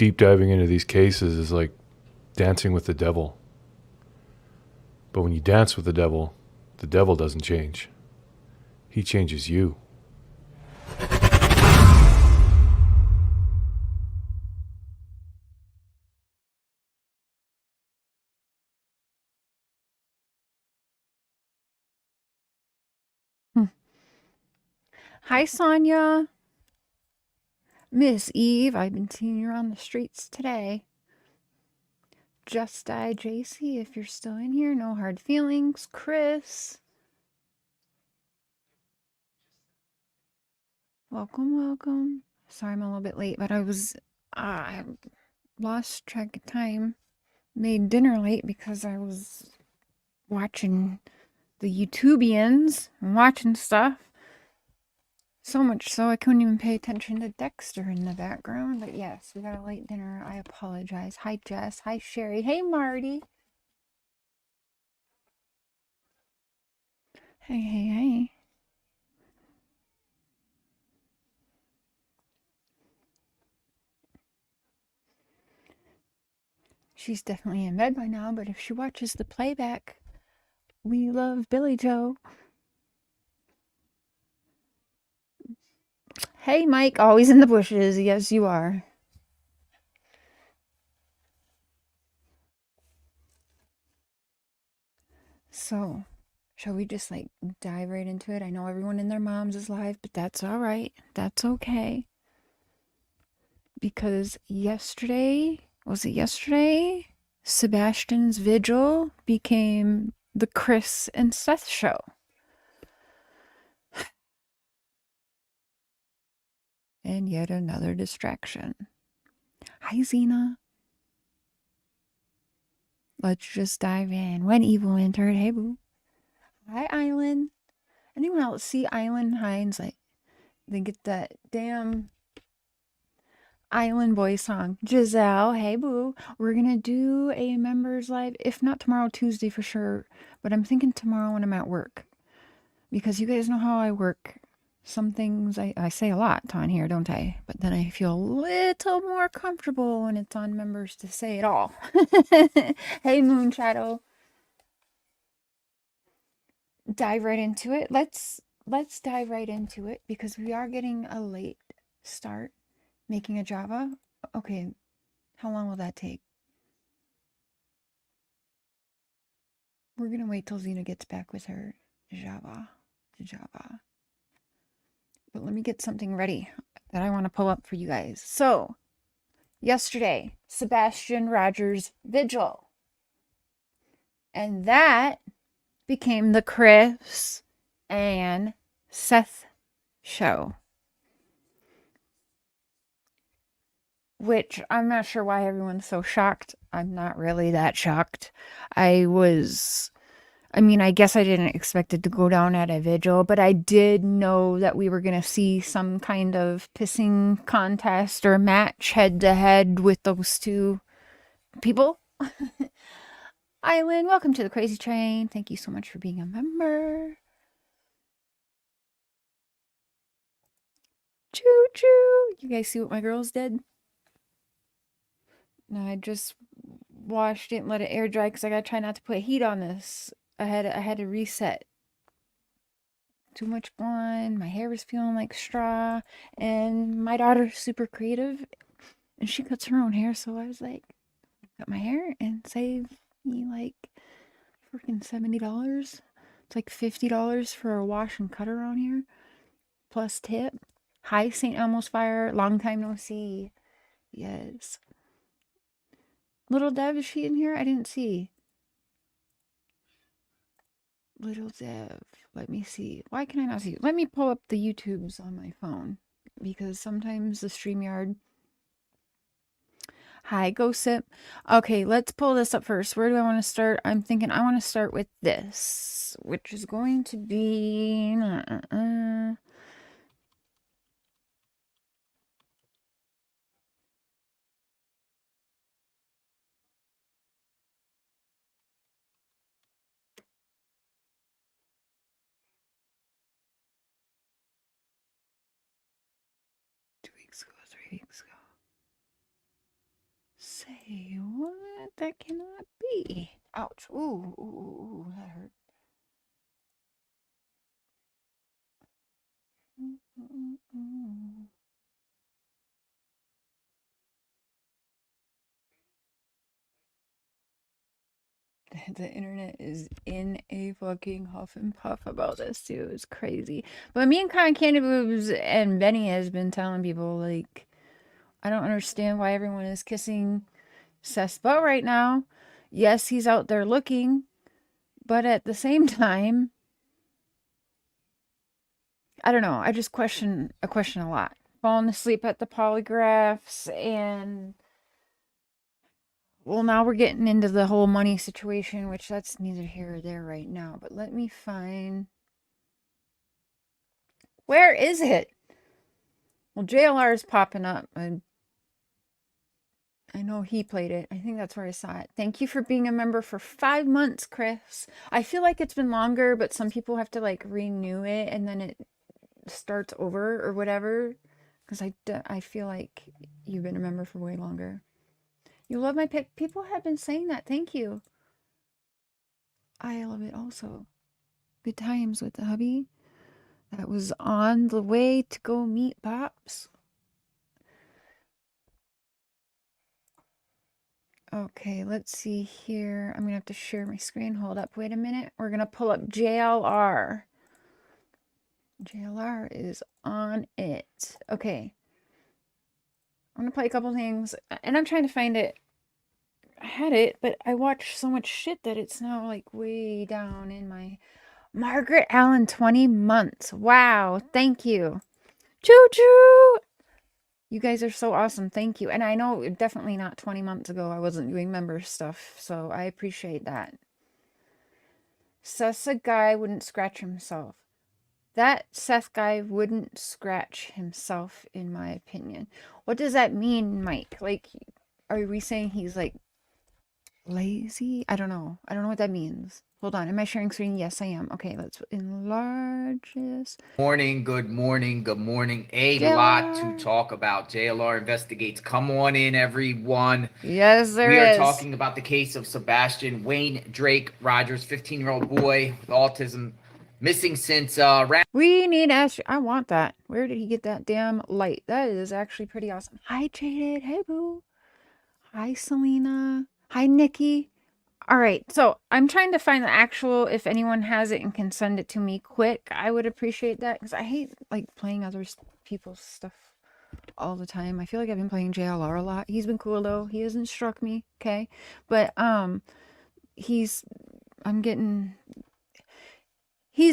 deep diving into these cases is like dancing with the devil. But when you dance with the devil doesn't change. He changes you. Hi, Sonia. Miss Eve, I've been seeing you on the streets today. Just Die JC, if you're still in here, no hard feelings. Chris. Welcome, welcome. Sorry I'm a little bit late, but I lost track of time. Made dinner late because I was watching the YouTubians and watching stuff. So much so I couldn't even pay attention to Dexter in the background. But yes, we got a late dinner. I apologize. Hi, Jess. Hi, Sherry. Hey, Marty. Hey, hey, hey. She's definitely in bed by now, but if she watches the playback, we love Billy Joe. Hey, Mike, always in the bushes. Yes, you are. So, shall we just like dive right into it? I know everyone and their moms is live, but that's all right. That's okay. Because was it yesterday? Sebastian's vigil became the Chris and Seth show. And yet another distraction. Hi, Xena. Let's just dive in. When evil entered, hey boo. Hi, Island. Anyone else see Island Hines? Like, they get that damn Island Boy song. Giselle, hey boo. We're gonna do a members live, if not tomorrow, Tuesday for sure. But I'm thinking tomorrow when I'm at work. Because you guys know how I work. Some things I say a lot on here, don't I? But then I feel a little more comfortable when it's on members to say it all. Hey, Moon Shadow. Dive right into it. Let's dive right into it because we are getting a late start making a Java. Okay, how long will that take? We're gonna wait till Xena gets back with her Java. Java. But let me get something ready that I want to pull up for you guys. So, yesterday, Sebastian Rogers Vigil. And that became the Chris and Seth show. Which I'm not sure why everyone's so shocked. I'm not really that shocked. I guess I didn't expect it to go down at a vigil, but I did know that we were going to see some kind of pissing contest or match head to head with those two people. Island, welcome to the Crazy Train. Thank you so much for being a member. Choo choo. You guys see what my girls did? No, I just washed it and let it air dry because I gotta try not to put heat on this. I had to reset. Too much blonde. My hair was feeling like straw, and my daughter's super creative, and she cuts her own hair. So I was like, cut my hair and save me like freaking $70. It's like $50 for a wash and cut around here, plus tip. Hi, St. Elmo's Fire. Long time no see. Yes. Little Dev, is she in here? I didn't see. Little Dev. Let me see. Why can I not see? Let me pull up the YouTubes on my phone. Because sometimes the StreamYard. Hi, Go Sip. Okay, let's pull this up first. Where do I want to start? I'm thinking I want to start with this, which is going to be. 2 weeks ago, 3 weeks ago. Hey, what? That cannot be. Ouch. Ooh, ooh, ooh, ooh, that hurt. The internet is in a fucking huff and puff about this too. It's crazy. But me and Cotton Candy Boobs and Benny has been telling people, like, I don't understand why everyone is kissing Seth's butt right now. Yes, he's out there looking, but at the same time, I don't know. I just question a lot. Falling asleep at the polygraphs, and well, now we're getting into the whole money situation, which that's neither here or there right now. But let me find. Where is it? Well, JLR is popping up. I know he played it. I think that's where I saw it. Thank you for being a member for 5 months, Chris. I feel like it's been longer, but some people have to like renew it and then it starts over or whatever. Because I feel like you've been a member for way longer. You love my pick. People have been saying that. Thank you. I love it also. Good times with the hubby. That was on the way to go meet Pops. Okay, let's see here. I'm gonna have to share my screen. Hold up. Wait a minute. We're gonna pull up JLR. JLR is on it. Okay. I'm gonna play a couple things, and I'm trying to find it. I had it, but I watched so much shit that it's now like way down in my... Margaret Allen, 20 months. Wow, thank you. Choo choo! You guys are so awesome. Thank you. And I know definitely not 20 months ago I wasn't doing member stuff, so I appreciate that. Seth's a guy wouldn't scratch himself. That Seth guy wouldn't scratch himself, in my opinion. What does that mean, Mike? Like, are we saying he's like lazy? I don't know. I don't know what that means. Hold on. Am I sharing screen? Yes, I am. Okay, let's enlarge this. Morning, good morning, good morning. A JLR. lot to talk about. JLR investigates. Come on in, everyone. Yes, there is. We are talking about the case of Sebastian Wayne Drake Rogers, 15-year-old boy with autism, missing since we need Astro. I want that. Where did he get that damn light? That is actually pretty awesome. Hi, Jaded. Hey, boo. Hi, Selena. Hi, Nikki. All right, so I'm trying to find the actual, if anyone has it and can send it to me quick, I would appreciate that, because I hate like playing other people's stuff all the time. I feel like I've been playing JLR a lot. He's been cool though. He hasn't struck me, okay? But he's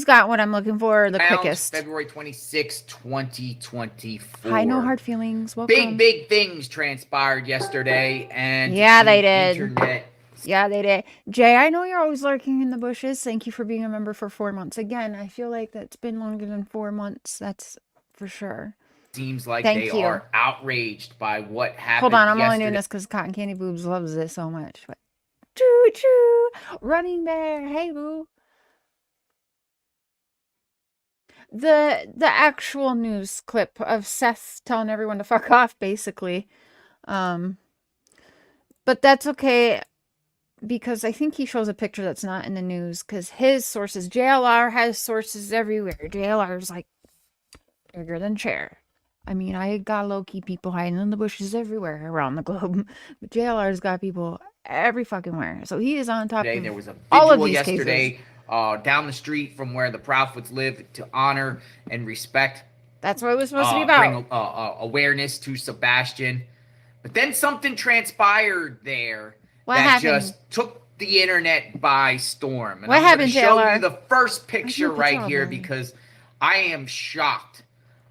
got what I'm looking for the quickest. February 26, 2024. Hi, no hard feelings. Welcome. Big things transpired yesterday, and yeah, they did. Internet. Yeah, they did. Jay, I know you're always lurking in the bushes. Thank you for being a member for 4 months. Again, I feel like that's been longer than 4 months. That's for sure. Seems like they are outraged by what happened. Hold on, I'm only doing this because Cotton Candy Boobs loves this so much. But choo choo, running bear, hey boo. The actual news clip of Seth telling everyone to fuck off, basically. But that's okay, because I think he shows a picture that's not in the news, because his sources, JLR has sources everywhere. JLR is like bigger than chair. I mean, I got low-key people hiding in the bushes everywhere around the globe, but JLR's got people every fucking where. So he is on top of there was a all of these yesterday cases. Down the street from where the Proudfoots live, to honor and respect. That's what it was supposed to be about. Bring awareness to Sebastian. But then something transpired there just took the internet by storm. And what happened, I'm going to show JLR? you the first picture right here, because I am shocked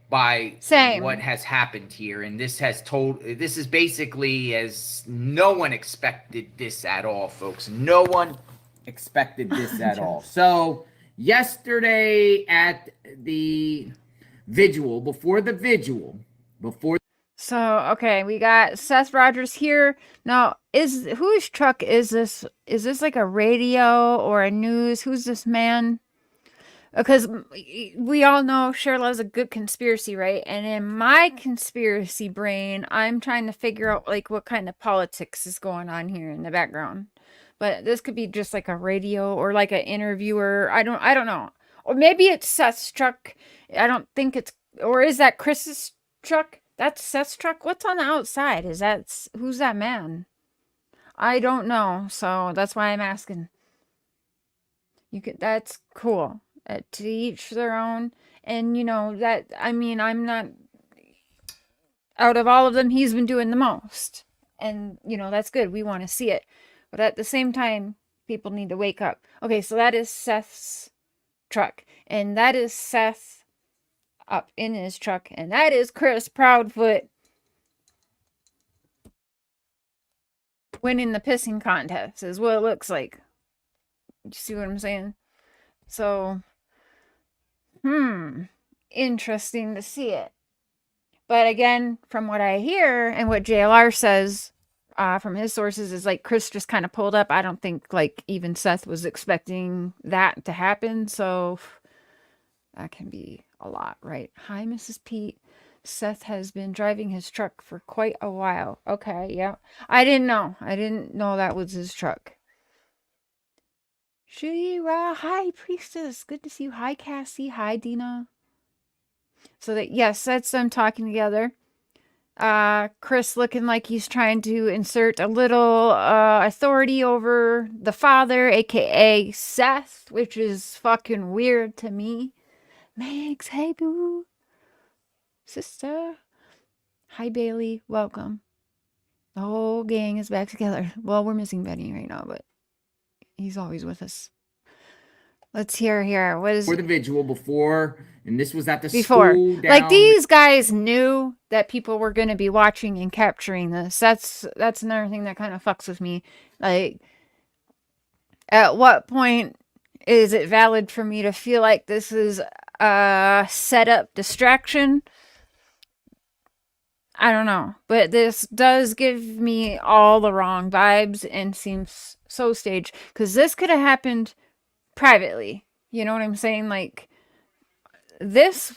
by what has happened here. And this is basically, as no one expected this at all, folks. No one expected this at all. So yesterday at the vigil, so okay, we got Seth Rogers here. Now, whose truck is this? Is this like a radio or a news? Who's this man? because we all know Cheryl has a good conspiracy, right? And in my conspiracy brain, I'm trying to figure out like what kind of politics is going on here in the background. But this could be just like a radio or like an interviewer. I don't know. Or maybe it's Seth's truck. I don't think it's, or is that Chris's truck? That's Seth's truck. What's on the outside? Who's that man? I don't know. So that's why I'm asking. That's cool. To each their own. And I'm not, out of all of them, he's been doing the most. And that's good. We want to see it. But at the same time, people need to wake up. Okay, so that is Seth's truck. And that is Seth up in his truck. And that is Chris Proudfoot winning the pissing contest, is what it looks like. You see what I'm saying? So, interesting to see it. But again, from what I hear and what JLR says from his sources is like Chris just kind of pulled up. I don't think like even Seth was expecting that to happen. So that can be a lot, right? Hi, Mrs. Pete. Seth has been driving his truck for quite a while. Okay, yeah. I didn't know. That was his truck. Shira, hi, Priestess. Good to see you. Hi, Cassie. Hi, Dina. So that, yes, that's them talking together. Chris looking like he's trying to insert a little authority over the father, aka Seth, which is fucking weird to me. Megs, hey boo. Sister. Hi, Bailey. Welcome. The whole gang is back together. Well, we're missing Benny right now, but he's always with us. Let's hear here. What is for the vigil before, and this was at the before school down... like these guys knew that people were going to be watching and capturing this. That's another thing that kind of fucks with me. Like, at what point is it valid for me to feel like this is a set-up distraction? I don't know, but this does give me all the wrong vibes and seems so staged, because this could have happened privately. You know what I'm saying? Like, this,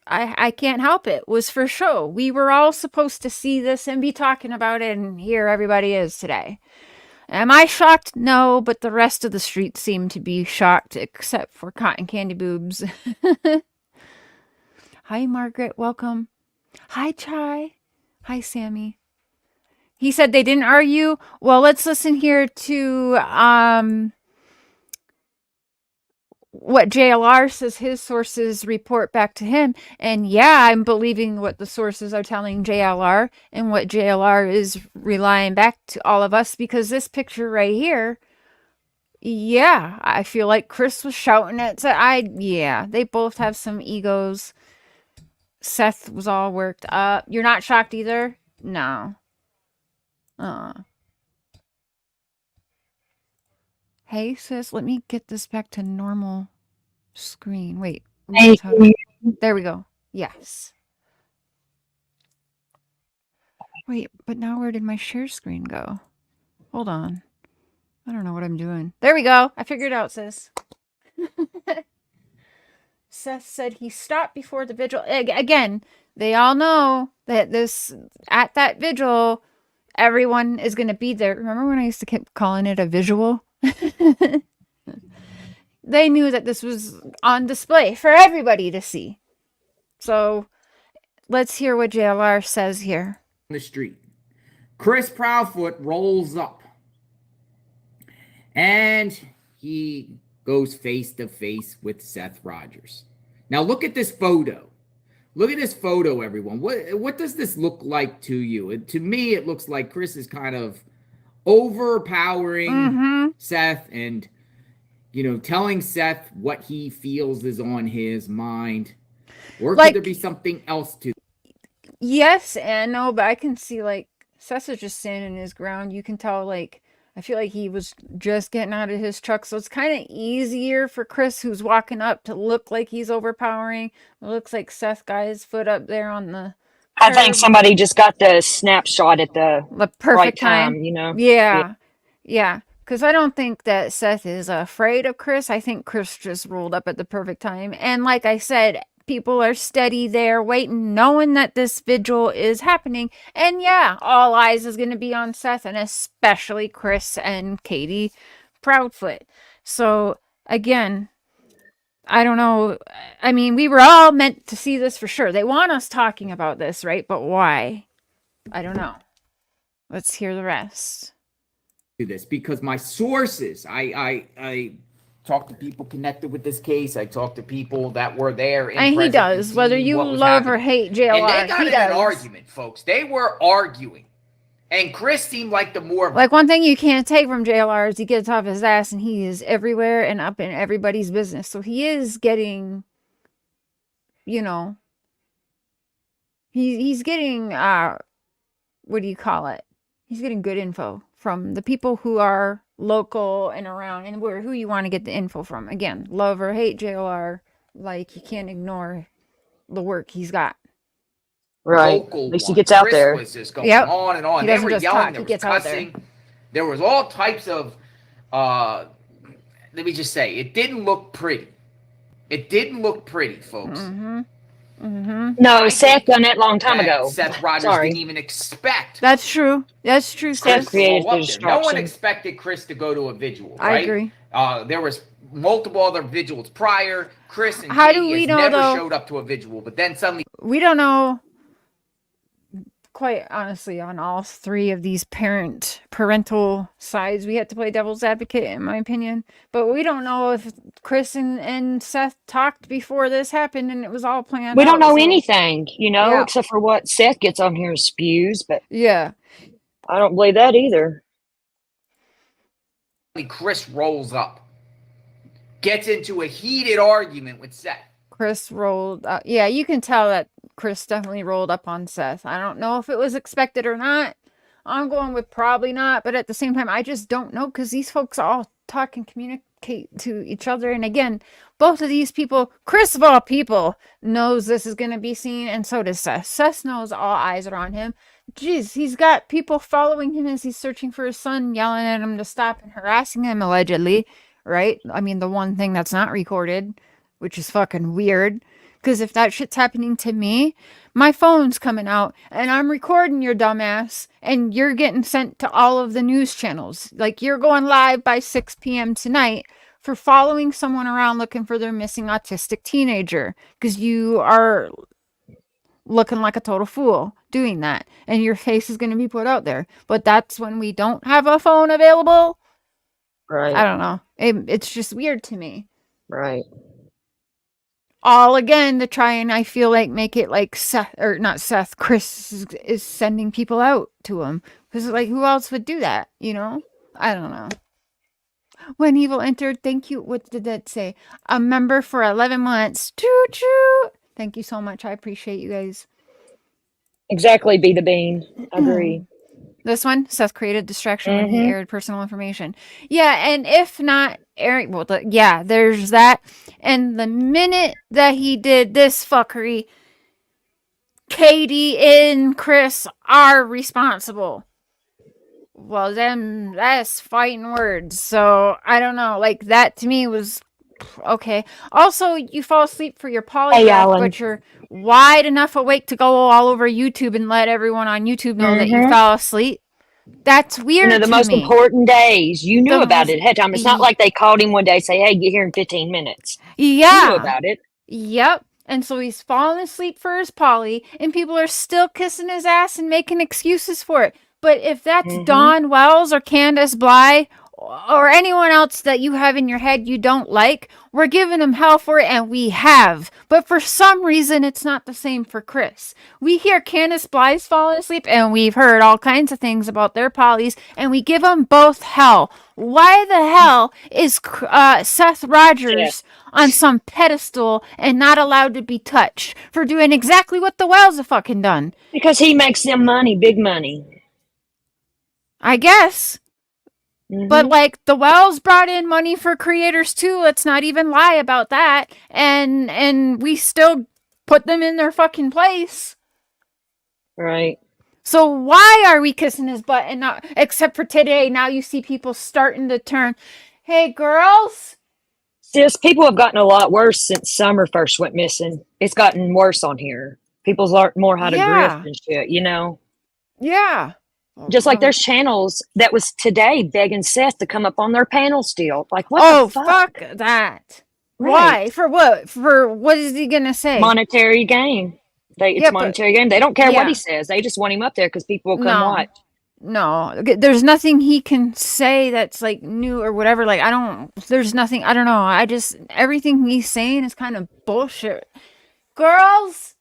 I can't help it, was for show. We were all supposed to see this and be talking about it, and here everybody is today. Am I shocked? No, but the rest of the street seemed to be shocked, except for Cotton Candy Boobs. Hi, Margaret. Welcome. Hi, Chai. Hi, Sammy. He said they didn't argue. Well, let's listen here to what JLR says his sources report back to him. And yeah, I'm believing what the sources are telling JLR and what JLR is relying back to all of us, because this picture right here, yeah, I feel like Chris was shouting at yeah, they both have some egos. Seth was all worked up. You're not shocked either? No. Hey, sis, let me get this back to normal screen. Wait. There we go. Yes. Wait, but now where did my share screen go? Hold on. I don't know what I'm doing. There we go. I figured it out, sis. Seth said he stopped before the vigil. Again, they all know that at that vigil, everyone is going to be there. Remember when I used to keep calling it a visual? They knew that this was on display for everybody to see. So let's hear what JLR says here. The street. Chris Proudfoot rolls up. And he goes face to face with Seth Rogers. Now look at this photo. Look at this photo, everyone. What does this look like to you? To me, it looks like Chris is kind of overpowering Seth and, telling Seth what he feels is on his mind. Or could there be something else to? Yes and no, but I can see, Seth is just standing his ground. You can tell, I feel like he was just getting out of his truck, so it's kind of easier for Chris, who's walking up, to look like he's overpowering. It looks like Seth got his foot up there on the I think somebody just got the snapshot at the perfect right time, Yeah. Because I don't think that Seth is afraid of Chris. I think Chris just rolled up at the perfect time. And like I said, people are steady there waiting, knowing that this vigil is happening. And yeah, all eyes is going to be on Seth, and especially Chris and Katie Proudfoot. So again, I don't know. I mean, we were all meant to see this for sure. They want us talking about this, right? But why? I don't know. Let's hear the rest. This because my sources, I talk to people connected with this case. I talk to people that were there. And he does, whether you love or hate JLR. And they got in an argument, folks. They were arguing. And Chris seemed like the more... Like, one thing you can't take from JLR is he gets off his ass and he is everywhere and up in everybody's business. So he is getting, you know... He's getting, what do you call it? He's getting good info from the people who are local and around, and who you want to get the info from. Again, love or hate JLR, like, you can't ignore the work he's got. Right. At least he gets out there. Was just going on and on. He They doesn't were just yelling. talk. There He was gets out there. cussing. There was all types of... let me just say, it didn't look pretty. It didn't look pretty, folks. No, Seth done that long time ago. Seth Rogers didn't even expect. That's true. That's true, Seth Seth. created the No distraction. one expected Chris to go to a vigil, right? I agree. There was multiple other vigils prior. Chris and How do Katie we has know, never though? showed up to a vigil, but then suddenly... We don't know, quite honestly, on all three of these parental sides. We have to play devil's advocate, in my opinion. But we don't know if Chris and Seth talked before this happened and it was all planned We don't out, know so- anything, you know, Yeah. except for what Seth gets on here and spews, but Yeah. I don't believe that either. Chris rolls up, gets into a heated argument with Seth. Chris rolled up. Yeah, you can tell that Chris definitely rolled up on Seth. I don't know if it was expected or not. I'm going with probably not, but at the same time, I just don't know because these folks all talk and communicate to each other. And again, both of these people, Chris of all people, knows this is going to be seen, and so does Seth. Seth knows all eyes are on him. Jeez, he's got people following him as he's searching for his son, yelling at him to stop and harassing him, allegedly, right? I mean, the one thing that's not recorded, which is fucking weird. Because if that shit's happening to me, my phone's coming out and I'm recording your dumbass and you're getting sent to all of the news channels. Like, you're going live by 6 p.m. tonight for following someone around looking for their missing autistic teenager. Because you are looking like a total fool doing that. And your face is going to be put out there. But that's when we don't have a phone available. Right. I don't know. It's just weird to me. Right. All again to try and, I feel like, make it like Seth, or not Seth, Chris is sending people out to him. Because, like, who else would do that, you know? I don't know. When Evil entered, thank you. What did that say? A member for 11 months. Choo choo. Thank you so much. I appreciate you guys. Exactly, be the bean. Agree. This one, Seth created distraction when he aired personal information. Yeah, and if not airing, well, yeah, there's that. And the minute that he did this fuckery, Katie and Chris are responsible. Well, then that's fighting words. So I don't know. Like, that to me was okay. Also, you fall asleep for your polygraph, but you're wide enough awake to go all over YouTube and let everyone on YouTube know that you fell asleep. That's weird. You know, the most important days. You knew about it ahead of time. It's not like they called him one day, say, "Hey, get here in 15 minutes." Yeah. You knew about it. Yep. And so he's falling asleep for his poly, and people are still kissing his ass and making excuses for it. But if that's Dawn Wells or Candace Bly or anyone else that you have in your head you don't like, we're giving them hell for it, and we have. But for some reason, it's not the same for Chris. We hear Candace Bly's falling asleep, and we've heard all kinds of things about their polys, and we give them both hell. Why the hell is Seth Rogers on some pedestal and not allowed to be touched for doing exactly what the Wells have fucking done? Because he makes them money, big money. I guess. But, like, the Wells brought in money for creators too. Let's not even lie about that. And we still put them in their fucking place. Right. So why are we kissing his butt and not, except for today, now you see people starting to turn, hey, girls. Sis, people have gotten a lot worse since Summer first went missing. It's gotten worse on here. People's learned more how to grift and shit, you know? Yeah. Just like there's channels that was today begging Seth to come up on their panel still. Like, what the fuck? Fuck that. Right. Why? For what? For what is he going to say? Monetary gain. It's monetary gain. They don't care what he says. They just want him up there because people will come watch. No, there's nothing he can say that's like new or whatever. Like, there's nothing, I don't know. Everything he's saying is kind of bullshit. Girls.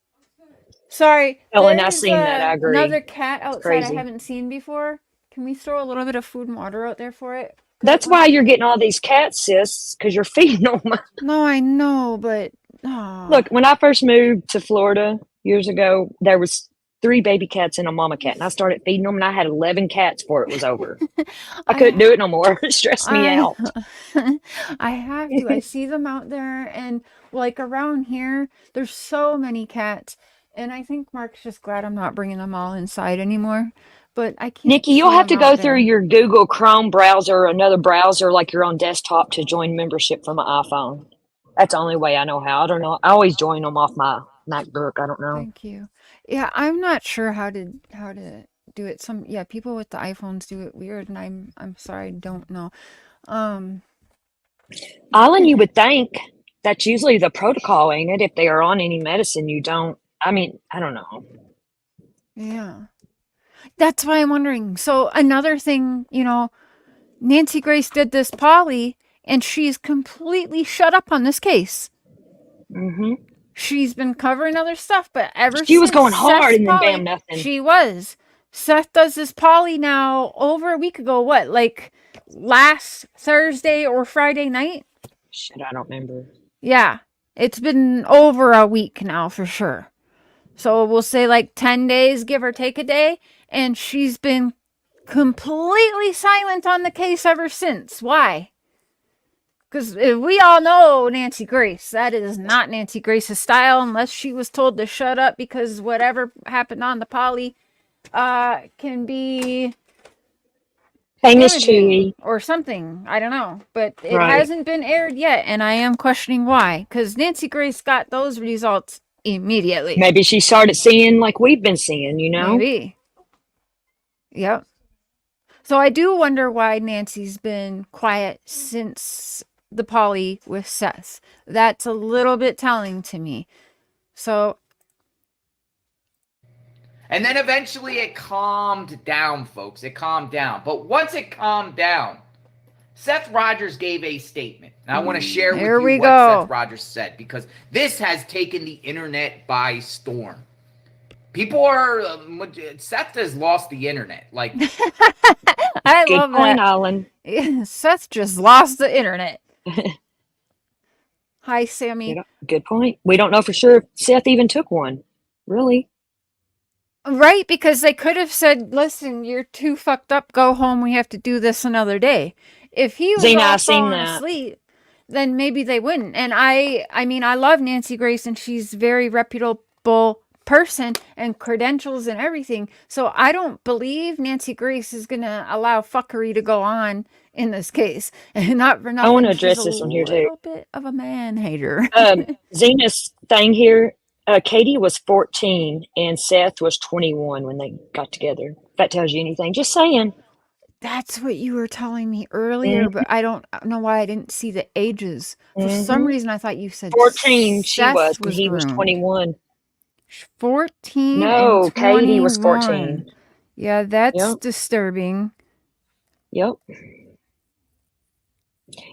Sorry. Ellen, I seen that. I agree. Another cat outside I haven't seen before. Can we throw a little bit of food and water out there for it? That's why you're getting all these cats, sis, because you're feeding them. No, I know, but... Look, when I first moved to Florida years ago, there was 3 baby cats and a mama cat, and I started feeding them, and I had 11 cats before it was over. I couldn't do it no more. It stressed me out. I have to. I see them out there, and like around here, there's so many cats. And I think Mark's just glad I'm not bringing them all inside anymore. But I can't. Nikki, you'll have to go through your Google Chrome browser or another browser like your own desktop to join membership from an iPhone. That's the only way I know how. I don't know. I always join them off my MacBook. I don't know. Thank you. Yeah, I'm not sure how to do it. People with the iPhones do it weird, and I'm sorry, I don't know. Alan, you would think that's usually the protocol, ain't it? If they are on any medicine, you don't. I mean, I don't know. Yeah. That's why I'm wondering. So another thing, Nancy Grace did this Polly, and she's completely shut up on this case. Mm-hmm. She's been covering other stuff, but she was going hard and then bam, nothing. She was. Seth does this Polly now over a week ago. What, like last Thursday or Friday night? Shit, I don't remember. Yeah. It's been over a week now for sure. So we'll say like 10 days, give or take a day. And she's been completely silent on the case ever since. Why? Because we all know Nancy Grace. That is not Nancy Grace's style unless she was told to shut up because whatever happened on the Polly can be famous chewy or something. I don't know. But it hasn't been aired yet. And I am questioning why. Because Nancy Grace got those results immediately. Maybe she started seeing like we've been seeing, Maybe. Yep. So I do wonder why Nancy's been quiet since the Polly with Seth. That's a little bit telling to me. So. And then eventually it calmed down, folks. It calmed down. But once it calmed down, Seth Rogers gave a statement. And I want to share with you what Seth Rogers said, because this has taken the internet by storm. People are... Seth has lost the internet. Like, I love that. Alan. Seth just lost the internet. Hi, Sammy. Good point. We don't know for sure if Seth even took one. Really? Right, because they could have said, listen, you're too fucked up. Go home. We have to do this another day. If he was all falling asleep, then maybe they wouldn't. And I mean, I love Nancy Grace, and she's a very reputable person and credentials and everything. So I don't believe Nancy Grace is going to allow fuckery to go on in this case. And not for nothing. I want to address this one here too. A little bit of a man hater. Zena's thing here. Katie was 14 and Seth was 21 when they got together. If that tells you anything, just saying. That's what you were telling me earlier, but I don't know why I didn't see the ages. For some reason, I thought you said 14. Seth she was, and he was 21. 14. No, and Katie was 14. Yeah, that's disturbing. Yep.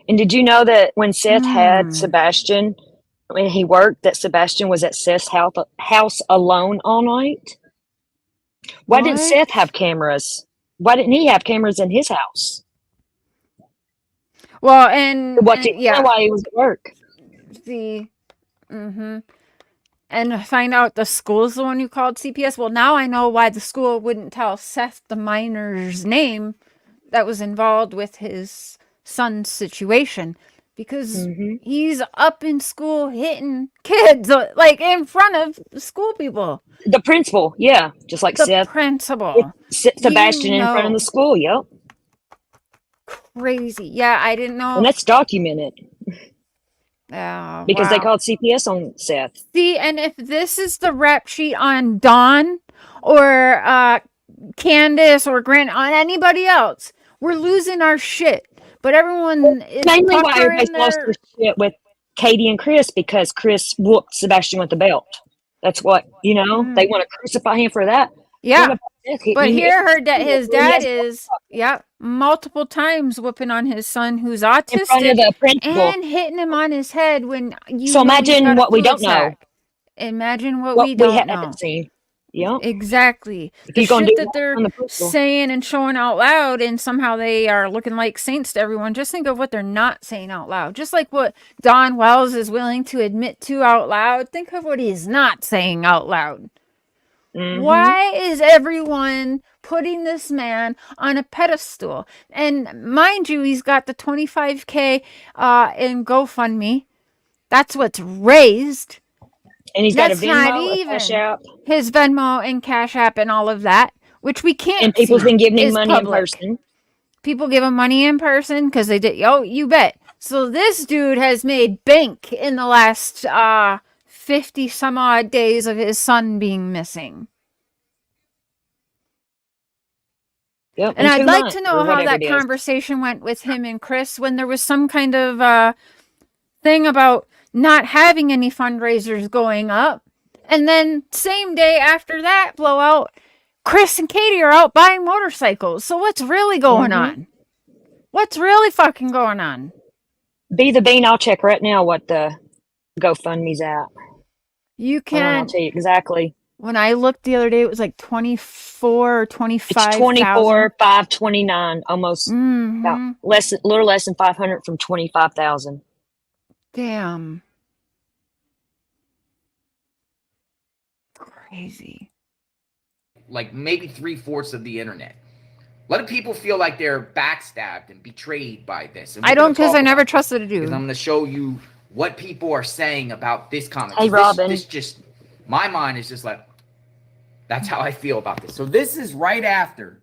And did you know that when Seth had Sebastian, when he worked, that Sebastian was at Seth's house alone all night? Why didn't Seth have cameras? Why didn't he have cameras in his house? Well, and what did you know why he was at work? And find out the school's the one who called CPS. Well, now I know why the school wouldn't tell Seth the minor's name that was involved with his son's situation. because he's up in school hitting kids like in front of school people. The principal, yeah, just like The Seth. principal. Sebastian in front of the school, yep. Crazy. Yeah, I didn't know. And that's documented. Because they wow. called CPS on Seth. See, and if this is the rap sheet on Dawn or Candace or Grant, on anybody else, we're losing our shit. But everyone is Mainly why everybody's puckering lost their shit with Katie and Chris, because Chris whooped Sebastian with the belt. That's what, you know, they want to crucify him for that. Yeah. But here his dad has- is, multiple times whooping on his son who's autistic in front of the principal. and hitting him on his head when you So know he's imagine got a what we fluid don't know. sac. Imagine what we don't know. haven't seen. Yeah. Exactly. If The you're gonna shit do that they're on the principal. saying and showing out loud, and somehow they are looking like saints to everyone. Just think of what they're not saying out loud. Just like what Don Wells is willing to admit to out loud, think of what he's not saying out loud. Why is everyone putting this man on a pedestal? And mind you, he's got the $25K in GoFundMe. That's what's raised. And he's got a That's not Venmo, a even Cash App. his Venmo and Cash App and all of that, which we can't. And people's see been giving him is money public. in person. People give him money in person because they did. Oh, you bet. So this dude has made bank in the last 50 some odd days of his son being missing. Yep. And in I'd 2 like months to or know how whatever that it is. conversation went with him and Chris when there was some kind of thing about not having any fundraisers going up. And then same day after that blowout, Chris and Katie are out buying motorcycles. So what's really going on? What's really fucking going on? Be the bean. I'll check right now what the GoFundMe's at. You I'll can. tell you exactly. When I looked the other day, it was like 24 or 25. It's 24,529, almost about little less than 500 from 25,000. Damn. Crazy. Like maybe 3/4 of the internet. A lot of people feel like they're backstabbed and betrayed by this. And I don't, because I never trusted a dude. Because I'm going to show you what people are saying about this comment. Hey, Robin. This just, my mind is just like, that's how I feel about this. So this is right after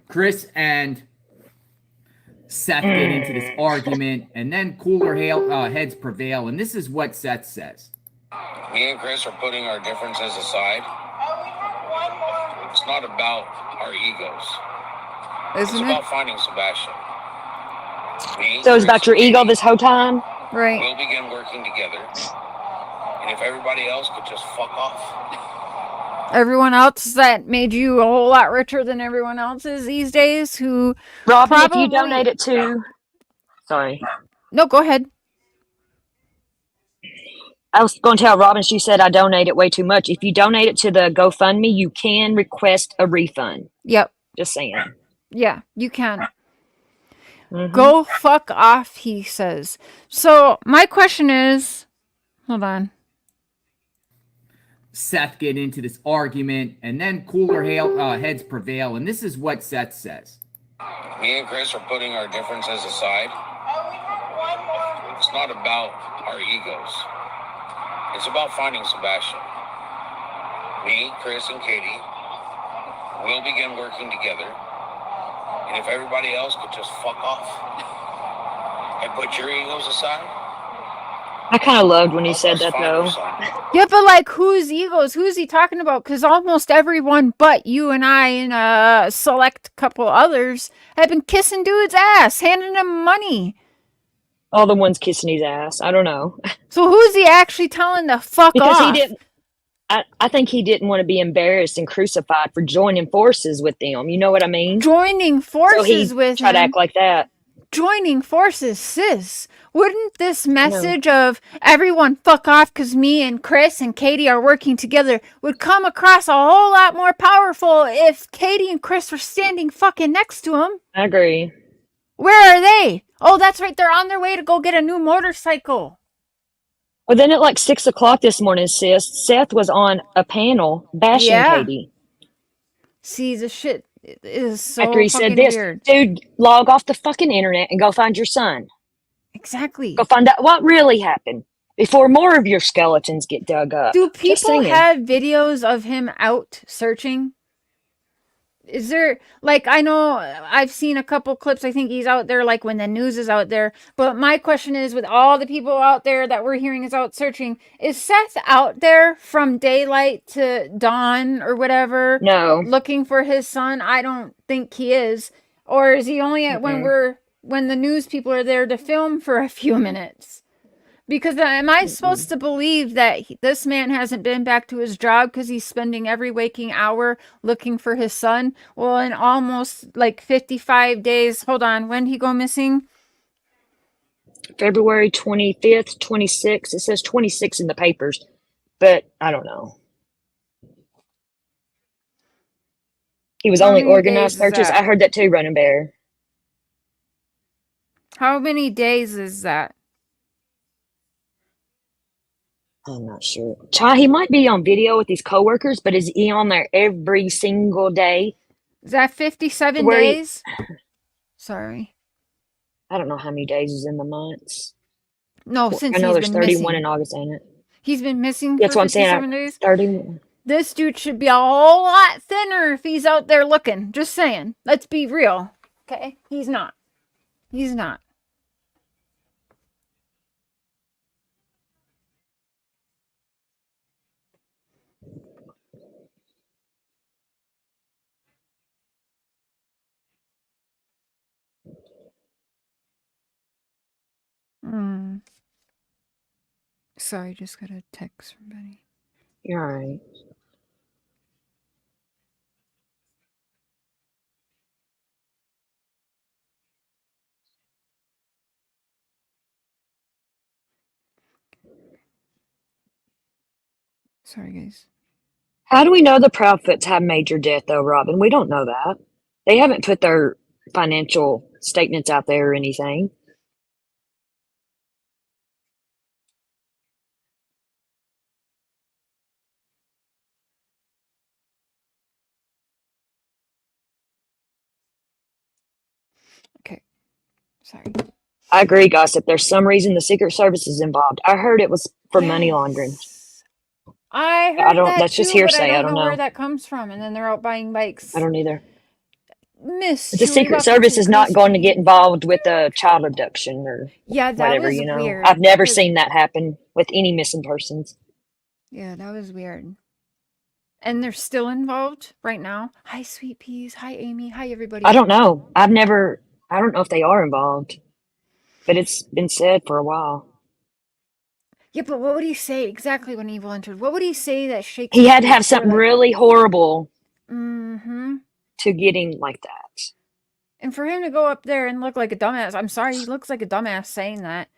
Chris and Seth get into this argument, and then cooler heads prevail. And this is what Seth says. Me and Chris are putting our differences aside. It's not about our egos. It's about finding Sebastian. So it's about your ego this whole time? Right. We'll begin working together. And if everybody else could just fuck off. Everyone else that made you a whole lot richer than everyone else is these days, who Robin, probably... if you donate it to... Sorry. No, go ahead. I was going to tell Robin, she said I donated way too much. If you donate it to the GoFundMe, you can request a refund. Yep. Just saying. Yeah, you can. Go fuck off, he says. So my question is, hold on. Seth get into this argument, and then cooler heads prevail. And this is what Seth says. Me and Chris are putting our differences aside. It's not about our egos. It's about finding Sebastian. Me, Chris, and Katie will begin working together. And if everybody else could just fuck off and put your egos aside. I kind of loved when he said that, though. Yeah, but like, whose egos? Who's he talking about? Because almost everyone but you and I and a select couple others have been kissing dude's ass, handing him money. All the ones kissing his ass. I don't know. So who's he actually telling to fuck because off? He didn't. I think he didn't want to be embarrassed and crucified for joining forces with them. You know what I mean? Joining forces so with tried him. to act like that. Joining forces, sis. Wouldn't this message of everyone fuck off because me and Chris and Katie are working together would come across a whole lot more powerful if Katie and Chris were standing fucking next to him? I agree. Where are they? Oh, that's right. They're on their way to go get a new motorcycle. Well, then at like 6 o'clock this morning, sis, Seth was on a panel bashing Katie. See, the shit is so after he fucking said this, weird. dude, log off the fucking internet and go find your son. Exactly. Go find out what really happened before more of your skeletons get dug up. Do people have videos of him out searching? Is there, like, I know I've seen a couple clips. I think he's out there, like, when the news is out there. But my question is, with all the people out there that we're hearing is out searching, is Seth out there from daylight to dawn or whatever? No. Looking for his son? I don't think he is. Or is he only at when the news people are there to film for a few minutes? Because am I supposed to believe that this man hasn't been back to his job because he's spending every waking hour looking for his son? Well, in almost like 55 days. Hold on. When did he go missing? February 25th, 26th. It says 26 in the papers, but I don't know. He was only organized searches. I heard that too, Running Bear. How many days is that? I'm not sure. He might be on video with his coworkers, but is he on there every single day? Is that 57 days? Sorry. I don't know how many days is in the months. No, since I know there's 31 missing. in August, ain't it? He's been missing That's for what I'm saying. 57 days? 31. This dude should be a whole lot thinner if he's out there looking. Just saying. Let's be real. Okay? He's not. He's not. Sorry, just got a text from Benny. You're all right. Sorry, guys. How do we know the Proudfoots have major debt, though, Robin? We don't know that. They haven't put their financial statements out there or anything. Okay. Sorry. I agree, Gossip. There's some reason the Secret Service is involved. I heard it was for money laundering. I heard that that's too, just hearsay. but I I don't don't know know where that comes from. And then they're out buying bikes. I don't either. Miss The Secret Service is not going to get involved with a child abduction or whatever, was you know. weird. I've never seen that happen with any missing persons. Yeah, that was weird. And they're still involved right now. Hi, Sweet Peas. Hi, Amy. Hi, everybody. I don't know. I don't know if they are involved, but it's been said for a while. Yeah, but what would he say exactly when Evil entered? What would he say that shakes? He had to have something really horrible Mm-hmm. to get him like that. And for him to go up there and look like a dumbass, I'm sorry, he looks like a dumbass saying that.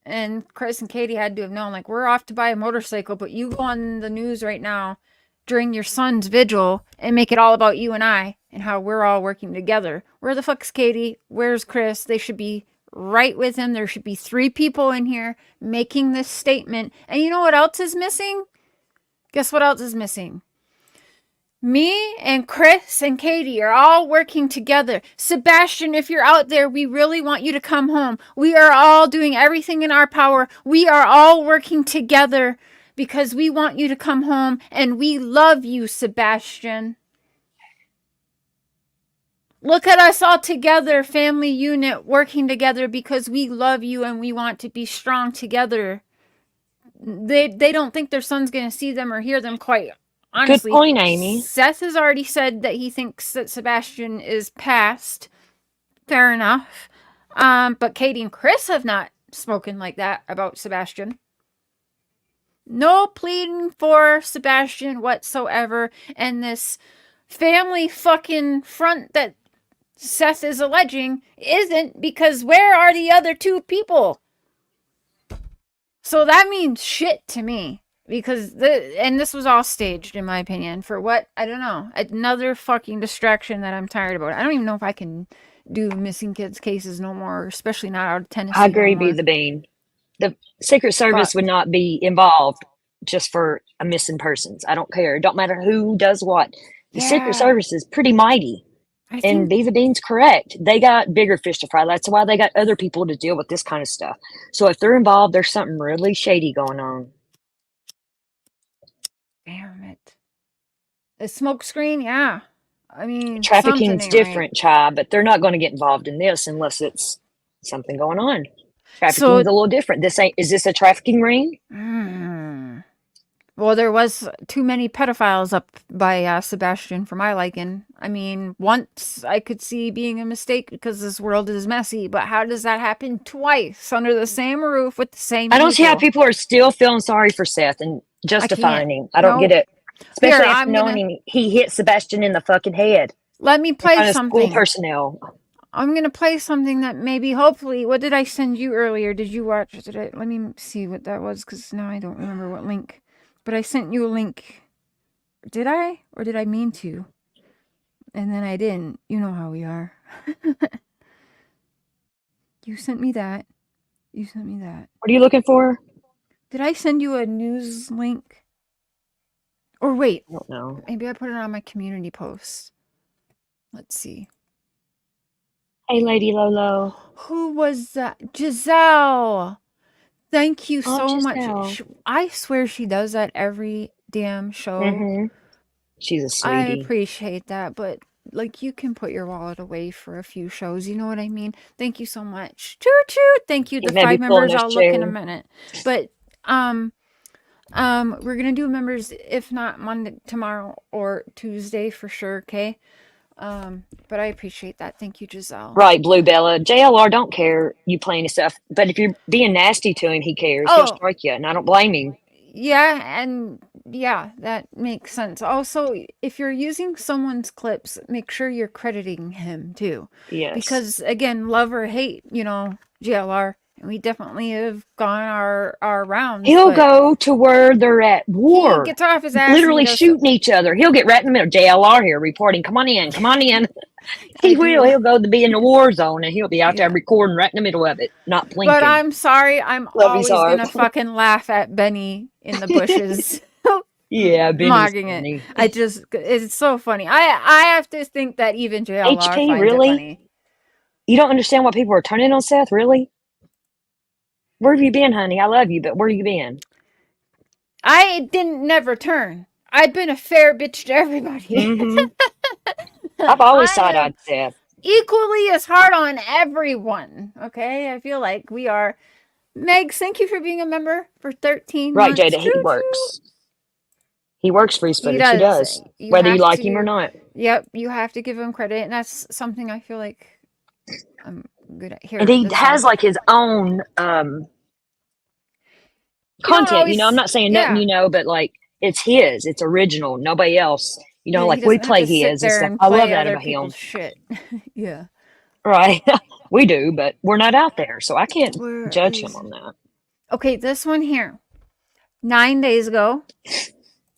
And Chris and Katie had to have known, like, we're off to buy a motorcycle, but you go on the news right now during your son's vigil and make it all about you and I and how we're all working together. Where the fuck's Katie? Where's Chris? They should be right with him. There should be 3 people in here making this statement. And you know what else is missing? Guess what else is missing? Me and Chris and Katie are all working together. Sebastian, if you're out there, we really want you to come home. We are all doing everything in our power. We are all working together because we want you to come home and we love you, Sebastian. Look at us all together, family unit, working together because we love you and we want to be strong together. They don't think their son's going to see them or hear them quite honestly. Good point, Amy. Seth has already said that he thinks that Sebastian is past. Fair enough. But Katie and Chris have not spoken like that about Sebastian. No pleading for Sebastian whatsoever. And this family fucking front that Seth is alleging isn't, because where are the other 2 people? So that means shit to me. Because this was all staged, in my opinion, for what? I don't know. Another fucking distraction that I'm tired about. I don't even know if I can do missing kids cases no more, especially not out of Tennessee. I agree, be the bean. The Secret Service would not be involved just for a missing persons. I don't care. It don't matter who does what. The Secret Service is pretty mighty. And Viva Bean's correct. They got bigger fish to fry. That's why they got other people to deal with this kind of stuff. So if they're involved, there's something really shady going on. Damn it. The smoke screen, yeah. I mean, trafficking's different, Chai, but they're not going to get involved in this unless it's something going on. Trafficking's a little different. Is this a trafficking ring? Well, there was too many pedophiles up by Sebastian for my liking. I mean, once I could see being a mistake because this world is messy, but how does that happen twice under the same roof with the same I don't see how people? people are still feeling sorry for Seth and justifying him. I don't get it. Especially after knowing he hit Sebastian in the fucking head. Let me play something. School personnel. I'm going to play something that maybe, hopefully, what did I send you earlier? Did you watch? Let me see what that was, because now I don't remember what link. But I sent you a link. Did I? Or did I mean to? And then I didn't. You know how we are. You sent me that. You sent me that. What are you looking for? Did I send you a news link? Or wait. I don't know. Maybe I put it on my community post. Let's see. Hey, Lady Lolo. Who was that? Giselle. Thank you so much. I swear she does that every damn show. She's a sweetie. I appreciate that, but like, you can put your wallet away for a few shows. You know what I mean? Thank you so much. Choo choo. Thank you. The 5 members. I'll look in a minute. But we're gonna do members if not Monday, tomorrow, or Tuesday for sure. Okay. But I appreciate that. Thank you, Giselle. Right, Blue Bella. JLR don't care you playing his stuff, but if you're being nasty to him, he cares. He'll strike you, and I don't blame him. Yeah, and yeah, that makes sense. Also, if you're using someone's clips, make sure you're crediting him too. Yes. Because again, love or hate, JLR. We definitely have gone our rounds. He'll go to where they're at war. He gets off his ass. Literally shooting each other. He'll get right in the middle. JLR here reporting. Come on in. Come on in. He will. He'll go to be in the war zone, and he'll be out there recording right in the middle of it, not blinking. But I'm sorry. I'm always going to fucking laugh at Benny in the bushes. Yeah, Benny's mogging funny. it. It's so funny. I have to think that even JLR HP, finds really? it funny. You don't understand why people are turning on Seth, really? Where have you been, honey? I love you, but where have you been? I didn't never turn. I've been a fair bitch to everybody. I've always side-eyed Seth. Equally as hard on everyone. Okay? I feel like we are. Megs, thank you for being a member for 13 months. Right, Jada, he works. He works for his footage. He does. Whether you like him or not. Yep, you have to give him credit. And that's something I feel like I'm good at here. And he has like his own content, I'm not saying nothing, but like it's his, it's original, nobody else, like we play his and stuff. I love that about him. Shit. Yeah. Right. We do, but we're not out there, so I can't judge him on that. Okay, this one here. 9 days ago.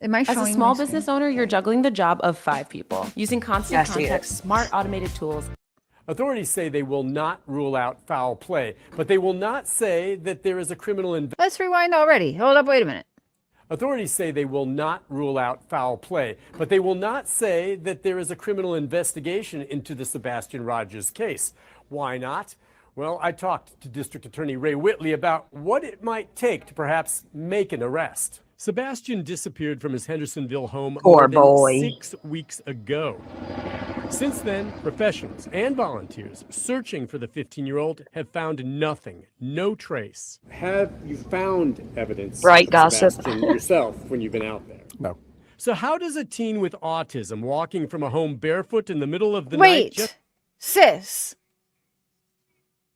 Am I showing As a small business owner, you're juggling the job of 5 people using constant context, smart automated tools. Authorities say they will not rule out foul play, but they will not say that there is a criminal investigation. Let's rewind already. Hold up, wait a minute. Authorities say they will not rule out foul play, but they will not say that there is a criminal investigation into the Sebastian Rogers case. Why not? Well, I talked to District Attorney Ray Whitley about what it might take to perhaps make an arrest. Sebastian disappeared from his Hendersonville home more than 6 weeks ago. Since then, professionals and volunteers searching for the 15-year-old have found nothing, no trace. Have you found evidence of Sebastian yourself when you've been out there? No. So how does a teen with autism walking from a home barefoot in the middle of the night... Wait, sis.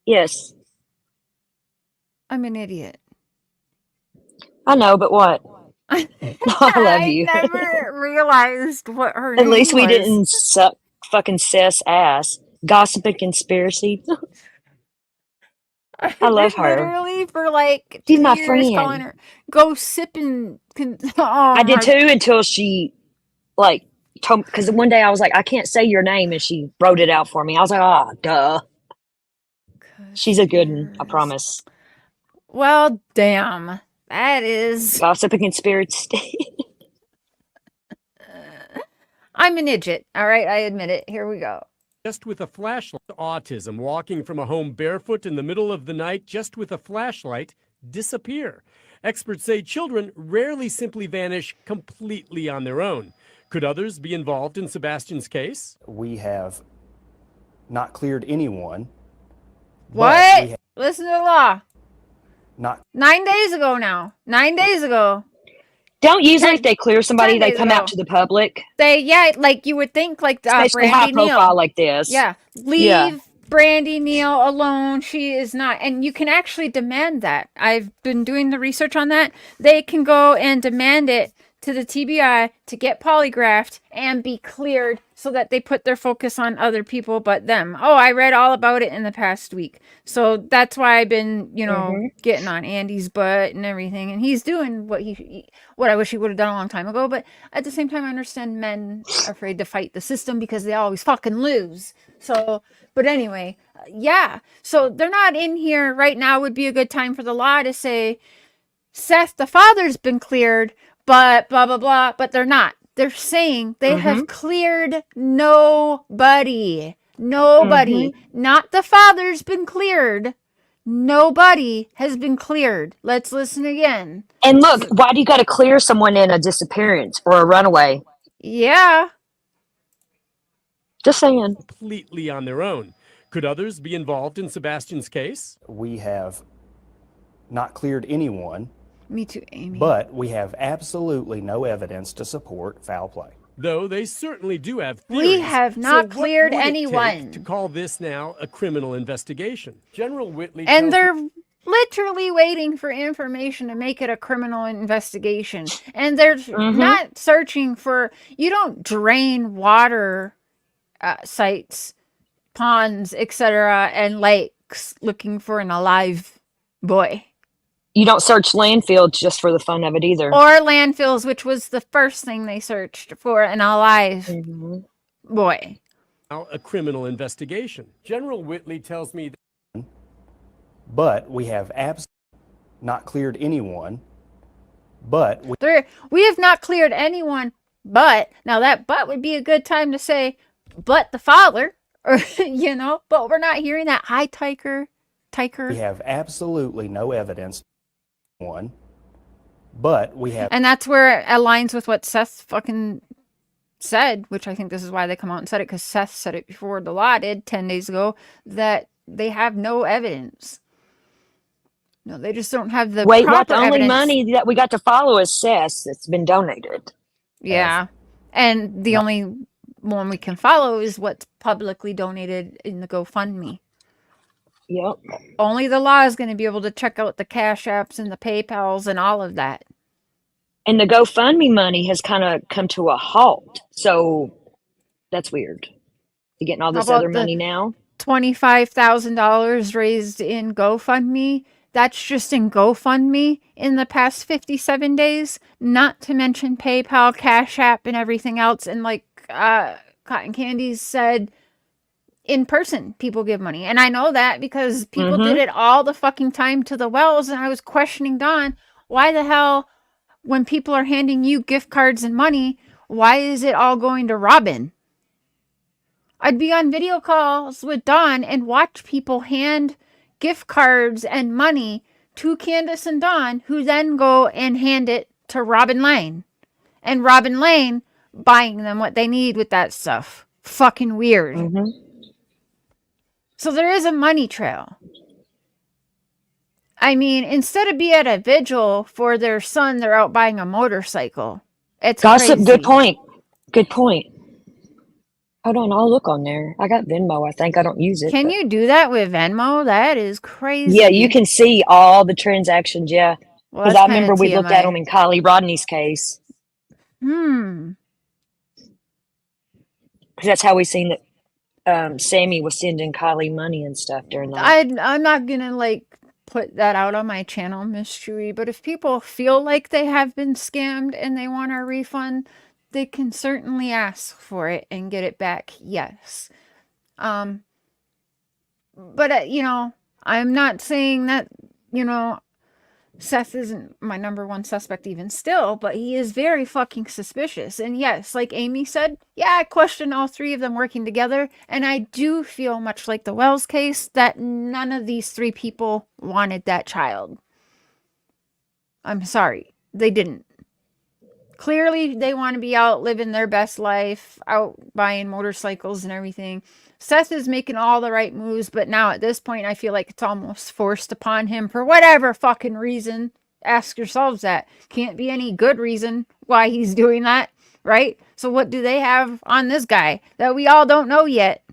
Yes. I'm an idiot. I know, but what? I love you. I never realized what her name was. At least we didn't suck fucking Seth's ass. Gossip and conspiracy. I love her. Literally for like 2 she's my years friend. calling her, go sip and... I did too until she like told, because one day I was like, I can't say your name, and she wrote it out for me. I was like, oh, duh. She's a good one, I promise. Well, damn. That is... Gossip and conspiracy. I'm an idiot. All right, I admit it. Here we go. just with a flashlight. Autism, walking from a home barefoot in the middle of the night just with a flashlight, disappear. Experts say children rarely simply vanish completely on their own. Could others be involved in Sebastian's case? We have not cleared anyone. What? Listen to the law. Not 9 days ago now. 9 days ago. Don't usually, if they clear somebody, they come out ago. to the public. Like you would think, like Especially high Brandy profile Neal. like this. Yeah, leave Brandy Neal alone. She is not, and you can actually demand that. I've been doing the research on that. They can go and demand it to the TBI to get polygraphed and be cleared so that they put their focus on other people but them. Oh, I read all about it in the past week. So that's why I've been, getting on Andy's butt and everything. And he's doing what I wish he would have done a long time ago. But at the same time, I understand men are afraid to fight the system because they always fucking lose. So, but anyway, yeah. So they're not in here right now. Would be a good time for the law to say, Seth, the father's been cleared, but blah, blah, blah. But they're not. They're saying they have cleared nobody. Nobody. Not the father's been cleared. Nobody has been cleared. Let's listen again. And look, why do you got to clear someone in a disappearance or a runaway? Yeah. Just saying. Completely on their own. Could others be involved in Sebastian's case? we have not cleared anyone, Me too, Amy. but we have absolutely no evidence to support foul play. Though they certainly do have We theories. have So not what cleared would it take anyone. to call this now a criminal investigation. General Whitley And tells they're literally waiting for information to make it a criminal investigation. And they're not searching for, you don't drain water sites, ponds, etc., and lakes looking for an alive boy. You don't search landfills just for the fun of it either. Or landfills, which was the first thing they searched for, an alive boy. now a criminal investigation. General Whitley tells me that But we have absolutely not cleared anyone, but We have not cleared anyone, but now that but would be a good time to say, but the father, or but we're not hearing that. Hi, Tiker. we have absolutely no evidence. One, but we have And that's where it aligns with what Seth fucking said, which I think this is why they come out and said it, because Seth said it before the law did 10 days ago, that they have no evidence. No, they just don't have the Wait, what? proper The only evidence. money that we got to follow is Seth's that's been donated. Yeah. And the only one we can follow is what's publicly donated in the GoFundMe. Yep. Only the law is going to be able to check out the Cash Apps and the PayPals and all of that. And the GoFundMe money has kind of come to a halt. So that's weird. You getting all this about other the- money now? $25,000 raised in GoFundMe. That's just in GoFundMe in the past 57 days, not to mention PayPal, Cash App, and everything else. And like Cotton Candy said, in person, people give money. And I know that because people did it all the fucking time to the Wells. And I was questioning Dawn, why the hell, when people are handing you gift cards and money, why is it all going to Robin? I'd be on video calls with Dawn and watch people hand gift cards and money to Candace and Dawn, who then go and hand it to Robin Lane. And Robin Lane buying them what they need with that stuff. Fucking weird. So there is a money trail. I mean, instead of be at a vigil for their son, they're out buying a motorcycle. It's Gossip, crazy. good point. Good point. Hold on, I'll look on there. I got Venmo, I think. I don't use it. Can but- you do that with Venmo? That is crazy. Yeah, you can see all the transactions, yeah. Well, Because that's I remember kinda we looked at TMI. them in Kylie Rodney's case. Because that's how we seen that Sammy was sending Kylie money and stuff during that. I'm not gonna like put that out on my channel, Miss Chewy, but if people feel like they have been scammed and they want a refund, they can certainly ask for it and get it back. Yes. But I'm not saying that, Seth isn't my number one suspect even still, but he is very fucking suspicious. And yes, like Amy said, yeah, I question all three of them working together. And I do feel, much like the Wells case, that none of these three people wanted that child. I'm sorry, they didn't. Clearly, they want to be out living their best life, out buying motorcycles and everything. Seth is making all the right moves, but now at this point, I feel like it's almost forced upon him for whatever fucking reason. Ask yourselves that. Can't be any good reason why he's doing that, right? So what do they have on this guy that we all don't know yet?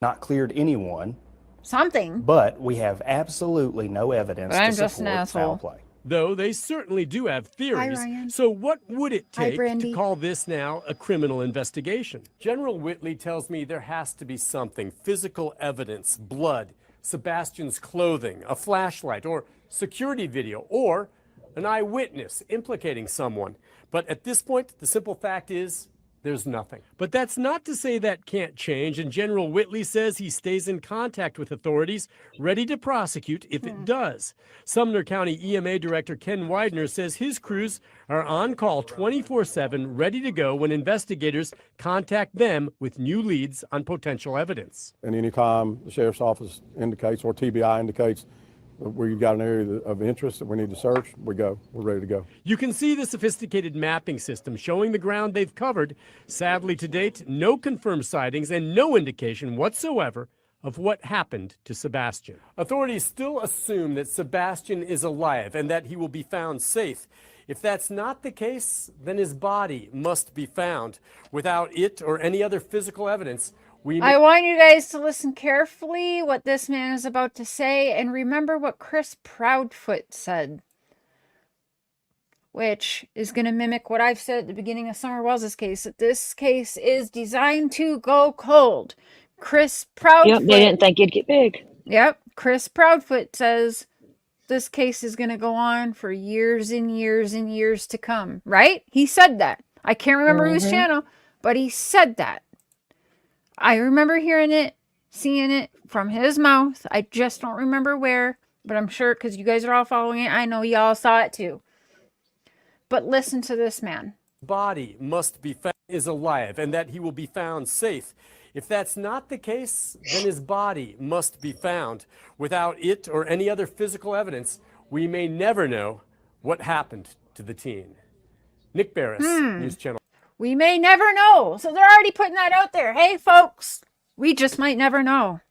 Not cleared anyone. Something. But we have absolutely no evidence But I'm to just an support asshole. foul play. Though they certainly do have theories. Ryan. So what would it Hi, take Brandy. to call this now a criminal investigation? General Whitley tells me there has to be something, physical evidence, blood, Sebastian's clothing, a flashlight, or security video, or an eyewitness implicating someone. But at this point, the simple fact is there's nothing. But that's not to say that can't change, and General Whitley says he stays in contact with authorities, ready to prosecute if it does. Sumner County EMA Director Ken Widener says his crews are on call 24/7, ready to go when investigators contact them with new leads on potential evidence. And anytime the sheriff's office indicates or TBI indicates where you've got an area of interest that we need to search, we go. We're ready to go. You can see the sophisticated mapping system showing the ground they've covered. Sadly, to date, no confirmed sightings and no indication whatsoever of what happened to Sebastian. Authorities still assume that Sebastian is alive and that he will be found safe. If that's not the case, then his body must be found. Without it or any other physical evidence, I want you guys to listen carefully what this man is about to say and remember what Chris Proudfoot said, which is going to mimic what I've said at the beginning of Summer Wells' case, that this case is designed to go cold. Chris Proudfoot... Yep, they didn't think it'd get big. Yep, Chris Proudfoot says this case is going to go on for years and years and years to come, right? He said that. I can't remember whose channel, but he said that. I remember hearing it, seeing it from his mouth. I just don't remember where, but I'm sure because you guys are all following it, I know y'all saw it too. But listen to this man. Body must be found is alive and that he will be found safe. If that's not the case, then his body must be found. Without it or any other physical evidence, we may never know what happened to the teen. Nick Barris, News Channel. We may never know. So they're already putting that out there. Hey, folks, we just might never know.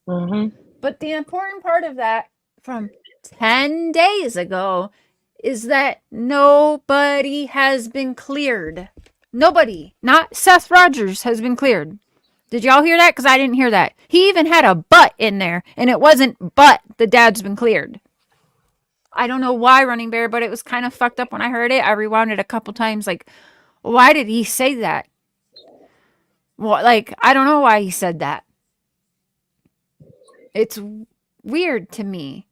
But the important part of that from 10 days ago is that nobody has been cleared. Nobody, not Seth Rogers, has been cleared. Did y'all hear that? Because I didn't hear that. He even had a but in there, and it wasn't but the dad's been cleared. I don't know why, Running Bear, but it was kind of fucked up when I heard it. I rewound it a couple times, like, why did he say that? Well, like, I don't know why he said that. It's weird to me.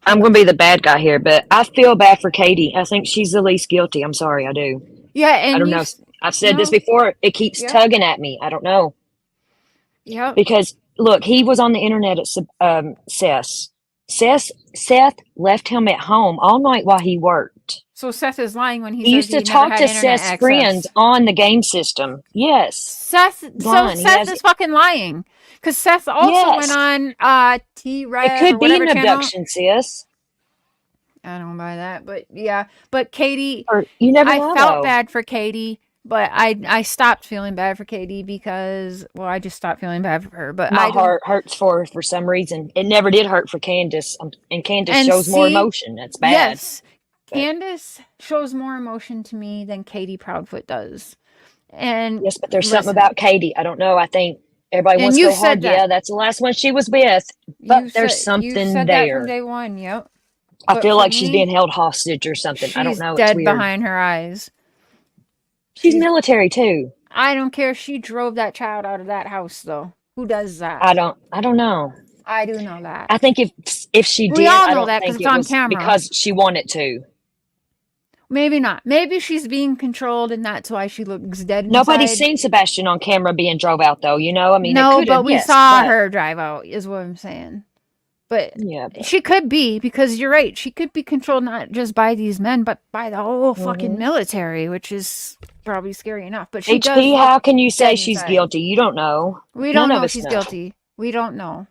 I'm going to be the bad guy here, but I feel bad for Katie. I think she's the least guilty. I'm sorry, I do. Yeah, and I don't know. I've said this before. It keeps tugging at me. I don't know. Yeah. Because, look, he was on the internet at Seth left him at home all night while he worked. So Seth is lying when he used to talk to Seth's friends on the game system. Yes. Seth is fucking lying. Because Seth also went on T-Rev. It could be an abduction, sis. I don't buy that, but yeah. But Katie, you never I know, felt though. bad for Katie, but I stopped feeling bad for Katie because, well, I just stopped feeling bad for her. But my heart hurts for some reason. It never did hurt for Candace, and Candace shows more emotion. That's bad. Yes, Candace shows more emotion to me than Katie Proudfoot does. And yes, but there's something about Katie. I don't know. I think everybody wants to go hard. Yeah, that's the last one she was with. But there's something you said there. That from day one. Yep. I feel like she's being held hostage or something. I don't know. She's dead it's weird. behind her eyes. She's military too. I don't care if she drove that child out of that house, though. Who does that? I don't know. I do know that. I think if she did, we all know I don't that think it's on was camera. because she wanted to. Maybe not. Maybe she's being controlled, and that's why she looks dead. Nobody's inside. seen Sebastian on camera being drove out, though. You know, I mean, no, but we saw her drive out. Is what I'm saying. But Yeah. she could be, because you're right. She could be controlled not just by these men, but by the whole fucking military, which is probably scary enough. But she does. HP, how can you say dead she's inside. guilty? You don't know. We None don't of know if us she's know. guilty. We don't know.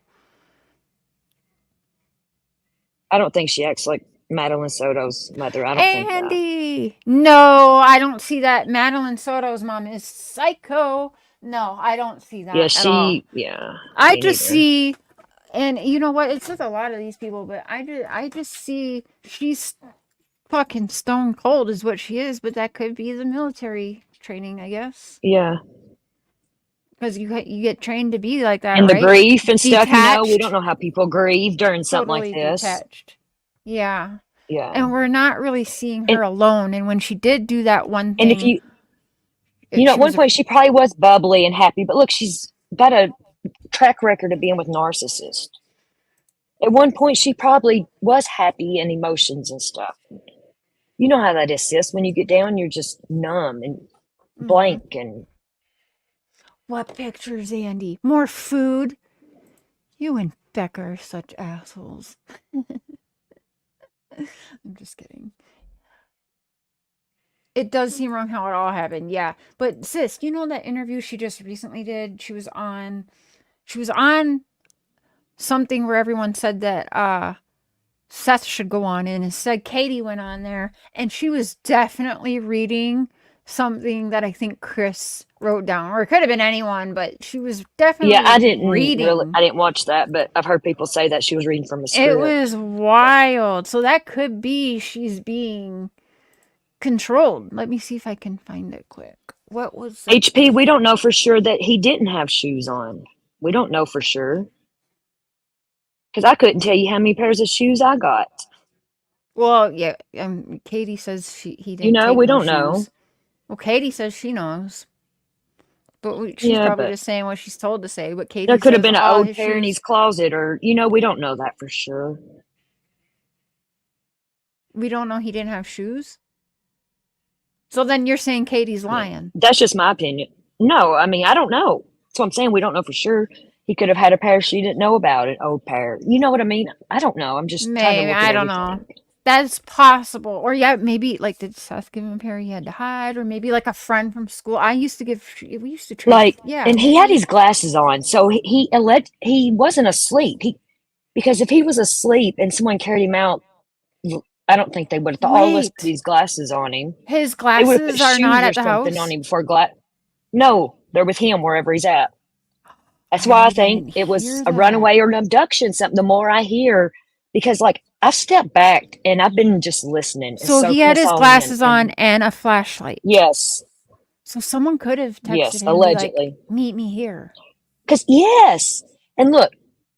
I don't think she acts like Madeline Soto's mother. I don't think that. Andy! No, I don't see that. Madeline Soto's mom is psycho. No, I don't see that Yeah, at all. yeah. I me just neither. see, and you know what? It's with a lot of these people, but I just see she's fucking stone cold is what she is, but that could be the military training, I guess. Yeah. Because you get trained to be like that, And the right? grief and stuff, you know, we Detached. don't know how people grieve during something Totally like this. detached. Yeah. Yeah. And we're not really seeing her alone. And when she did do that one thing, And if you know, at one point she probably was bubbly and happy, but look, she's got a track record of being with narcissists. At one point, she probably was happy and emotions and stuff. You know how that is, sis. When you get down, you're just numb and blank. And what pictures, Andy? More food? You and Becca are such assholes. I'm just kidding. It does seem wrong how it all happened, yeah. But sis, you know that interview she just recently did? She was on something where everyone said that Seth should go on, and instead Katie went on there, and she was definitely reading something that I think Chris wrote down, or it could have been anyone, but she was definitely I didn't reading. I didn't watch that, but I've heard people say that she was reading from a script. It was wild. So that could be she's being controlled. Let me see if I can find it quick. What was it? HP? We don't know for sure that he didn't have shoes on. We don't know for sure. Because I couldn't tell you how many pairs of shoes I got. Well, yeah, Katie says he didn't. You know, take we no don't know. shoes. Well, Katie says she knows, but she's probably just saying what she's told to say. But Katie there could have says been an all old his pair in shoes- his closet, or we don't know that for sure. We don't know he didn't have shoes. So then you're saying Katie's lying? That's just my opinion. No, I mean I don't know. That's what I'm saying. We don't know for sure. He could have had a pair she didn't know about, an old pair. You know what I mean? I don't know. I'm just trying to Maybe, look at I don't everything. know. That's possible. Or yeah, maybe like did Seth give him a pair he had to hide, or maybe like a friend from school. We used to trade. And he had his glasses on, so he wasn't asleep. Because if he was asleep and someone carried him out, I don't think they would have thought, oh, let's put these glasses on him. His They would have put glasses are shoes not or at the something house. on him before No, they're with him wherever he's at. That's why I think it was a runaway or an abduction. Something. The more I hear, because like I've stepped back and I've been just listening. So he had his glasses on and a flashlight. Yes. So someone could have texted him, allegedly. like, meet me here. Because yes, and look,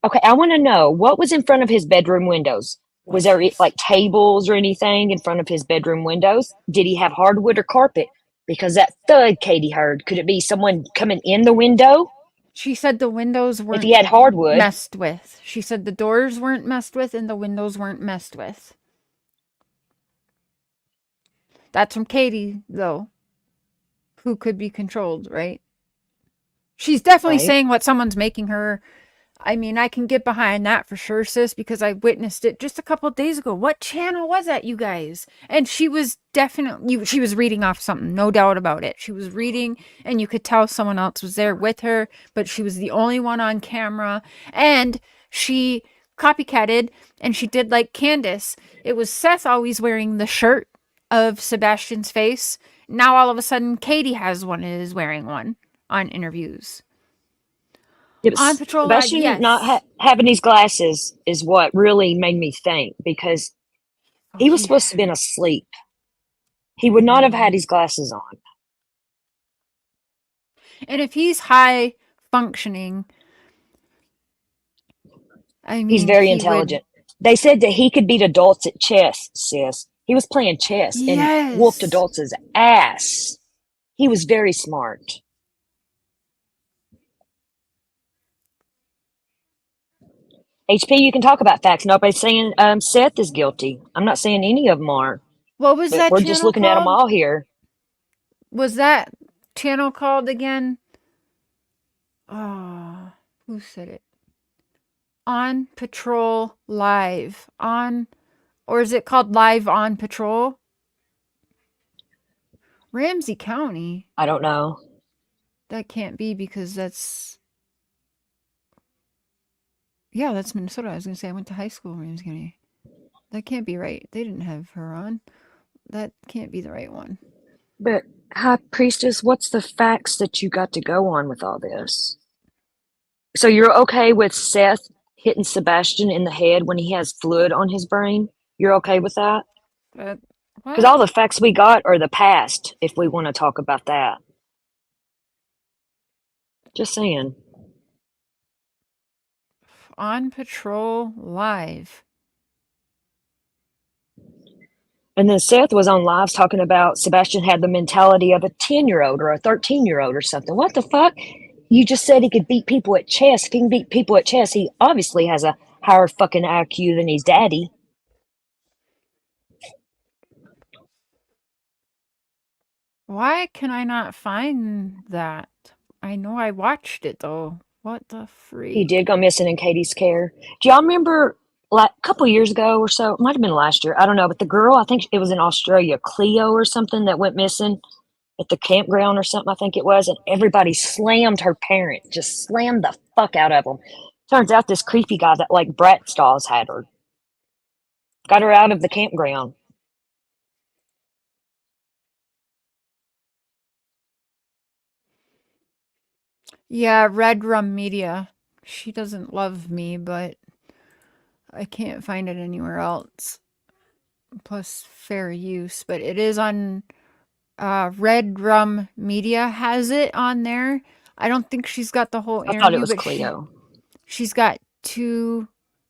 okay, I want to know what was in front of his bedroom windows. Was there like tables or anything in front of his bedroom windows? Did he have hardwood or carpet? Because that thud Katie heard, could it be someone coming in the window? She said the windows weren't if he had hardwood messed with. She said the doors weren't messed with and the windows weren't messed with. That's from Katie, though, who could be controlled, right? She's definitely saying what someone's making her. I mean, I can get behind that for sure, sis, because I witnessed it just a couple of days ago. What channel was that, you guys? And she was she was reading off something, no doubt about it. She was reading, and you could tell someone else was there with her, but she was the only one on camera. And she copycatted, and she did like Candace. It was Seth always wearing the shirt of Sebastian's face. Now all of a sudden, Katie has one and is wearing one on interviews. On patrol, Sebastian yes. not having his glasses is what really made me think, because he was supposed to have been asleep. He would not have had his glasses on. And if he's high functioning, I mean, he's very intelligent. They said that he could beat adults at chess, sis. He was playing chess and whooped adults' ass. He was very smart. HP, you can talk about facts. Nobody's saying Seth is guilty. I'm not saying any of them are. What was that? We're just looking at them all here. Was that channel called again? Oh, who said it? On Patrol Live. Or is it called Live on Patrol? Ramsey County? I don't know. That can't be because that's... Yeah, that's Minnesota. I was going to say I went to high school in Ramsey County. That can't be right. They didn't have her on. That can't be the right one. But, High Priestess, what's the facts that you got to go on with all this? So you're okay with Seth hitting Sebastian in the head when he has fluid on his brain? You're okay with that? Because all the facts we got are the past, if we want to talk about that. Just saying. On Patrol Live. And then Seth was on lives talking about Sebastian had the mentality of a 10-year-old or a 13-year-old or something. What the fuck? You just said he could beat people at chess. If he can beat people at chess, he obviously has a higher fucking IQ than his daddy. Why can I not find that? I know I watched it though. What the freak? He did go missing in Katie's care. Do y'all remember, like a couple years ago or so, it might have been last year, I don't know, but the girl, I think it was in Australia, Cleo or something, that went missing at the campground or something, I think it was, and everybody slammed her parent, just slammed the fuck out of them. Turns out this creepy guy that like Brat Stalls had her. Got her out of the campground. Yeah, Red Rum Media. She doesn't love me, but I can't find it anywhere else. Plus fair use, but it is on Red Rum Media has it on there. I don't think she's got the whole interview. I thought it was but Cleo. She's got 2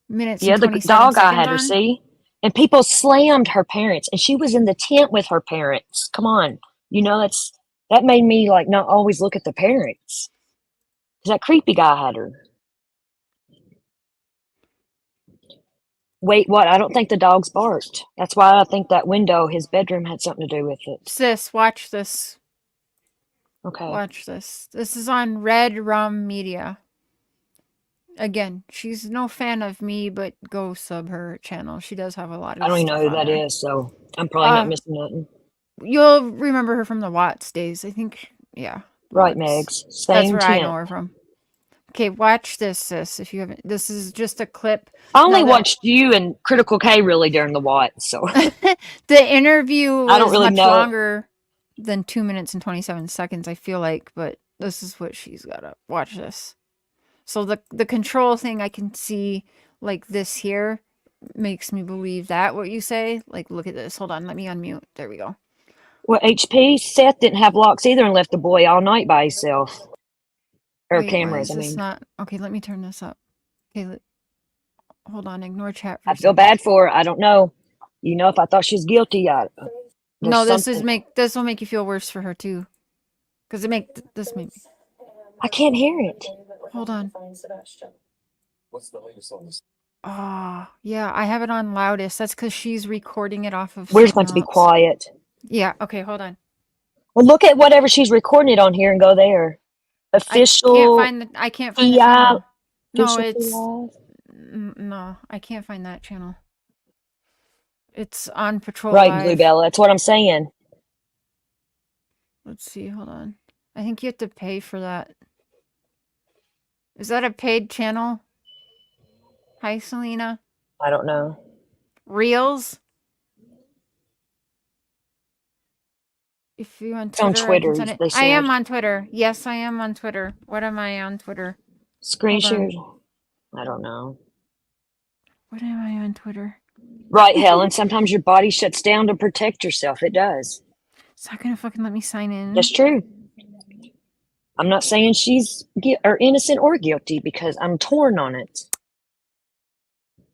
minutes Yeah, and the 27 dog I seconds had her on. see. And people slammed her parents, and she was in the tent with her parents. Come on. You know, that made me like not always look at the parents. 'Cause that creepy guy had her. Wait, what? I don't think the dogs barked. That's why I think that window, his bedroom, had something to do with it. Sis, watch this. Okay. Watch this. This is on Red Rum Media. Again, she's no fan of me, but go sub her channel. She does have a lot of I don't even know who on that there. is, so I'm probably not missing nothing. You'll remember her from the Watts days. I think, yeah. Right, Watts. Megs. Same That's where I tent. know her from. Okay, watch this, sis, if you haven't. This is just a clip. I only watched you and Critical K really during the Watts, so. The interview I don't was really much know. longer than 2 minutes and 27 seconds, I feel like, but this is what she's got up. Watch this. So the control thing I can see, like this here, makes me believe that what you say. Like, look at this. Hold on, let me unmute. There we go. Well, HP, Seth didn't have locks either and left the boy all night by himself. Or Wait, cameras, why is I this mean. not okay? Let me turn this up. Okay, hold on. Ignore chat. For I feel bad for her. I don't know. You know, if I thought she was guilty, no, this will make you feel worse for her too, because this make. I can't hear it. Hold on. Oh, yeah, I have it on loudest. That's because she's recording it off of. We're supposed to be quiet. Yeah. Okay. Hold on. Well, look at whatever she's recording it on here and go there. Official. I can't find the channel. No, it's no. I can't find that channel. It's on Patrol Right, Live. Bluebell. That's what I'm saying. Let's see. Hold on. I think you have to pay for that. Is that a paid channel? Hi, Selena. I don't know. Reels? If you're on It's on Twitter, Twitter, they I am said. on Twitter. Yes, I am on Twitter. What am I on Twitter? Screen share. I don't know. What am I on Twitter? Right, Helen. Sometimes your body shuts down to protect yourself. It does. It's not gonna fucking let me sign in. That's true. I'm not saying she's innocent or guilty because I'm torn on it.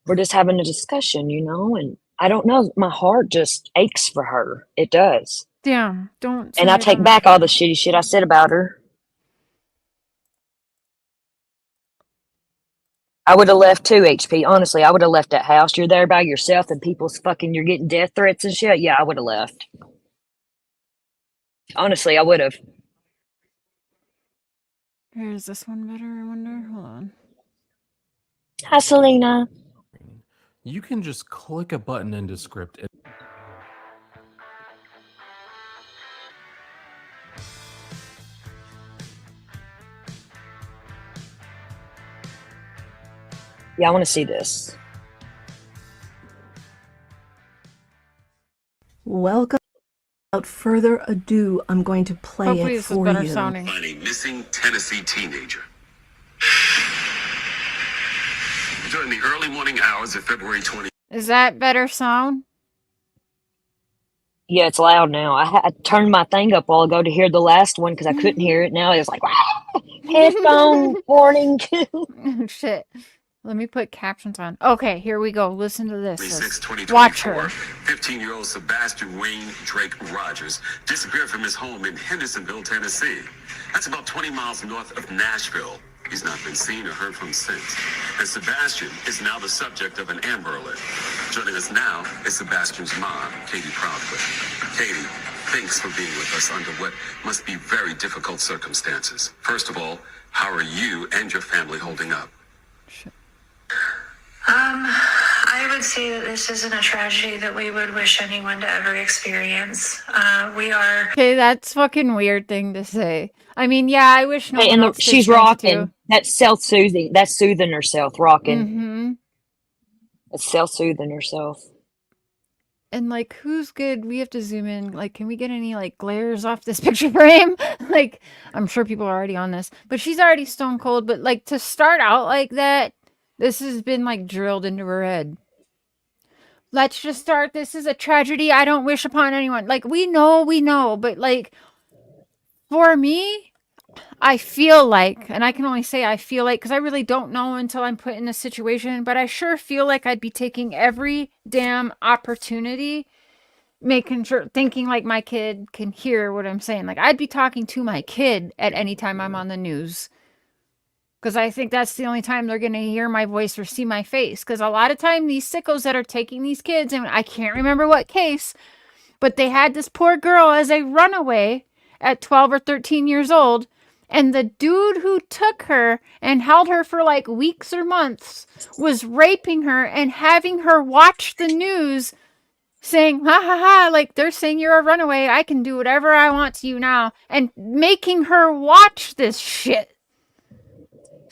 We're just having a discussion, you know, and I don't know. My heart just aches for her. It does. Damn, don't. And I take back all the shitty shit I said about her. I would have left too, HP. Honestly, I would have left that house. You're there by yourself and you're getting death threats and shit. Yeah, I would have left. Honestly, I would have. Is this one better, I wonder? Hold on. Hi, Selena. You can just click a button into script. Yeah, I want to see this. Welcome. Without further ado, I'm going to play Hopefully it this is for better you. sounding. Find a missing Tennessee teenager. During the early morning hours of February 20. Is that better sound? Yeah, it's loud now. I turned my thing up a while ago to hear the last one because I couldn't hear it. Now it's like, headphone warning. Oh, shit. Let me put captions on. Okay, here we go. Listen to this. 2024, Watch her. 15-year-old Sebastian Wayne Drake Rogers disappeared from his home in Hendersonville, Tennessee. That's about 20 miles north of Nashville. He's not been seen or heard from since. And Sebastian is now the subject of an Amber Alert. Joining us now is Sebastian's mom, Katie Proudfoot. Katie, thanks for being with us under what must be very difficult circumstances. First of all, how are you and your family holding up? I would say that this isn't a tragedy that we would wish anyone to ever experience. We are... Okay, that's fucking weird thing to say. I mean, yeah, I wish no one else to she's experience it rocking. too. That's self-soothing. That's soothing herself, rocking. Mm-hmm. It's self-soothing herself. And like, who's good? We have to zoom in. Like, can we get any like glares off this picture frame? Like, I'm sure people are already on this, but she's already stone cold. But like, to start out like that, this has been like drilled into her head. Let's just start. This is a tragedy I don't wish upon anyone. Like, we know, but like, for me, I feel like, and I can only say I feel like, because I really don't know until I'm put in a situation, but I sure feel like I'd be taking every damn opportunity, making sure, thinking like my kid can hear what I'm saying. Like, I'd be talking to my kid at any time I'm on the news. Because I think that's the only time they're going to hear my voice or see my face. Because a lot of time, these sickos that are taking these kids, and I can't remember what case, but they had this poor girl as a runaway at 12 or 13 years old. And the dude who took her and held her for like weeks or months was raping her and having her watch the news saying, ha ha ha, like they're saying you're a runaway. I can do whatever I want to you now. And making her watch this shit.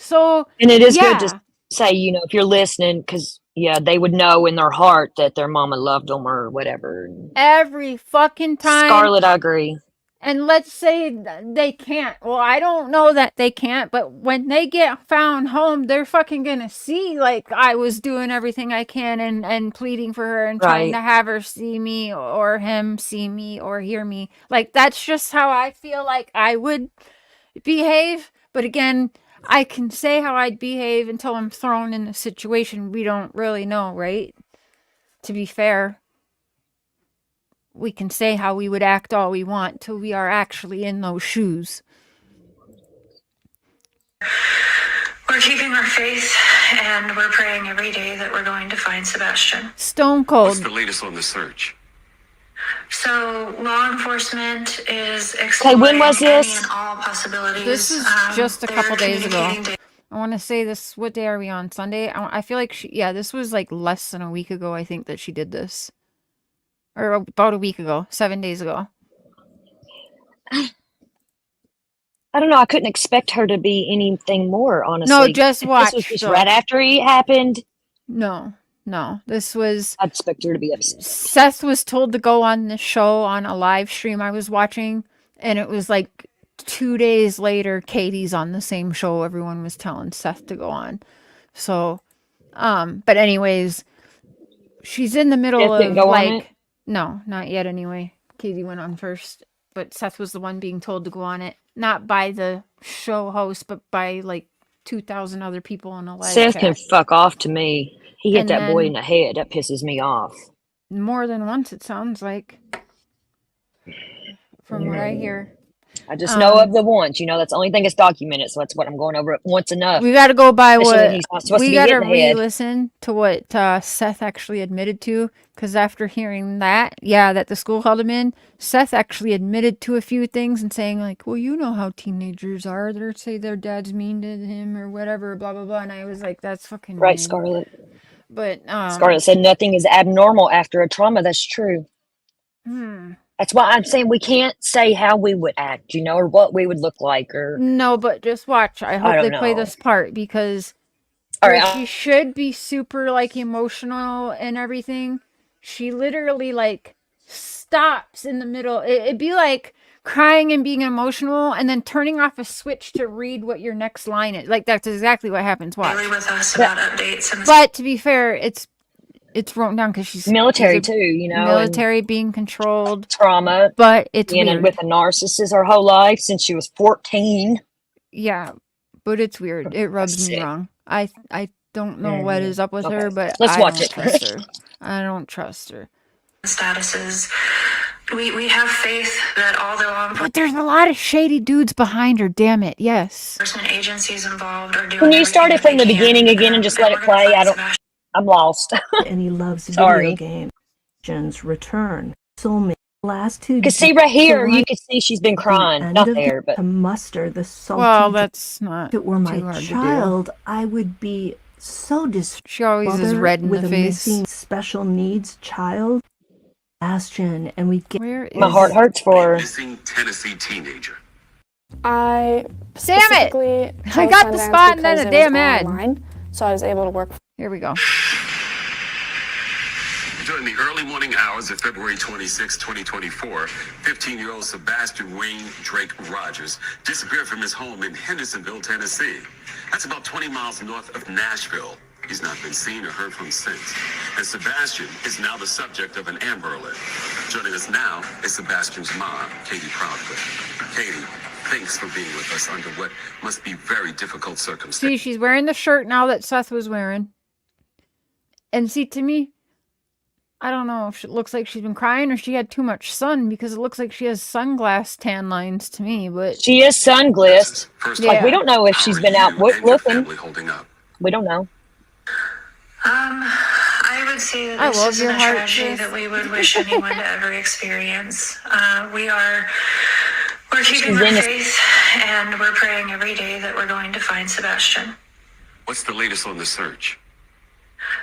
So, and it is good to say, you know, if you're listening, because, yeah, they would know in their heart that their mama loved them or whatever. Every fucking time. Scarlett, I agree. And let's say they can't. Well, I don't know that they can't, but when they get found home, they're fucking gonna see, like, I was doing everything I can and pleading for her and trying to have her see me or him see me or hear me. Like, that's just how I feel like I would behave. But again, I can say how I'd behave until I'm thrown in a situation we don't really know, right? To be fair, we can say how we would act all we want till we are actually in those shoes. We're keeping our faith, and we're praying every day that we're going to find Sebastian. Stone cold. What's the latest on the search? So, law enforcement is exploring when was this? any and all possibilities. This is just a couple days ago. I want to say this, what day are we on? Sunday? I feel like this was like less than a week ago, I think, that she did this. Or about a week ago, 7 days ago. I don't know. I couldn't expect her to be anything more, honestly. No, just watch. This was just right after it happened. No. This was... I'd expect her to be upset. Seth was told to go on the show on a live stream I was watching, and it was like 2 days later, Katie's on the same show everyone was telling Seth to go on. So, but anyways, she's in the middle of like... No, not yet anyway. Katie went on first, but Seth was the one being told to go on it. Not by the show host, but by like 2,000 other people on a live Seth chat. can fuck off to me. He hit that boy in the head. That pisses me off. More than once, it sounds like. From what I hear. I just know of the once. You know, that's the only thing that's documented. So that's what I'm going over it once enough. We got to go by Especially when what he's not supposed to we be got to hitting the head. re-listen to what Seth actually admitted to, because after hearing that, that the school called him in, Seth actually admitted to a few things and saying like, well, you know how teenagers are. They say their dad's mean to him or whatever, blah blah blah. And I was like, that's fucking Right, weird. Scarlett. But Scarlett said nothing is abnormal after a trauma. That's true. That's why I'm saying we can't say how we would act, you know, or what we would look like, or no, but just watch. I hope they play this part, because she should be super like emotional and everything. She literally like stops in the middle. It'd be like crying and being emotional and then turning off a switch to read what your next line is. Like that's exactly what happens. Watch. With us about updates. But to be fair, it's wrote down because she's military too, you know, military, being controlled, trauma, but it's being weird. with a narcissist her whole life since she was 14. Yeah, but it's weird. It rubs me wrong. I don't know what is up with her, but let's watch it. Trust her. I don't trust her. Statuses. We have faith that all the law But there's a lot of shady dudes behind her. Damn it. Yes. enforcement agencies involved are doing. When you start it from the beginning again and just let it play, I'm lost. And he loves video games. Return. Soulmate. Last two. Because see right here, you can see she's been crying. Not there, but to muster the salty. Well, that's not. If it were my child, I would be so distraught. She always is red in with the a face. missing special needs child. Sebastian, and we get. My heart hurts for her. Missing Tennessee teenager. I damn it! I got the spot and then a damn ad. Online, so I was able to work. Here we go. During the early morning hours of February 26, 2024, 15-year-old Sebastian Wayne Drake Rogers disappeared from his home in Hendersonville, Tennessee. That's about 20 miles north of Nashville. He's not been seen or heard from since. And Sebastian is now the subject of an Amber Alert. Joining us now is Sebastian's mom, Katie Proudfoot. Katie, thanks for being with us under what must be very difficult circumstances. See, she's wearing the shirt now that Seth was wearing. And see, to me, I don't know if it looks like she's been crying or she had too much sun, because it looks like she has sunglass tan lines to me. But she is sunglassed. Like, we don't know if she's been out looking. We don't know. I would say that this isn't a tragedy that we would wish anyone to ever experience. We're keeping our faith, and we're praying every day that we're going to find Sebastian. What's the latest on the search?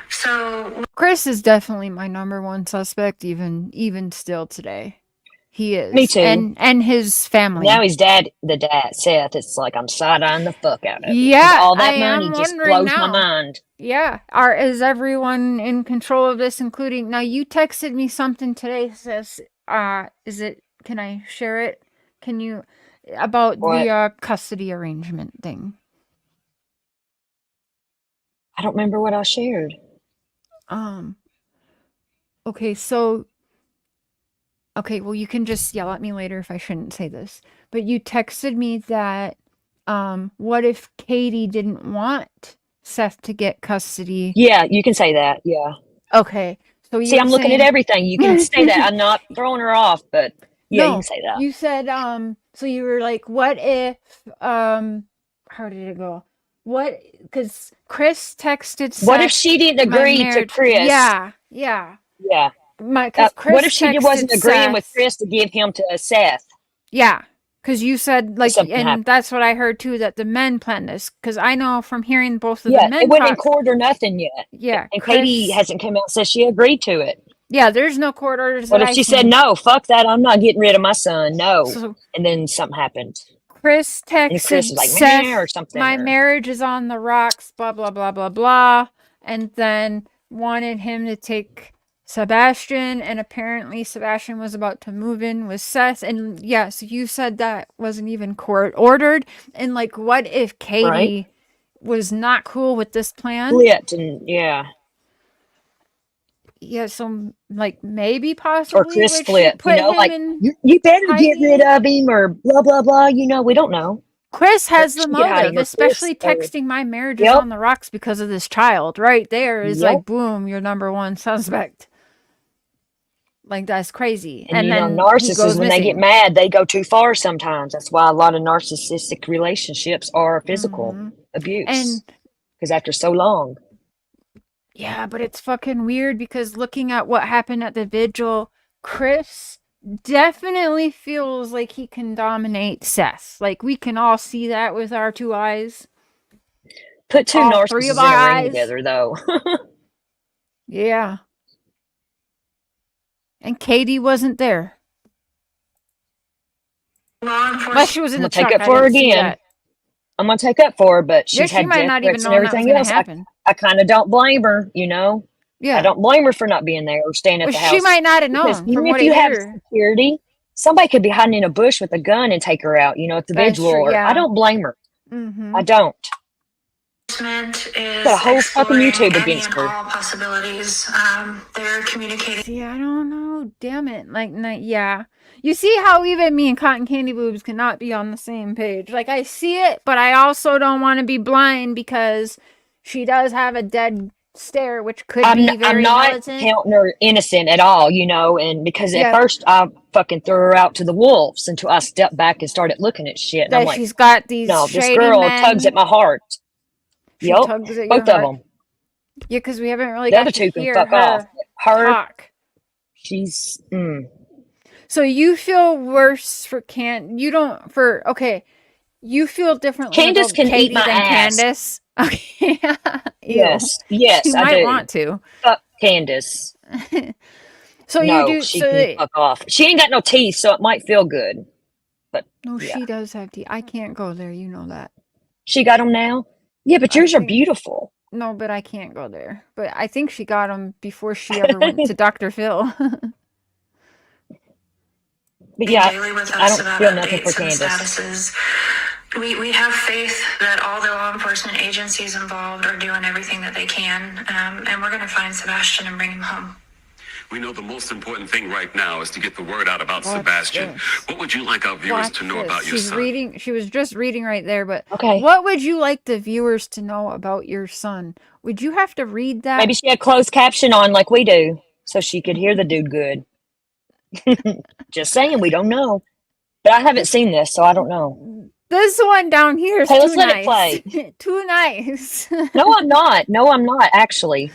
So Chris is definitely my number one suspect, even still today. He is. Me too. And his family. Now he's the dad, Seth. It's like I'm side-eyeing the fuck out of it. Yeah, all that money just blows my mind. Yeah. Is everyone in control of this, including... Now, you texted me something today, says, can I share it? Can you... About the custody arrangement thing. I don't remember what I shared. Okay, so... Okay, well, you can just yell at me later if I shouldn't say this. But you texted me that, what if Katie didn't want Seth to get custody? Yeah, you can say that, yeah. Okay. So see, I'm looking at everything. You can say that. I'm not throwing her off, but yeah, you can say that. You said, so you were like, what if, how did it go? Because Chris texted Seth. What if she didn't agree to Chris? Yeah. What if she wasn't agreeing with Chris to give him to Seth? Yeah, because you said, like, and that's what I heard too, that the men planned this. Because I know from hearing both of the men it wasn't in court or nothing yet. Yeah. And Katie hasn't come out and said she agreed to it. Yeah, there's no court orders. What if she said, no, fuck that, I'm not getting rid of my son, no. And then something happened. Chris texted and Chris was like, Seth, or something. My marriage is on the rocks, blah, blah, blah, blah, blah. And then wanted him to take Sebastian, and apparently Sebastian was about to move in with Seth. And yes, you said that wasn't even court ordered. And like, what if Katie was not cool with this plan? Yeah, so like maybe possibly or Chris split, you know, like you better get rid of him or blah blah blah. You know, we don't know. Chris has the motive, especially texting my marriage is on the rocks because of this child. Right there is like, boom, your number one suspect. Like, that's crazy. And you then know, he goes narcissists, when they get missing. mad, they go too far sometimes. That's why a lot of narcissistic relationships are physical abuse. And because after so long. yeah, but it's fucking weird because looking at what happened at the vigil, Chris definitely feels like he can dominate Seth. Like, we can all see that with our 2 eyes. Put 2 all narcissists 3 of in our a ring eyes together, though. Yeah. And Katie wasn't there. Unless she was in the I'm gonna truck. take up I for her didn't see again. that. I'm gonna take up for her, but she's Yeah, she had might death not even threats and known that was everything gonna else. happen. I kind of don't blame her, you know. Yeah. I don't blame her for not being there or staying at Well, the house. she might not have Because known even from if what I you have hear. security, somebody could be hiding in a bush with a gun and take her out, you know, at the That's vigil. true, Or yeah. I don't blame her. Mm-hmm. I don't. Is Got a whole fucking exploring YouTube any against and her. all possibilities. They're communicating. See, I don't know. Damn it. Like, yeah. You see how even me and Cotton Candy Boobs cannot be on the same page. Like, I see it, but I also don't want to be blind because she does have a dead stare, which could be very I'm not militant. counting her innocent at all, you know, and because at Yeah. first I fucking threw her out to the wolves until I stepped back and started looking at shit. And I'm That like, she's got these no, this shady girl men. tugs at my heart. She Yup, tugs at both your of heart. them. Yeah, because we haven't really The got other to two can hear fuck her off. Her, talk. she's, So you feel worse for you don't for okay. You feel differently Candace about can eat Katie my than ass. Candace. Okay. Ew. Yes, yes, She I might do. want to. Fuck Candace. So you No, do she so can fuck off. She ain't got no teeth, so it might feel good. But no, yeah. she does have teeth. I can't go there, you know that. She got them now? Yeah, but yours are beautiful. No, but I can't go there. But I think she got them before she ever went to Dr. Phil. But yeah, daily with I us don't about feel nothing for updates and Candace. statuses. We have faith that all the law enforcement agencies involved are doing everything that they can, and we're going to find Sebastian and bring him home. We know the most important thing right now is to get the word out about Sebastian. What would you like our viewers to know about your son? She was just reading right there, but okay. What would you like the viewers to know about your son? Would you have to read that? Maybe she had closed caption on like we do, so she could hear the dude good. Just saying, we don't know. But I haven't seen this, so I don't know. This one down here is hey, let's too let nice. it play. Too nice. No, I'm not. No, I'm not, actually.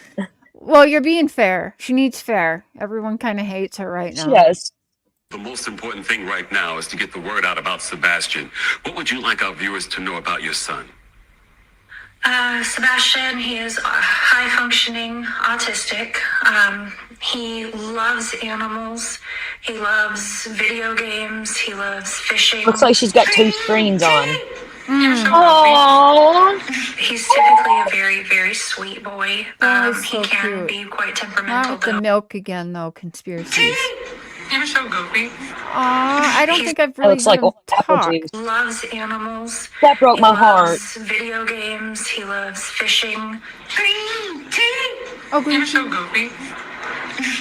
Well, you're being fair. She needs fair. Everyone kind of hates her right now. She does. The most important thing right now is to get the word out about Sebastian. What would you like our viewers to know about your son? Sebastian, he is high-functioning autistic. He loves animals. He loves video games. He loves fishing. Looks like she's got 2 screens on. Aww. He's typically a very, very sweet boy. He can be quite temperamental. Not with the milk again, though. Conspiracies. You're so goofy. I don't think I've really heard him talk. Loves animals. That broke my heart. Video games. He loves fishing. Green tea. Oh, green You're so goofy.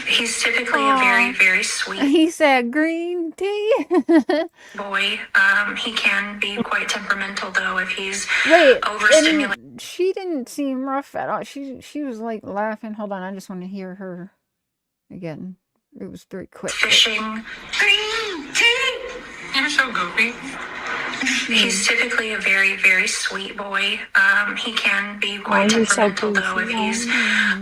He's typically a very, very sweet He said green tea. boy. He can be quite temperamental though if he's Wait, overstimulated. and she didn't seem rough at all. She was like laughing. Hold on, I just want to hear her again. It was very quick. Fishing. Green tea. You're so goofy. He's typically a very, very sweet boy. He can be quite temperamental though if he's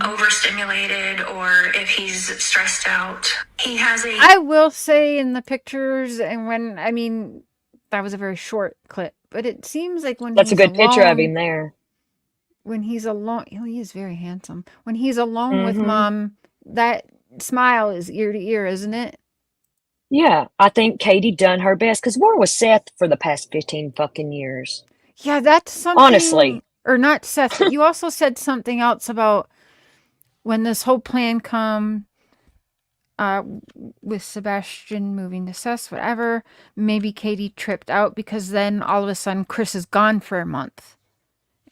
overstimulated or if he's stressed out. He has a... I will say in the pictures and when, I mean, that was a very short clip, but it seems like when That's he's a good picture of alone- him there. When he's alone, he is very handsome. When he's alone with mom, that smile is ear to ear, isn't it? Yeah, I think Katie done her best because where was Seth for the past 15 fucking years? Yeah, that's something. Honestly. Or not Seth, but you also said something else about when this whole plan come with Sebastian moving to Seth, whatever, maybe Katie tripped out because then all of a sudden Chris is gone for a month.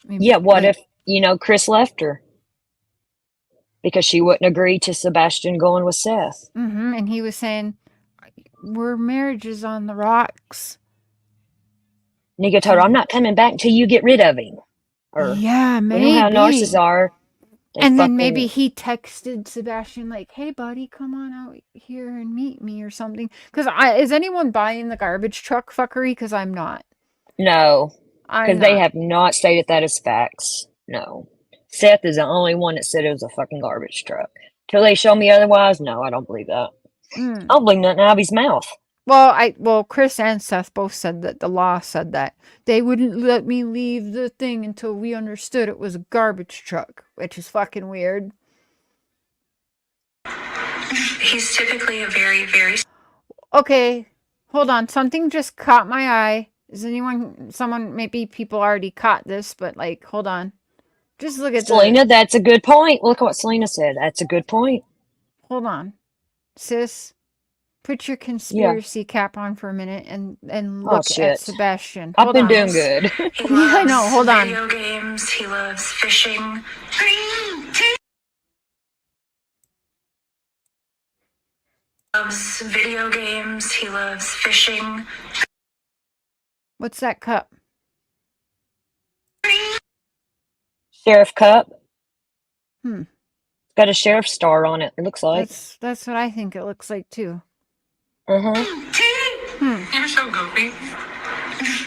Maybe, Yeah, what if, Chris left her? Because she wouldn't agree to Sebastian going with Seth. And he was saying, "We're marriages on the rocks." Nika told her, I'm not coming back until you get rid of him. Or, yeah, maybe. You know how narcissists are. And then maybe he texted Sebastian like, "Hey, buddy, come on out here and meet me," or something. Because is anyone buying the garbage truck fuckery? Because I'm not. No, because they not. have not stated that as facts. No. Seth is the only one that said it was a fucking garbage truck. Till they show me otherwise, no, I don't believe that. I don't believe nothing out of his mouth. Well, Chris and Seth both said that the law said that they wouldn't let me leave the thing until we understood it was a garbage truck, which is fucking weird. He's typically a very, very... Okay, hold on. Something just caught my eye. Is maybe people already caught this, but like, hold on. Just look at Selena, that's a good point. Look at what Selena said. That's a good point. Hold on. Sis, put your conspiracy cap on for a minute and look at Sebastian. I've been doing good. I know, hold on. Video games, he loves fishing. Loves video games, he loves fishing. What's that cup? Sheriff cup. It's got a sheriff star on it, it looks like. That's what I think it looks like too. You're so goofy.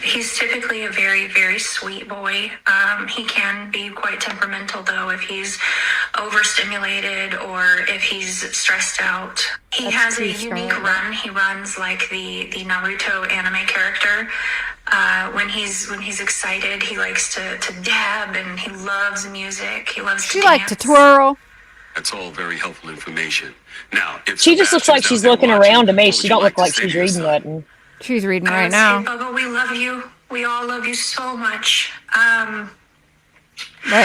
He's typically a very, very sweet boy. He can be quite temperamental though if he's overstimulated or if he's stressed out. He has a unique run. He runs like the Naruto anime character. When he's excited, he likes to dab and he loves music. He loves to dance. Like to twirl. That's all very helpful information. Now, if she just looks like she's looking around to me. She don't look like she's reading nothing. She's reading right now. Bubba, we love you. We all love you so much. Right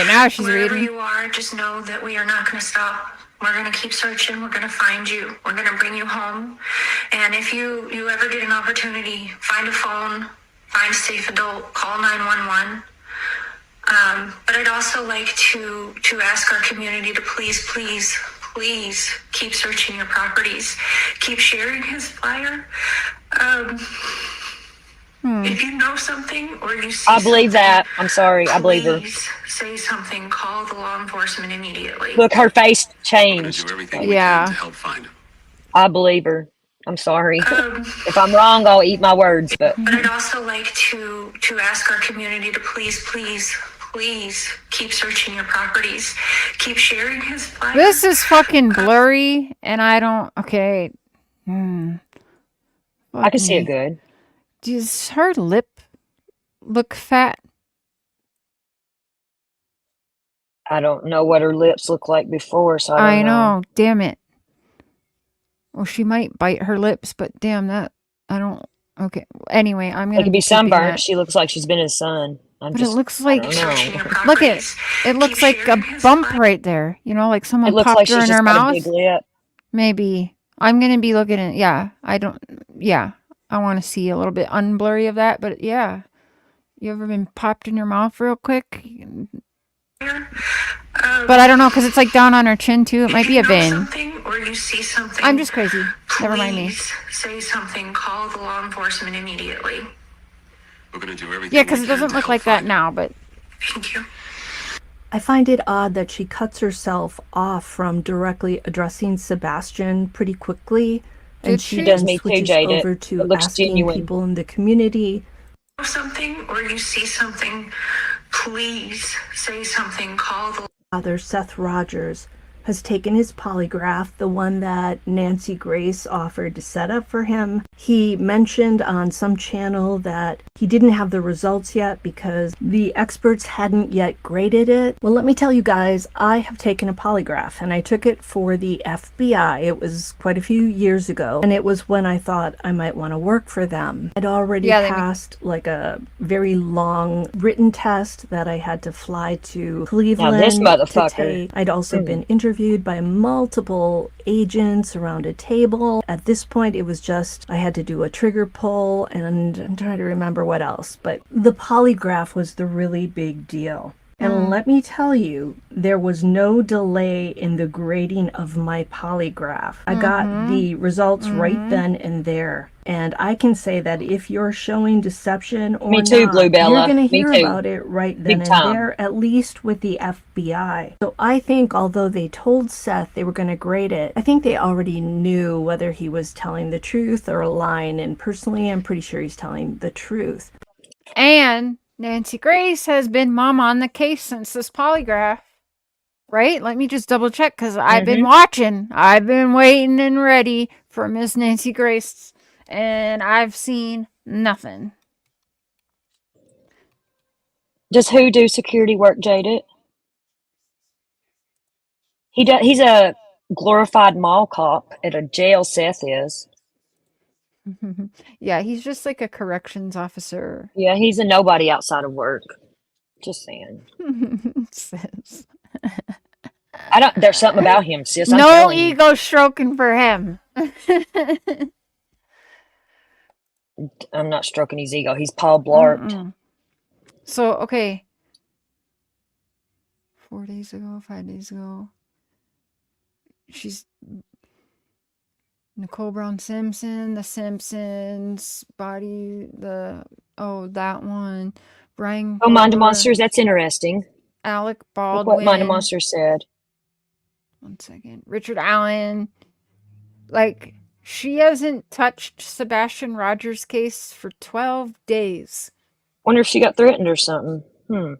now she's wherever reading. you are, just know that we are not going to stop. We're going to keep searching. We're going to find you. We're going to bring you home. And if you ever get an opportunity, find a phone, find a safe adult, call 911. But I'd also like to ask our community to please keep searching your properties. Keep sharing his flyer. If you know something or you see I believe that. I'm sorry. I believe her. Please say something. Call the law enforcement immediately. Look, her face changed. Yeah. To help find him. I believe her. I'm sorry. If I'm wrong, I'll eat my words. But I'd also like to ask our community to please keep searching your properties. Keep sharing his flyer. This is fucking blurry, and I don't. Okay. I can see it good. Does her lip look fat? I don't know what her lips look like before, so I don't know. Damn it. Well, she might bite her lips, but damn that. I don't. Okay. Anyway, I'm gonna. It could be sunburned. She looks like she's been in the sun. But it looks like. Look at it. It looks like a bump right there. You know, like someone popped her in her mouth. Maybe. I'm gonna be looking at. Yeah. I don't. Yeah. I want to see a little bit unblurry of that, but yeah. You ever been popped in your mouth real quick? But I don't know, because it's like down on her chin too. It might be a vein. Or you see something, I'm just crazy. Never mind me. Say something. Call the law enforcement immediately. We're gonna do everything. Yeah, because it doesn't look like that now, but. Thank you. I find it odd that she cuts herself off from directly addressing Sebastian pretty quickly. And she then switches over to asking people in the community. Something, or you see something, please say something. Call the Father Seth Rogers has taken his polygraph, the one that Nancy Grace offered to set up for him. He mentioned on some channel that he didn't have the results yet because the experts hadn't yet graded it. Well, let me tell you guys, I have taken a polygraph and I took it for the FBI. It was quite a few years ago, and it was when I thought I might want to work for them. I'd already passed like a very long written test that I had to fly to Cleveland to take. I'd also been interviewed by multiple agents around a table. At this point, it was just I had to do a trigger pull, and I'm trying to remember what else. But the polygraph was the really big deal. And let me tell you, there was no delay in the grading of my polygraph. I got the results right then and there. And I can say that if you're showing deception or Me too, not, Blue Bella. you're going to Me hear too. about it right then Big and time. there, at least with the FBI. So I think although they told Seth they were going to grade it, I think they already knew whether he was telling the truth or lying. And personally, I'm pretty sure he's telling the truth. And Nancy Grace has been mom on the case since this polygraph. Right? Let me just double check because I've been watching. I've been waiting and ready for Miss Nancy Grace. And I've seen nothing. Does who do security work, Jaded? He's a glorified mall cop at a jail, Seth is. Yeah, he's just like a corrections officer. Yeah, he's a nobody outside of work. Just saying. Sis. There's something about him, sis. I'm No telling you. ego stroking for him. I'm not stroking his ego. He's Paul Blart. So, okay. 4 days ago, 5 days ago. She's Nicole Brown Simpson, The Simpsons, Body, that one. Brian. Oh, Mind of Monsters, that's interesting. Alec Look Baldwin. what Mind of Monsters said. 1 second. Richard Allen. Like, she hasn't touched Sebastian Rogers' case for 12 days. Wonder if she got threatened or something. 12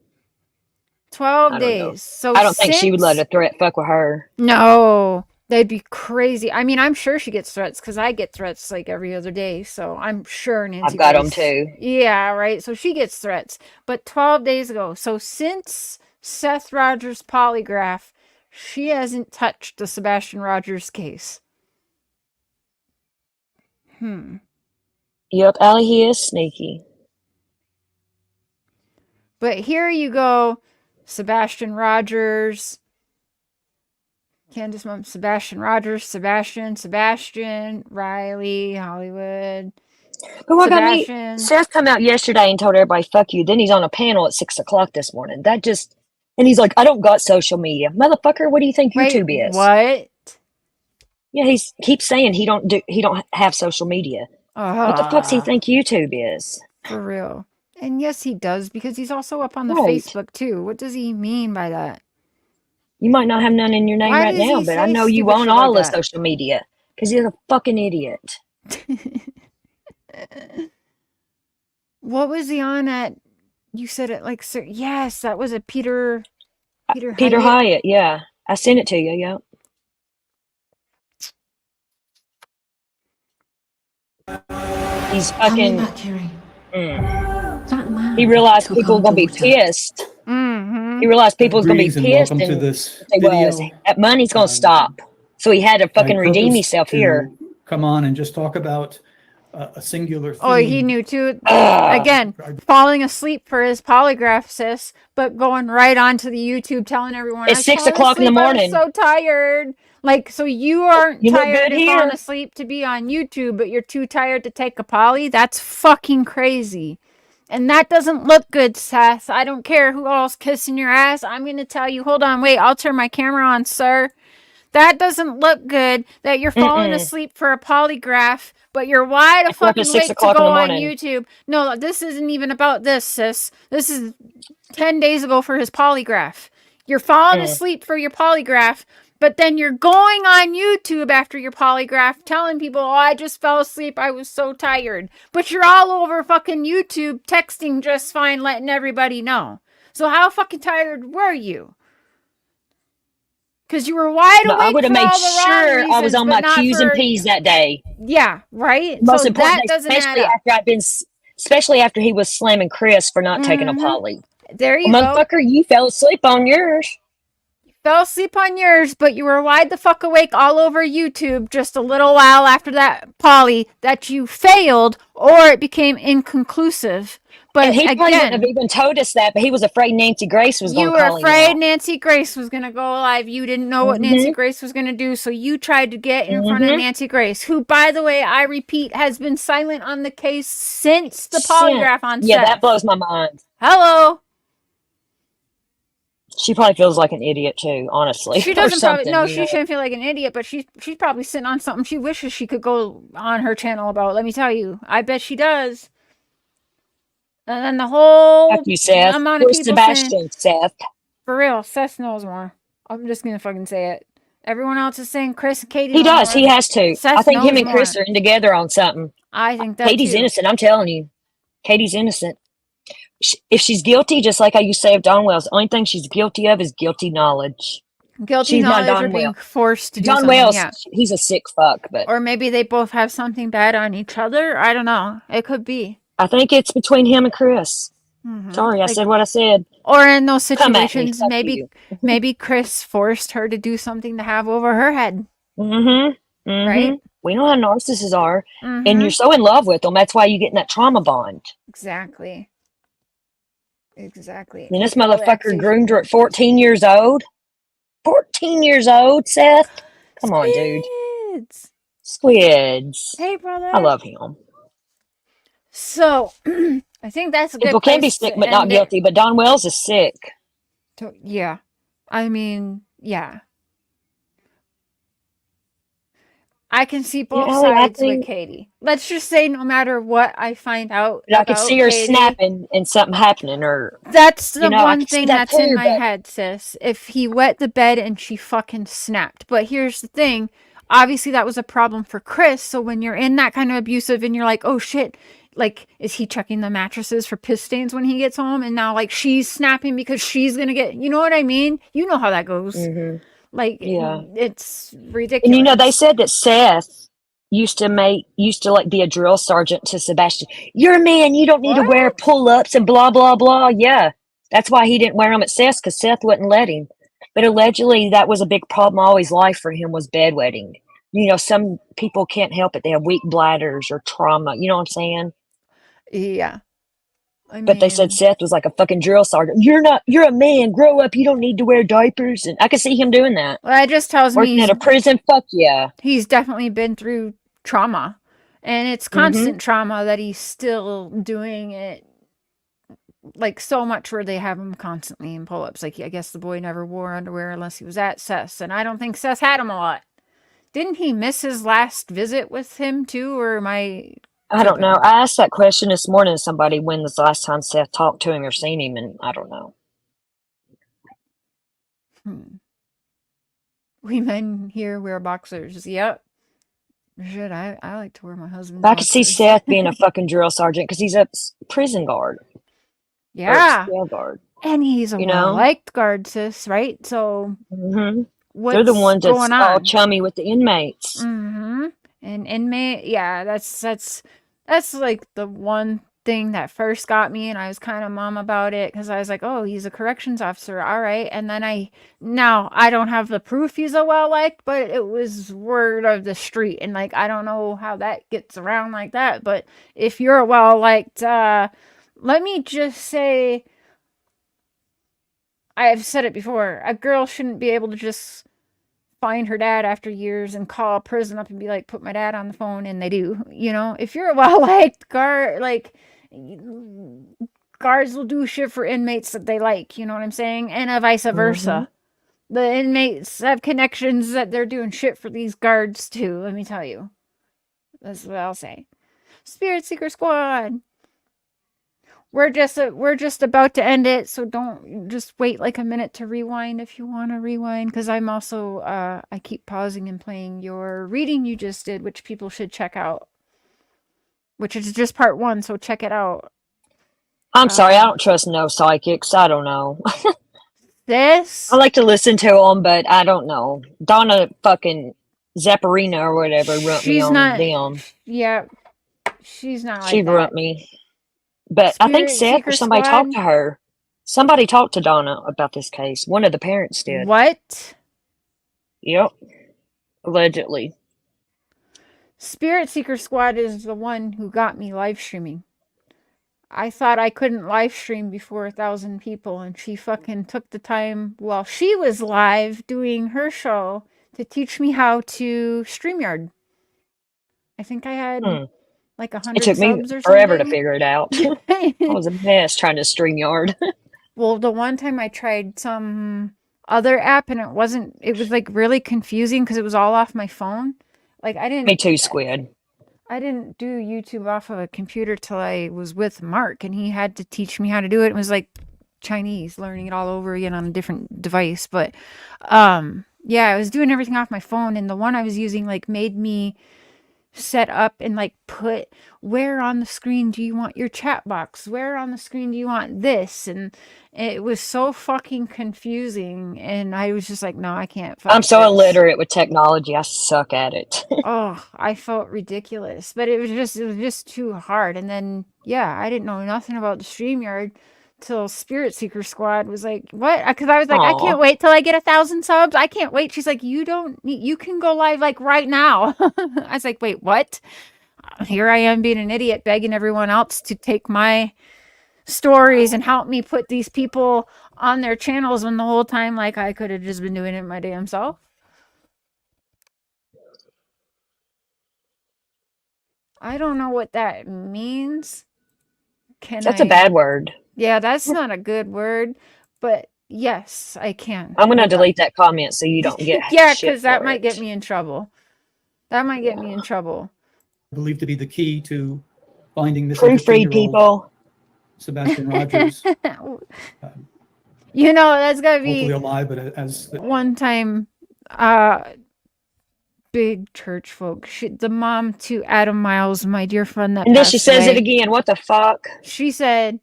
I don't know. days. So I don't think she would let a threat fuck with her. No, they'd be crazy. I mean, I'm sure she gets threats because I get threats like every other day. So I'm sure Nancy I've got them Grace- too. Yeah, right. So she gets threats. But 12 days ago. So since Seth Rogers' polygraph, she hasn't touched the Sebastian Rogers case. Yep, Allie, he is sneaky. But here you go, Sebastian Rogers, Candace Mom, Sebastian Rogers, Sebastian, Riley, Hollywood. But what got me? Sebastian. Seth come out yesterday and told everybody, fuck you. Then he's on a panel at 6 o'clock this morning. And he's like, I don't got social media. Motherfucker, what do you think YouTube is? What? Yeah, he keeps saying he don't have social media. What the fuck's he think YouTube is? For real. And yes, he does, because he's also up on the Right. Facebook too. What does he mean by that? You might not have none in your name Why right does now, he but I say know you stupid own shit all like the that? social media because you're a fucking idiot. What was he on at? You said it like, sir. Yes, that was a Peter Hyatt, yeah. I sent it to you, yeah. He's fucking. He realized people were gonna be pissed. He realized people was gonna be pissed, and that money's gonna stop. So he had to fucking redeem himself here. Come on and just talk about a singular theme. Oh, he knew too. Again, falling asleep for his polygraph, sis, but going right onto the YouTube telling everyone It's 6 o'clock in the morning. I'm so tired. Like, so you aren't You look tired good of here. falling asleep to be on YouTube, but you're too tired to take a poly? That's fucking crazy. And that doesn't look good, Seth. I don't care who else kissing your ass. I'm going to tell you, hold on, wait, I'll turn my camera on, sir. That doesn't look good that you're falling asleep for a polygraph, but you're wide fucking awake to go on YouTube. No, this isn't even about this, sis. This is 10 days ago for his polygraph. You're falling asleep for your polygraph, but then you're going on YouTube after your polygraph telling people, oh, I just fell asleep. I was so tired. But you're all over fucking YouTube texting just fine, letting everybody know. So how fucking tired were you? Because you were wide awake. I would have for made all the wrong sure I was reasons, on but my not Q's and for- P's that day. Yeah, right? Most So important, that doesn't add especially up. after especially after he was slamming Chris for not taking a poly. There you Well, go. motherfucker, you fell asleep on yours. Fell asleep on yours, but you were wide the fuck awake all over YouTube just a little while after that poly that you failed or it became inconclusive. But And he probably wouldn't have again, even told us that, but he was afraid Nancy Grace was going you to were call him afraid out. Nancy Grace was going to go live. You didn't know what Nancy Grace was going to do, so you tried to get in front of Nancy Grace, who, by the way, I repeat, has been silent on the case since the polygraph on Yeah, Seth. that blows my mind. Hello. She probably feels like an idiot too, honestly. She or doesn't probably, something, no, you she know. shouldn't feel like an idiot, but she's probably sitting on something she wishes she could go on her channel about. Let me tell you. I bet she does. And then the whole Fuck you, Seth. amount of Where's people saying, Sebastian, Seth? for real, Seth knows more. I'm just gonna fucking say it. Everyone else is saying Chris and Katie He know does. more. He has to. Seth I think him knows and Chris more. are in together on something. I think that Katie's too. innocent. I'm telling you. Katie's innocent. If she's guilty, just like how you say of Don Wells, the only thing she's guilty of is guilty knowledge. Guilty She's not knowledge or Don being Wells. forced to do Don something, Wells, yeah. he's a sick fuck, but Or maybe they both have something bad on each other. I don't know. It could be. I think it's between him and Chris. Sorry, I Like, said what I said. or in those Come at me. situations, Fuck maybe you. maybe Chris forced her to do something to have over her head. Mm-hmm. Mm-hmm. Right? We know how narcissists are. And Mhm. you're so in love with them. That's why you get in that trauma bond. Exactly. Exactly. And this With all the motherfucker groomed her at accusations. 14 years old. 14 years old, Seth. Come on, dude. Squids. Squids. Hey, brother. I love him. So, I think that's a good People can be place sick to but not end it. guilty, but Don Wells is sick. Yeah. I mean, yeah. I can see both Ellie, I sides with think Katie. Let's just say no matter what I find out I could about see her Katie, snapping and something happening, or that's the you know, I one could see thing that that's in too. my But head, sis. If he wet the bed and she fucking snapped. But here's the thing. Obviously, that was a problem for Chris. So when you're in that kind of abusive and you're like, oh shit, like, is he checking the mattresses for piss stains when he gets home? And now, like, she's snapping because she's gonna get, you know what I mean? You know how that goes. Like, yeah, it's ridiculous. and you know, they said that Seth used to like be a drill sergeant to Sebastian. You're a man. You don't need to wear pull-ups and blah blah blah. Yeah, that's why he didn't wear them at Seth's, because Seth wouldn't let him. But allegedly, that was a big problem all his life for him, was bedwetting. You know, some people can't help it. They have weak bladders or trauma. You know what I'm saying? Yeah. But they said Seth was like a fucking drill sergeant. You're a man. Grow up. You don't need to wear diapers. And I could see him doing that. Well, that just tells me Working at a prison. Fuck yeah. He's definitely been through trauma. And it's constant trauma that he's still doing it. Like, so much where they have him constantly in pull-ups. Like, I guess the boy never wore underwear unless he was at Seth's. And I don't think Seth had him a lot. Didn't he miss his last visit with him too? Or am I don't know. I asked that question this morning to somebody, when was the last time Seth talked to him or seen him, and I don't know. We men here wear boxers. Yep. Shit, I like to wear my husband's But I could see boxers. Seth being a fucking drill sergeant because he's a prison guard. Yeah. Jail guard. And he's a well-liked guard, sis, right? So what's they're the ones that's going all on? chummy with the inmates. And inmate, yeah, that's like the one thing that first got me, and I was kind of mum about it because I was like, oh, he's a corrections officer, all right. And then now I don't have the proof he's a well-liked, but it was word of the street, and like I don't know how that gets around like that. But if you're a well-liked, let me just say, I have said it before, a girl shouldn't be able to just find her dad after years and call a prison up and be like, put my dad on the phone, and they do. You know, if you're a well-liked guard, like, guards will do shit for inmates that they like, you know what I'm saying? And vice versa. The inmates have connections that they're doing shit for these guards too, let me tell you. That's what I'll say. Spirit Seeker Squad. We're just about to end it, so don't just wait like a minute to rewind if you want to rewind, because I'm also I keep pausing and playing your reading you just did, which people should check out, which is just part 1, so check it out. I'm sorry, I don't trust no psychics. I don't know. This I like to listen to them, but I don't know. Donna fucking Zapparina or whatever rumped me on them. Yeah, she's not like She that. rumped me. But I think Spirit Seth Seeker or somebody Squad? talked to her. Somebody talked to Donna about this case. One of the parents did. What? Yep. Allegedly. Spirit Seeker Squad is the one who got me live streaming. I thought I couldn't live stream before 1,000 people, and she fucking took the time while she was live doing her show to teach me how to StreamYard. I think I had like 100 It took me subs or forever to something. figure it out. I was a mess trying to StreamYard. Well, the one time I tried some other app and it was like really confusing because it was all off my phone. Like Me too, Squid. I didn't do YouTube off of a computer till I was with Mark, and he had to teach me how to do it. It was like Chinese, learning it all over again on a different device. But yeah, I was doing everything off my phone, and the one I was using like made me set up and like put where on the screen do you want your chat box, where on the screen do you want this, and it was so fucking confusing, and I was just like, no, I can't. I'm so illiterate with technology. I suck at it. Oh, I felt ridiculous, but it was just too hard. And then yeah, I didn't know nothing about the StreamYard till Spirit Seeker Squad was like, what? Because I was like, I can't wait till I get 1,000 subs. I can't wait. She's like, you don't need, you can go live like right now. I was like, wait, what? Here I am being an idiot, begging everyone else to take my stories and help me put these people on their channels, when the whole time, like, I could have just been doing it my damn self. I don't know what that means. That's a bad word. Yeah, that's not a good word, but yes, I can. I'm gonna delete that comment so you don't get yeah, shit because that for might it. get me in trouble. That might get me in trouble. Believed to be the key to finding this Proofread people. Sebastian Rogers. You know, that's gotta be hopefully alive, but as one time, big church folk. The mom to Adam Miles, my dear friend that. And then she says it again. What the fuck? She said,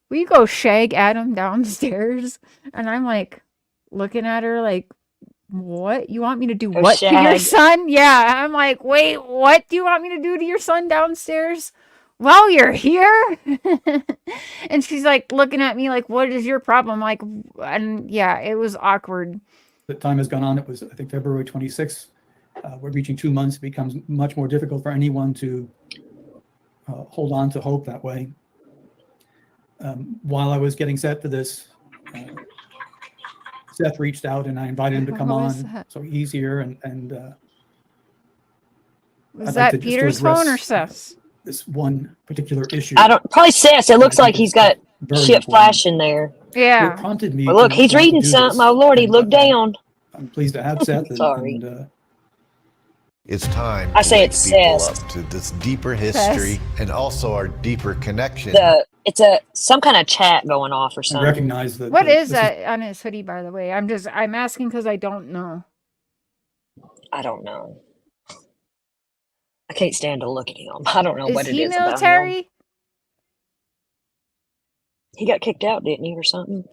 "Will you go shag Adam downstairs?" And I'm like, looking at her like, "What? You want me to do what to your son?" Yeah, I'm like, "Wait, what do you want me to do to your son downstairs while you're here?" And she's like looking at me like, "What is your problem?" Like, and yeah, it was awkward. The time has gone on. It was, I think, February 26th. We're reaching 2 months. It becomes much more difficult for anyone to hold on to hope that way. While I was getting set for this, Seth reached out and I invited him to come on. So he's here, and was that Peter's phone or Seth's? This one particular issue. I don't, probably Seth. It looks like he's got shit flashing there. Yeah. It prompted me. Well, look, he's reading something. Oh Lordy, look down. I'm pleased to have Seth. Sorry. It's time I say it's people Seth. up to this deeper history and also our deeper connection. It's some kind of chat going off or something. I recognize that. What is that on his hoodie, by the way? I'm asking because I don't know. I don't know. I can't stand to look at him. I don't know what it is. Is he about him. military? He got kicked out, didn't he, or something?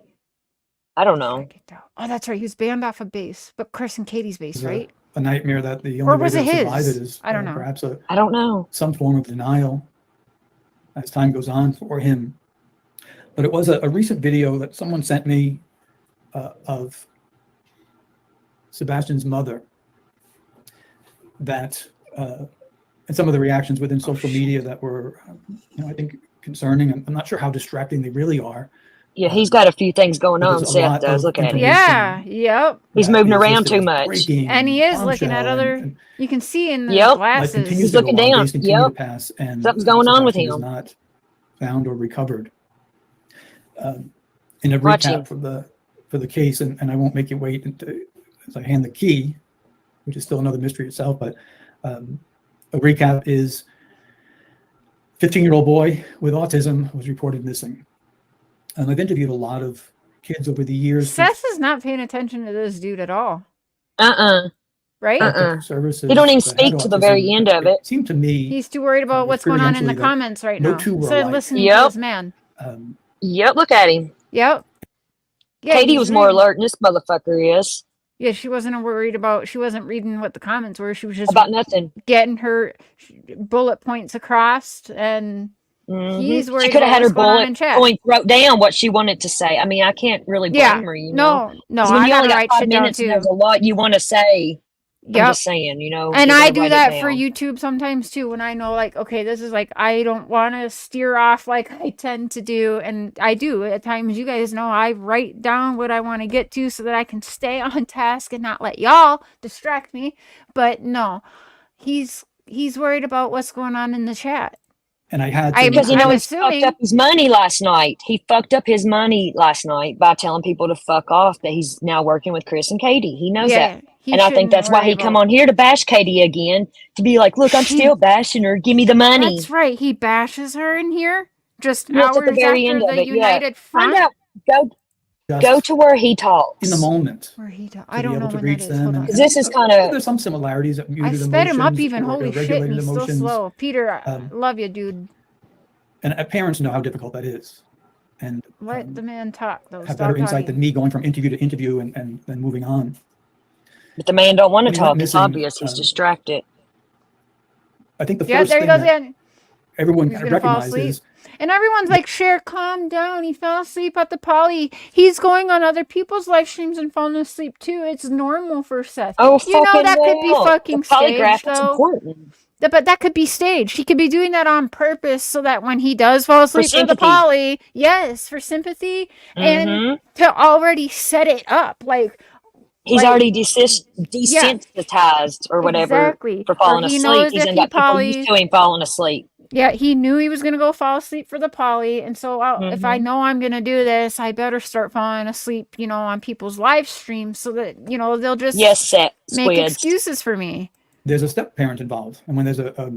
I don't know. Oh, that's right. He was banned off a base, but Chris and Katie's base, right? A nightmare that the only way to survive it is I don't know. Perhaps I don't know. Some form of denial as time goes on for him. But it was a recent video that someone sent me of Sebastian's mother that and some of the reactions within social media that were, I think, concerning. I'm not sure how distracting they really are. Yeah, he's got a few things going on, Seth does. Look at him. Yeah, yep. He's moving around too much. And he is looking at other, you can see in the glasses. He's looking down. Yep. Something's going on with him. Not found or recovered. In a recap for the case, and I won't make you wait as I hand the key, which is still another mystery itself, but a recap is 15-year-old boy with autism was reported missing. I've interviewed a lot of kids over the years. Seth is not paying attention to this dude at all. Right? Services. He don't even speak to the very end of it. It seemed to me he's too worried about what's going on in the comments right now. Instead of listening to this man. Yep, look at him. Yep. Yeah, Katie was more alert than this motherfucker is. Yeah, she wasn't worried about, she wasn't reading what the comments were. She was just about nothing. Getting her bullet points across, and he's worried. She could have had her bullet point, wrote down what she wanted to say. I mean, I can't really blame her. You know? No, when you I only got write 5 shit down minutes too. and there's a lot you want to say. I'm just saying, And I do that for YouTube sometimes too, when I know, like, okay, this is like, I don't want to steer off like I tend to do. And I do at times. You guys know I write down what I want to get to so that I can stay on task and not let y'all distract me. But no, he's worried about what's going on in the chat. And I had I'm because he fucked assuming up his money last night. He fucked up his money last night by telling people to fuck off that he's now working with Chris and Katie. He knows that. And I think that's why he come on here to bash Katie again, to be like, look, I'm still bashing her. Give me the money. That's right. He bashes her in here just Yes, hours at the very after end of the it, United Front. Find out. Go to where he talks. In the moment. Where he talks. I don't know when that is. Hold on. This is kind of. There's some similarities. I sped him up even. Holy shit, and he's still slow. Peter, love you, dude. And parents know how difficult that is. And let the man talk, though. Have better insight than me going from interview to interview and then moving on. But the man don't want to talk. It's obvious. He's distracted. I think the first thing that everyone recognizes. And everyone's like, Cher, calm down. He fell asleep at the poly. He's going on other people's live streams and falling asleep too. It's normal for Seth. Oh, you know that could be fucking staged, though. Important. But that could be staged. He could be doing that on purpose so that when he does fall asleep for the poly, yes, for sympathy, and to already set it up. Like he's already desensitized or whatever for falling asleep. He's used to him falling asleep. Yeah, he knew he was going to go fall asleep for the poly. And so if I know I'm going to do this, I better start falling asleep, on people's live streams so that, they'll just make excuses for me. There's a step parent involved. And when there's a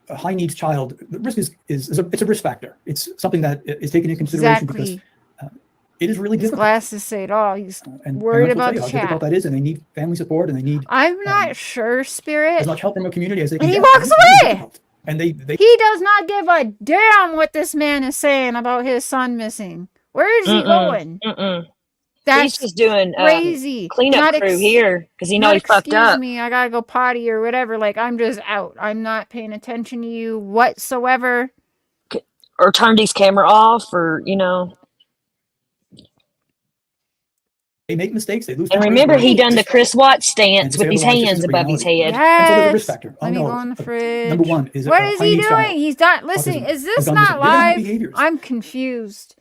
high needs child, the risk it's a risk factor. It's something that is taken into consideration because it is really difficult. His glasses say it all. He's worried about the chat. How difficult that is, and they need family support, and they need. I'm not sure, Spirit. As much help from a community as they can. And he get. walks away. And they he does not give a damn what this man is saying about his son missing. Where is he going? That's he's just doing crazy cleanup crew here because he knows he fucked up. Excuse me, I gotta go potty or whatever. Like I'm just out. I'm not paying attention to you whatsoever. Or turn his camera off, or They make mistakes. They lose. And remember, he done the Chris Watts stance with his hands above his head. Yes. And so there's a risk factor. Let me go in the fridge. Number one is what is he doing? He's not listening. Is this not live? I'm confused.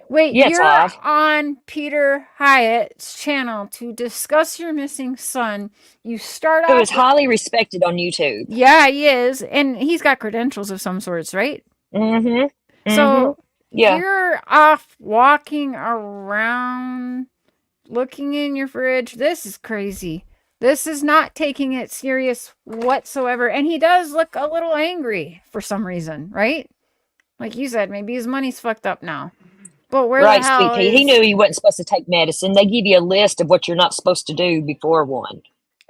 Wait, you're on Peter Hyatt's channel to discuss your missing son. You start off. Who is highly respected on YouTube. Yeah, he is, and he's got credentials of some sorts, right? So you're off walking around, looking in your fridge. This is crazy. This is not taking it serious whatsoever. And he does look a little angry for some reason, right? Like you said, maybe his money's fucked up now. But where the hell is... He knew he wasn't supposed to take medicine. They give you a list of what you're not supposed to do before one.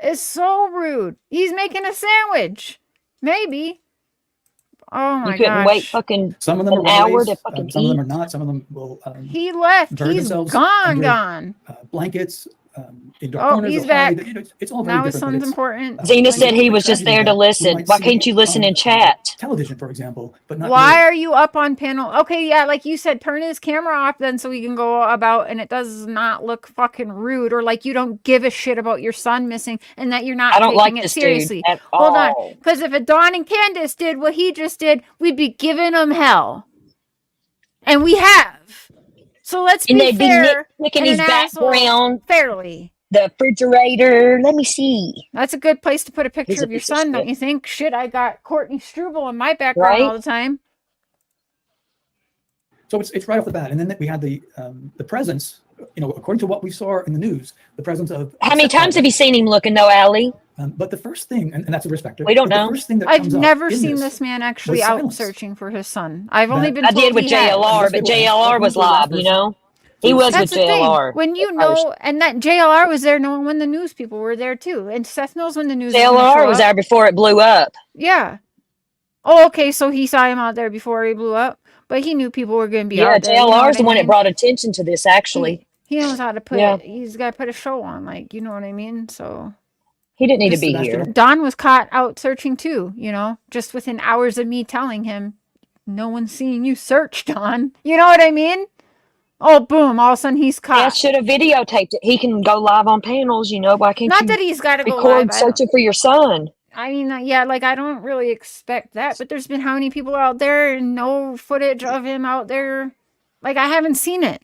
It's so rude. He's making a sandwich. Maybe. Oh my god! You couldn't wait fucking some of them an hour to fucking eat. Some of them are not. Some of them will. He left. He's gone. Blankets. He's back. It's all now his son's important. Zena said he was just there to listen. Why can't you listen and chat? Television, for example, but not. Why are you up on panel? Okay, yeah, like you said, turn his camera off then so we can go about, and it does not look fucking rude or like you don't give a shit about your son missing and that you're not taking it seriously. Hold on, because if Dawn and Candace did what he just did, we'd be giving him hell, and we have. So let's be fair. Nitpicking his background fairly. The refrigerator. Let me see. That's a good place to put a picture of your son, don't you think? Shit, I got Courtney Struble in my background all the time. So it's right off the bat, and then we had the presence. According to what we saw in the news, the presence of. How many times have you seen him looking though, Allie? But the first thing, and that's a risk factor. We don't know. The first thing that I've never seen this man actually out searching for his son. I've only been. I did with JLR, but JLR was live. He was with JLR. When and that JLR was there knowing when the news people were there too. And Seth knows when the news JLR was there before it blew up. Yeah. Oh, okay. So he saw him out there before he blew up, but he knew people were going to be out there. Yeah, JLR is the one that brought attention to this, actually. He knows how to put it. He's got to put a show on, like, you know what I mean? So he didn't need to be here. Don was caught out searching too, just within hours of me telling him, no one's seeing you search, Don. You know what I mean? Oh, boom. All of a sudden he's caught. Yeah, should have videotaped it. He can go live on panels, Why can't Not you that he's got to go record live. searching for your son? I mean, I don't really expect that. But there's been how many people out there and no footage of him out there? Like, I haven't seen it.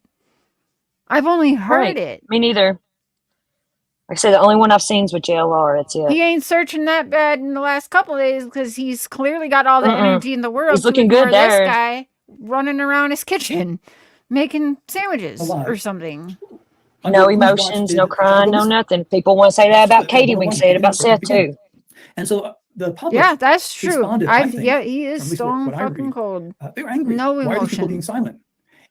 I've only heard it. Me neither. Like I said, the only one I've seen is with JLR. That's it. He ain't searching that bad in the last couple of days because he's clearly got all the energy in the world He's to looking ignore good there. this guy running around his kitchen making sandwiches or something. No emotions, no crying, no nothing. People want to say that about Katie. We can say it about Seth too. And so the public, Yeah, that's true. responded, I think, Yeah, he is at least stone what I fucking read, cold. they were angry. No Why are these people being emotion. silent?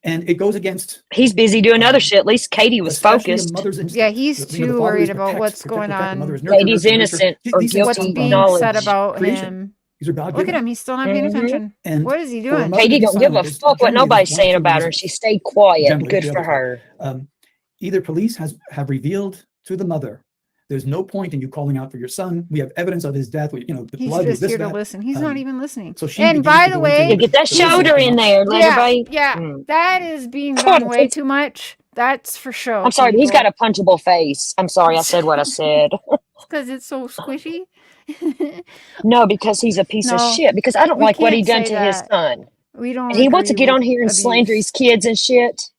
And it goes against. He's busy doing other shit. At least Katie was especially a focused. mother's instinct. Yeah, he's The too father worried is about what's protect going the on. mother is nurture, Katie's nurture, innocent nurture. or These guilty What's things being knowledge. said about creation. him. These are God Look at given. him. He's still not paying attention. And What is he for a doing? mother to Katie be don't give a silent is fuck what generally nobody's one of saying two about her. reasons. She stayed quiet. Generally, Good the for other her. Either police have revealed to the mother, there's no point in you calling out for your son. We have evidence of his death. The He's blood, just this, here to that. listen. He's not even listening. So she And begins by to the go way, into Get that shoulder in there. Let everybody. that is being God, done way too much. That's for sure. I'm sorry, but he's got a punchable face. I'm sorry, I said what I said. Because it's so squishy. No, because he's a piece of No, shit. Because I don't we like what he can't done say to his that. son. We don't And he wants to agree get on with here and slander his kids and shit.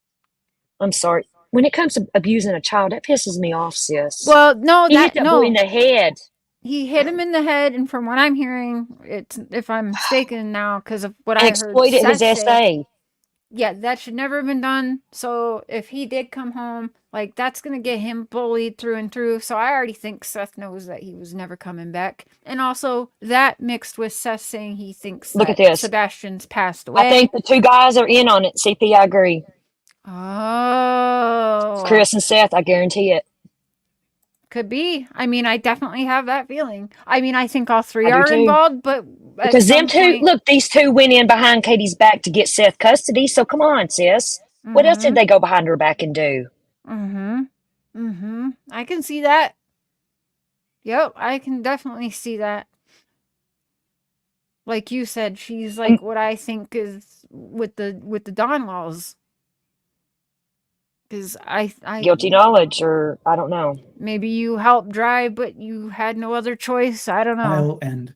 I'm sorry. When it comes to abusing a child, that pisses me off, sis. Well, no, He hit that boy in the head. He hit him in the head, and from what I'm hearing, it's if I'm mistaken now because of what And I heard exploited his Seth say, essay. yeah, that should never have been done. So if he did come home, like that's gonna get him bullied through and through. So I already think Seth knows that he was never coming back, and also that mixed with Seth saying he thinks Look that at this. Sebastian's passed away. I think the two guys are in on it. CP, I agree. Oh, Chris and Seth, I guarantee it. could be. I mean, I definitely have that feeling. I mean, I think all three I do are too. involved, but at Because them some two, point- look, these two went in behind Katie's back to get Seth custody. So come on, sis. What else did they go behind her back and do? I can see that. Yep, I can definitely see that. Like you said, she's like what I think is with the Dawn laws. Because I Guilty knowledge, or I don't know. maybe you helped drive, but you had no other choice. I don't know. And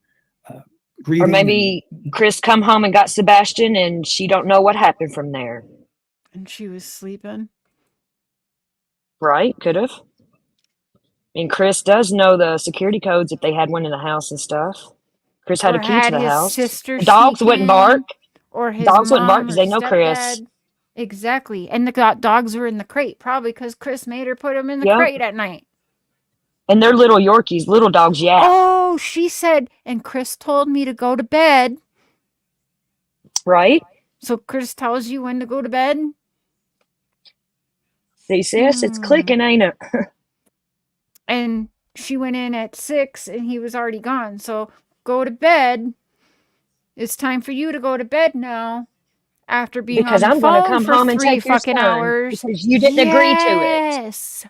Or maybe Chris come home and got Sebastian, and she don't know what happened from there. And she was sleeping. Right? Could have. And Chris does know the security codes if they had one in the house and stuff. Chris had Or a key had to the his house. sister The dogs sneak wouldn't in, bark. or his Dogs wouldn't bark mom because or they know Chris. stepdad. Exactly. And the dogs were in the crate, probably because Chris made her put them in the Yep. crate at night. And they're little Yorkies, little dogs, yeah. Oh, she said, and Chris told me to go to bed. Right? So Chris tells you when to go to bed? See, sis, it's clicking, ain't it? And she went in at 6 and he was already gone. So go to bed. It's time for you to go to bed now. After being Because on the I'm going to phone come for home and 3 take your fucking son hours. because you didn't agree to it. Yes.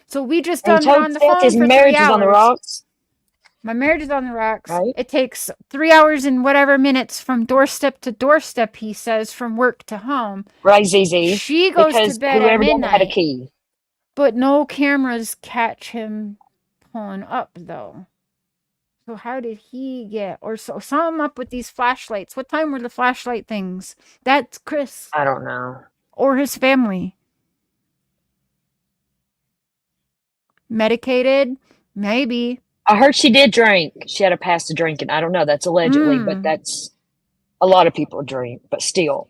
So we just And done he been told on the Seth phone his for 3 marriage hours. is on the rocks. My marriage is on the rocks. Right. It takes 3 hours and whatever minutes from doorstep to doorstep, he says, from work to home. Right, ZZ. She goes because to bed at whoever done it had a midnight. key. But no cameras catch him pulling up, though. So how did he get, or so something up with these flashlights? What time were the flashlight things? That's Chris. I don't know. Or his family. Medicated? Maybe. I heard she did drink. She had a past of drinking. I don't know. That's allegedly, but that's a lot of people drink, but still.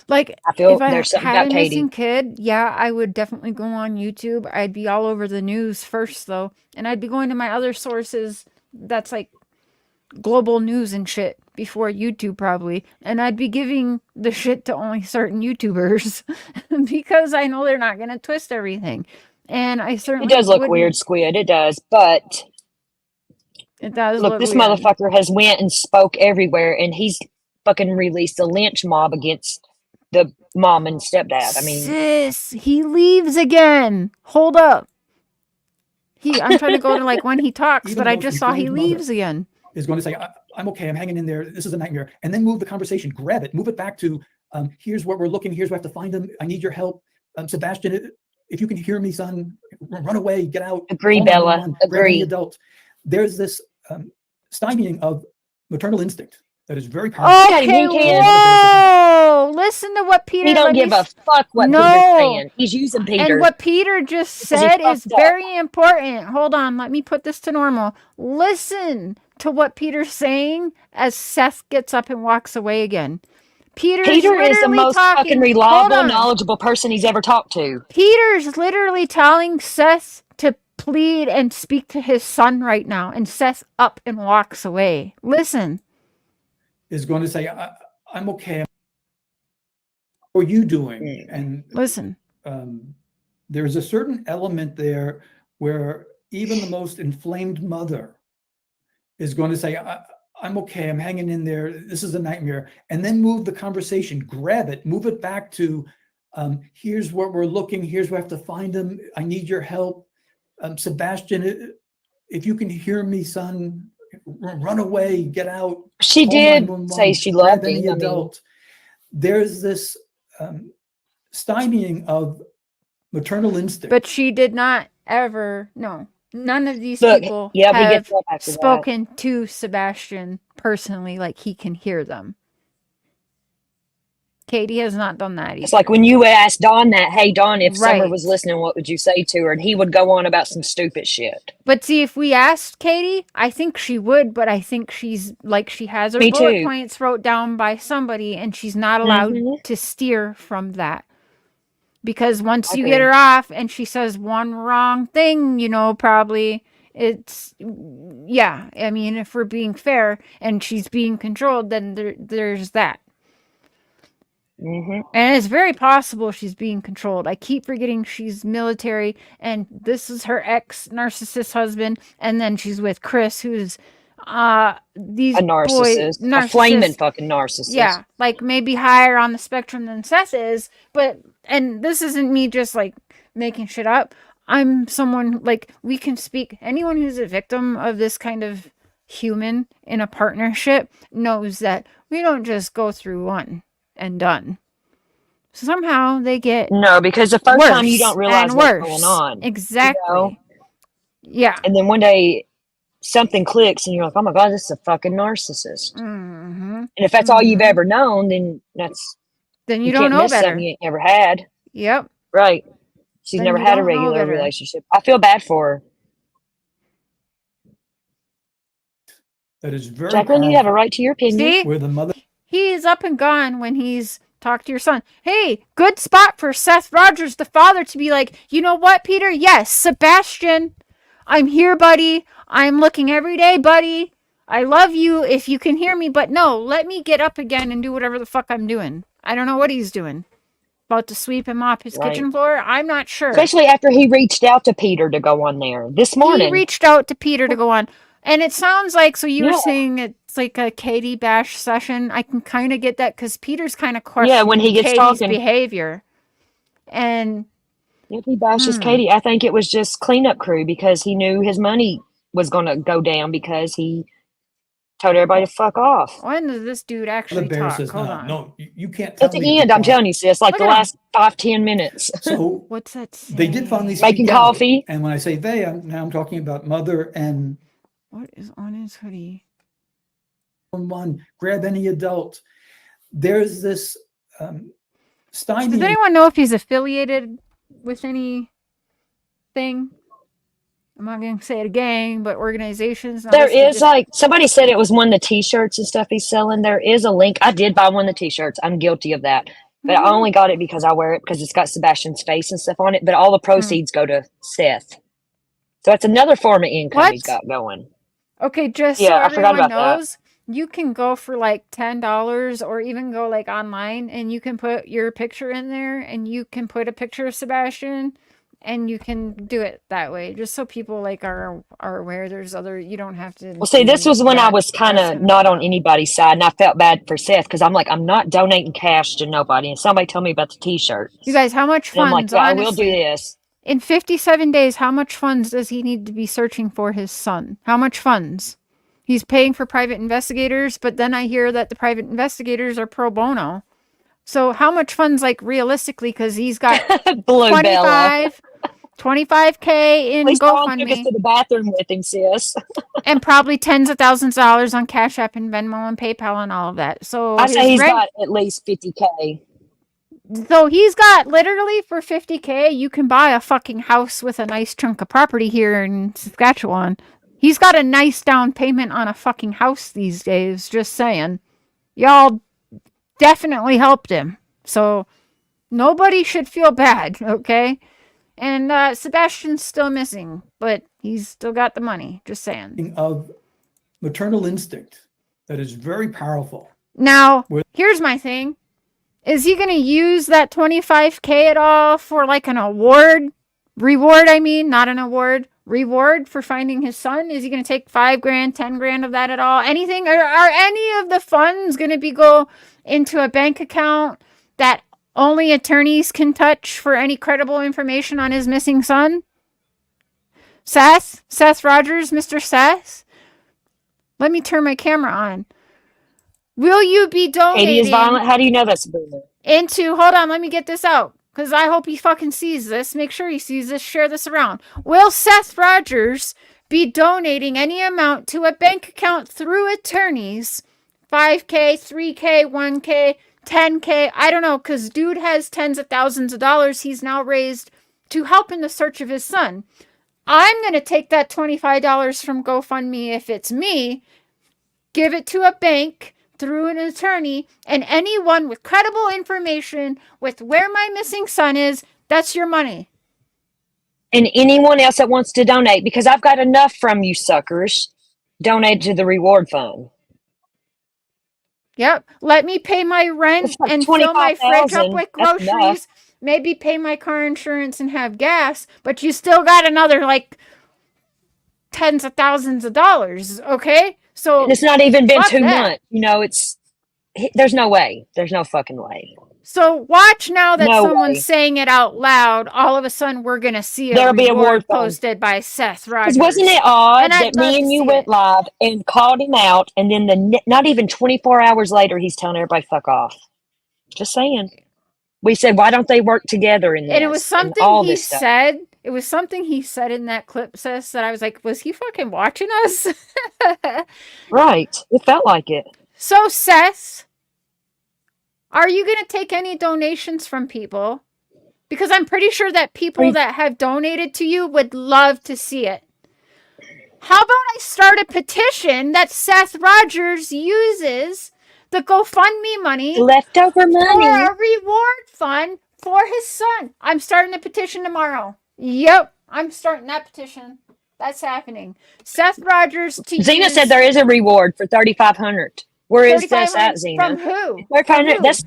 Like, I feel if I there's something had about a missing Katie. kid, yeah, I would definitely go on YouTube. I'd be all over the news first, though. And I'd be going to my other sources that's like global news and shit before YouTube, probably. And I'd be giving the shit to only certain YouTubers because I know they're not going to twist everything. And I It certainly does look wouldn't- weird, Squid. It does, but It does look, look this weird. motherfucker has went and spoke everywhere, and he's fucking released a lynch mob against the mom and stepdad. I mean, Sis, he leaves again. Hold up. I'm trying to go to like when he talks, Even but I though just the saw he estranged mother leaves again. is going to say, I'm okay, I'm hanging in there, this is a nightmare, and then move the conversation, grab it, move it back to, here's what we're looking, here's where I have to find him, I need your help. Sebastian, if you can hear me, son, run away, get out. Agree, call Bella, 911, grab any agree. adult. There's this stymieing of maternal instinct That is very powerful. Okay, whoa! Listen to what Peter. He don't give a fuck what Peter's saying. He's using Peter. And what Peter just said is very important. Hold on, let me put this to normal. Listen to what Peter's saying as Seth gets up and walks away again. Peter is the most fucking reliable, knowledgeable person he's ever talked to. Peter's literally telling Seth to plead and speak to his son right now, and Seth up and walks away. Listen. Is going to say, I'm okay. How are you doing? And listen, there's a certain element there where even the most inflamed mother is going to say, I'm okay. I'm hanging in there. This is a nightmare. And then move the conversation, grab it, move it back to, here's where we're looking. Here's where I have to find him. I need your help. Sebastian, if you can hear me, son, run away, get out. She did say she loved any adult. There's this stymieing of maternal instinct. But she did not ever, no. None of these people have spoken to Sebastian personally, like he can hear them. Katie has not done that either. It's like when you asked Dawn that, hey, Dawn, if Summer was listening, what would you say to her? And he would go on about some stupid shit. But see, if we asked Katie, I think she would, but I think she's like, she has her bullet points wrote down by somebody, and she's not allowed to steer from that. Because once you get her off and she says one wrong thing, you know, probably it's, yeah. I mean, if we're being fair and she's being controlled, then there's that. And it's very possible she's being controlled. I keep forgetting she's military, and this is her ex-narcissist husband, and then she's with Chris, who's a narcissist, a flaming fucking narcissist. Yeah, like maybe higher on the spectrum than Seth is, but, and this isn't me just like making shit up. I'm someone, like, we can speak, anyone who's a victim of this kind of human in a partnership knows that we don't just go through one and done. Somehow they get because the first time you don't realize what's going on. Exactly. You know? Yeah. And then one day something clicks and you're like, oh my God, this is a fucking narcissist. And if that's all you've ever known, then you don't know better. You ain't never had. Yep. Right. She's never had a regular relationship. I feel bad for her. That is very Jacqueline, you have a right to your opinion. See? Where the mother He's up and gone when he's talked to your son. Hey, good spot for Seth Rogers, the father, to be like, you know what, Peter? Yes, Sebastian, I'm here, buddy. I'm looking every day, buddy. I love you if you can hear me, but no, let me get up again and do whatever the fuck I'm doing. I don't know what he's doing. About to sweep and mop his kitchen floor? I'm not sure. Especially after he reached out to Peter to go on there this morning. He reached out to Peter to go on. And it sounds like, so you were saying it's like a Katie bash session. I can kind of get that because Peter's kind of questioning when he gets Katie's talking behavior. And if he bashes Katie, I think it was just cleanup crew because he knew his money was going to go down because he told everybody to fuck off. When does this dude actually talk? Hold on. No, you can't tell At the end, I'm telling you, sis, like the last 5-10 minutes. So what's that say? They did finally making coffee. And when I say they, I'm talking about mother and what is on his hoodie? One, grab any adult. There's this stymie. Does anyone know if he's affiliated with anything? I'm not going to say it again, but organizations. There is like, somebody said it was one of the t-shirts and stuff he's selling. There is a link. I did buy one of the t-shirts. I'm guilty of that. But I only got it because I wear it because it's got Sebastian's face and stuff on it. But all the proceeds go to Seth. So it's another form of income he's got going. Okay, just so everyone knows, you can go for like $10 or even go like online and you can put your picture in there and you can put a picture of Sebastian and you can do it that way. Just so people like are aware there's other, you don't have to. Well, see, this was when I was kind of not on anybody's side and I felt bad for Seth because I'm like, I'm not donating cash to nobody. And somebody told me about the t-shirt. You guys, how much funds? And I'm like, yeah, I will do this. In 57 days, how much funds does he need to be searching for his son? How much funds? He's paying for private investigators, but then I hear that the private investigators are pro bono. So how much funds, like realistically, because he's got 25, $25K in Please don't take us GoFundMe. to the bathroom with him, sis. And probably tens of thousands of dollars on Cash App and Venmo and PayPal and all of that. So I say his he's got at least 50K. So he's got literally for 50K, you can buy a fucking house with a nice chunk of property here in Saskatchewan. He's got a nice down payment on a fucking house these days, just saying. Y'all definitely helped him. So nobody should feel bad, okay? And Sebastian's still missing, but he's still got the money, just saying. Of maternal instinct that is very powerful. Now, here's my thing. Is he going to use that 25K at all for like an award? Reward, I mean, not an award. Reward for finding his son? Is he going to take 5 grand, 10 grand of that at all? Anything? Are any of the funds going to go into a bank account that only attorneys can touch for any credible information on his missing son? Seth Rogers, Mr. Seth? Let me turn my camera on. Will you be donating? Katie is violent. How do you know that's a boomer? Hold on, let me get this out. Because I hope he fucking sees this. Make sure he sees this. Share this around. Will Seth Rogers be donating any amount to a bank account through attorneys? 5K, 3K, 1K, 10K. I don't know. Because dude has tens of thousands of dollars he's now raised to help in the search of his son. I'm going to take that $25 from GoFundMe if it's me. Give it to a bank through an attorney, and anyone with credible information with where my missing son is, that's your money. And anyone else that wants to donate, because I've got enough from you suckers, donate to the reward fund. Yep. Let me pay my rent like and fill my fridge up with That's enough. groceries. Maybe pay my car insurance and have gas, but you still got another like tens of thousands of dollars, okay? So and it's not even been 2 that. months. You know, there's no way. There's no fucking way. So watch now that No someone's way. saying it out loud. All of a sudden, we're going to see a There'll be a reward reward fund. posted by Seth Rogers. Wasn't it odd I'd that love me to and you see went it. live and called him out, and then not even 24 hours later, he's telling everybody fuck off? Just saying. We said, why don't they work together in this? And it was something all he this stuff? said. It was something he said in that clip, Sis, that I was like, was he fucking watching us? Right. It felt like it. So, Seth, are you going to take any donations from people? Because I'm pretty sure that people that have donated to you would love to see it. How about I start a petition that Seth Rogers uses the GoFundMe money, leftover money, for a reward fund for his son? I'm starting a petition tomorrow. Yep, I'm starting that petition. That's happening. Seth Rogers to Xena use said there is a reward for 3,500. Where is this at, 3,500 Xena? from who? 3,500. That's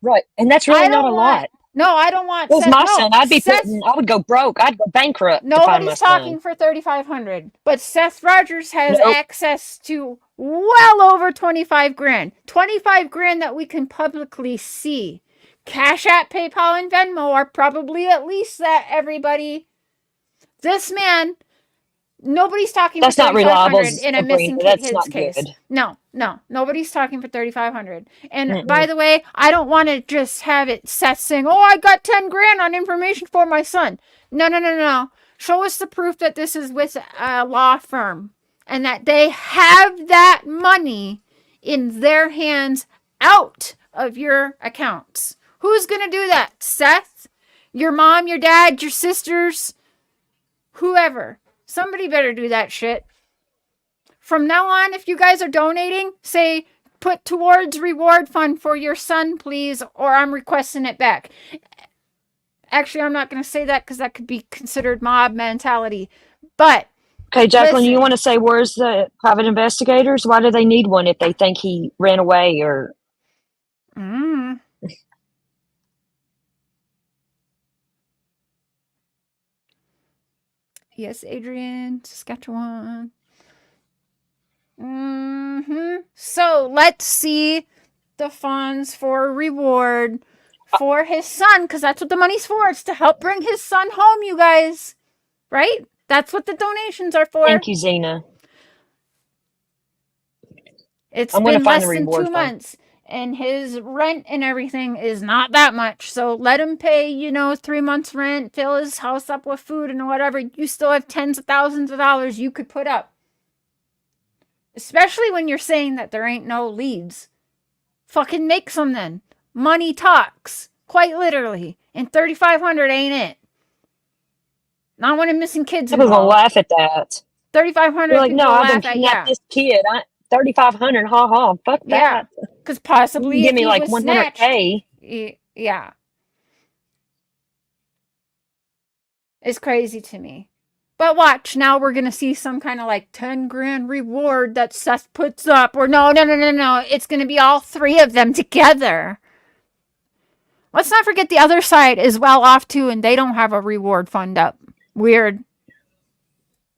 right, and that's really not a lot. No, I don't want. It was Seth, my no. son. I would go broke. I'd go bankrupt. To find my Nobody's son. talking for 3,500, but Seth Rogers has access to well over 25 grand. 25 grand that we can publicly see. Cash App, PayPal, and Venmo are probably at least that, everybody. This man, nobody's talking That's for not reliable, 3,500 in a Sabrina. missing That's kid's not case. good. No, nobody's talking for 3,500. And by the way, I don't want to just have it Seth saying, "Oh, I got 10 grand on information for my son." No. Show us the proof that this is with a law firm and that they have that money in their hands out of your accounts. Who's going to do that? Seth? Your mom, your dad, your sisters? Whoever. Somebody better do that shit. From now on, if you guys are donating, say, put towards reward fund for your son, please, or I'm requesting it back. Actually, I'm not going to say that because that could be considered mob mentality. But okay, Jacqueline, listen, you want to say where's the private investigators? Why do they need one if they think he ran away or? Yes, Adrian, Saskatchewan. So let's see the funds for reward for his son, because that's what the money's for. It's to help bring his son home, you guys. Right? That's what the donations are for. Thank you, Xena. It's I'm gonna been find less the than reward 2 fund. months. and his rent and everything is not that much. So let him pay, 3 months rent, fill his house up with food and whatever. You still have tens of thousands of dollars you could put up. Especially when you're saying that there ain't no leads. Fucking make some then. Money talks. Quite literally. And $3,500 ain't it. Not when I'm missing kids People involved. gonna laugh at that. $3,500 You're like, no, I've been laugh at, kidnapped this kid. 3,500, ha ha. Fuck yeah, that. because possibly Give if me he like was 100K. snatched, yeah, it's crazy to me. But watch, now we're gonna see some kind of like 10 grand reward that Seth puts up, or no, it's gonna be all three of them together. Let's not forget the other side is well off too, and they don't have a reward fund up. Weird.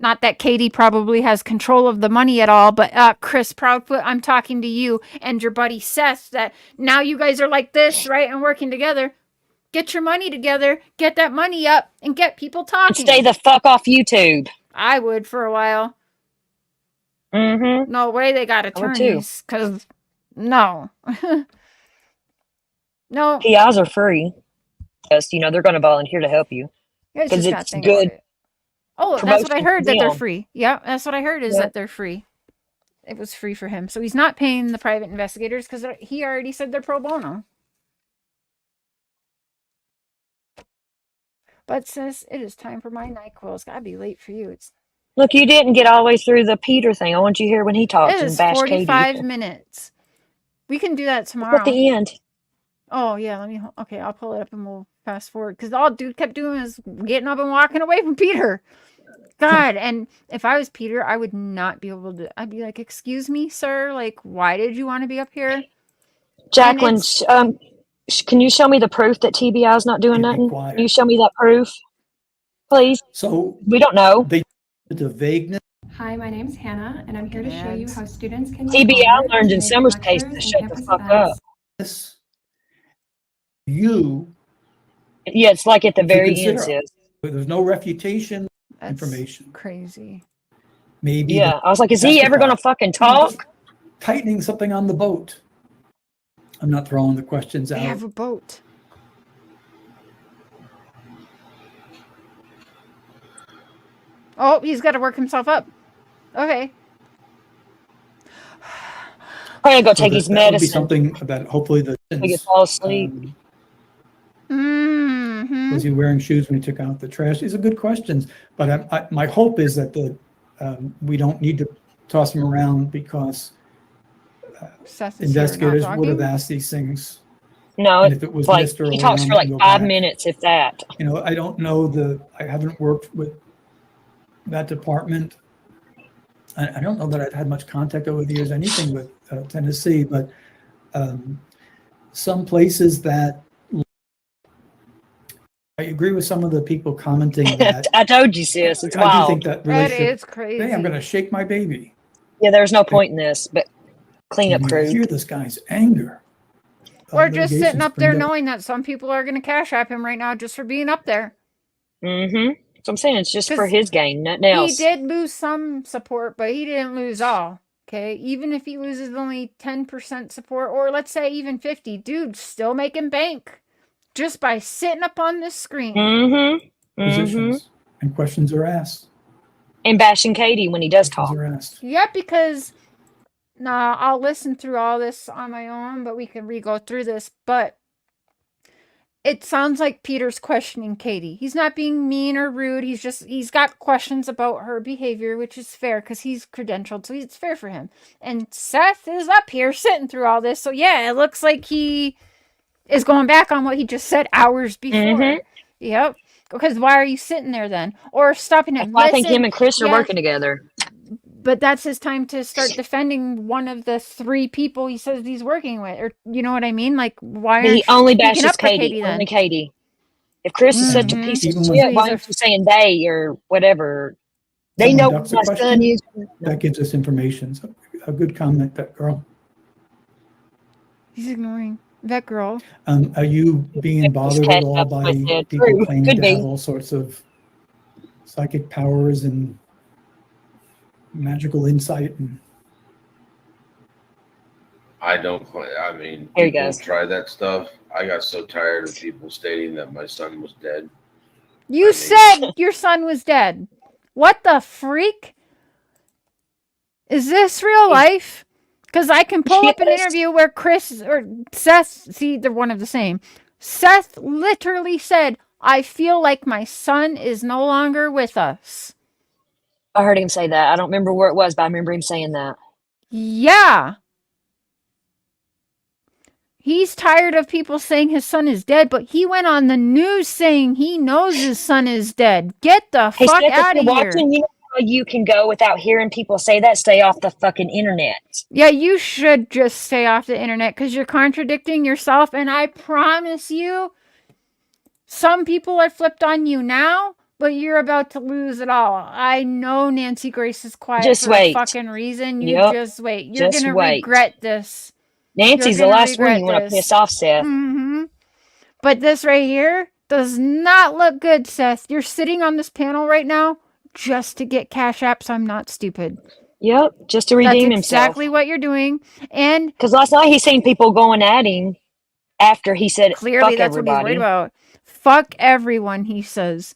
Not that Katie probably has control of the money at all, but Chris Proudfoot, I'm talking to you and your buddy Seth that now you guys are like this, right? And working together. Get your money together, get that money up, and get people talking. And stay the fuck off YouTube. I would for a while. Mm-hmm. No way they got attorneys, because no. No. PIs are free. Yes, they're going to volunteer to help you. Because it's good. Oh, that's what I heard, that they're free. Yeah, that's what I heard is that they're free. It was free for him. So he's not paying the private investigators because he already said they're pro bono. But sis, it is time for my NyQuil. It's got to be late for you. Look, you didn't get all the way through the Peter thing. I want you to hear when he talks and bash Katie. It is 45 minutes. We can do that tomorrow. At the end. Oh, yeah. Okay, I'll pull it up and we'll fast forward. Because all dude kept doing is getting up and walking away from Peter. God, and if I was Peter, I would not be able to. I'd be like, excuse me, sir? Like, why did you want to be up here? Jacqueline, can you show me the proof that TBI is not doing nothing? Can you show me that proof, please? So we don't know. The vagueness. Hi, my name's Hannah, and I'm here to show you how students can. TBI learned in Summer's case to shut the fuck up. Yeah, it's like at the very end, sis. There's no refutation. That's information. Crazy. Maybe. Yeah, I was like, is he ever going to fucking talk? Tightening something on the boat. I'm not throwing the questions out. They have a boat. Oh, he's got to work himself up. Okay. I'm going to go take his medicine. Would be something that hopefully he can fall asleep. Was he wearing shoes when he took out the trash? These are good questions, but my hope is that we don't need to toss him around because investigators would have asked these things. No, and if it was like Mr. he talks for like 5 minutes, if that. I don't know I haven't worked with that department. I don't know that I've had much contact over the years, anything with Tennessee, but some places that. I agree with some of the people commenting that. I told you, sis. It's wild. I do think that relationship. It's crazy. Hey, I'm going to shake my baby. Yeah, there's no point in this, but clean up crew. Hear this guy's anger. We're just sitting up there knowing that some people are going to cash app him right now just for being up there. Mm-hmm. So I'm saying it's just for his gain, nothing else. He did lose some support, but he didn't lose all. Okay, even if he loses only 10% support, or let's say even 50, dude, still making bank. Just by sitting up on this screen. Mm-hmm. Positions. And questions are asked. And bashing Katie when he does talk. Yeah, because I'll listen through all this on my own, but we can re-go through this. But it sounds like Peter's questioning Katie. He's not being mean or rude. He's got questions about her behavior, which is fair because he's credentialed, so it's fair for him. And Seth is up here sitting through all this. So yeah, it looks like he is going back on what he just said hours before. Mm-hmm. Yep. Because why are you sitting there then? Or stopping him? I think him and Chris are working together. But that's his time to start defending one of the three people he says he's working with. Or you know what I mean? Like, why he only bashes Katie. Only Katie. If Chris is such a piece of shit, why aren't you saying they or whatever? They know what my son is. That gives us information. So a good comment, that girl. He's ignoring. That girl. Are you being bothered at all by people claiming to have all sorts of psychic powers and magical insight? And I don't. I mean, Here he people goes. try that stuff. I got so tired of people stating that my son was dead. You said your son was dead. What the freak? Is this real life? Because I can pull up an interview where Chris or Seth, see, they're one of the same. Seth literally said, I feel like my son is no longer with us. I heard him say that. I don't remember where it was, but I remember him saying that. Yeah. He's tired of people saying his son is dead, but he went on the news saying he knows his son is dead. Get the fuck out of here. You know how you can go without hearing people say that? Stay off the fucking internet. Yeah, you should just stay off the internet because you're contradicting yourself. And I promise you, some people are flipped on you now, but you're about to lose it all. I know Nancy Grace is quiet Just for wait. a fucking reason. You Yep. just wait. You're Just going to wait. regret this. Nancy's the last one you want to piss off, Seth. Mm-hmm. But this right here does not look good, Seth. You're sitting on this panel right now just to get Cash Apps. I'm not stupid. Yep, just to redeem That's himself. exactly what you're doing. And because last night he seen people going at him after he said, clearly fuck that's everybody. what he's worried about. Fuck everyone, he says.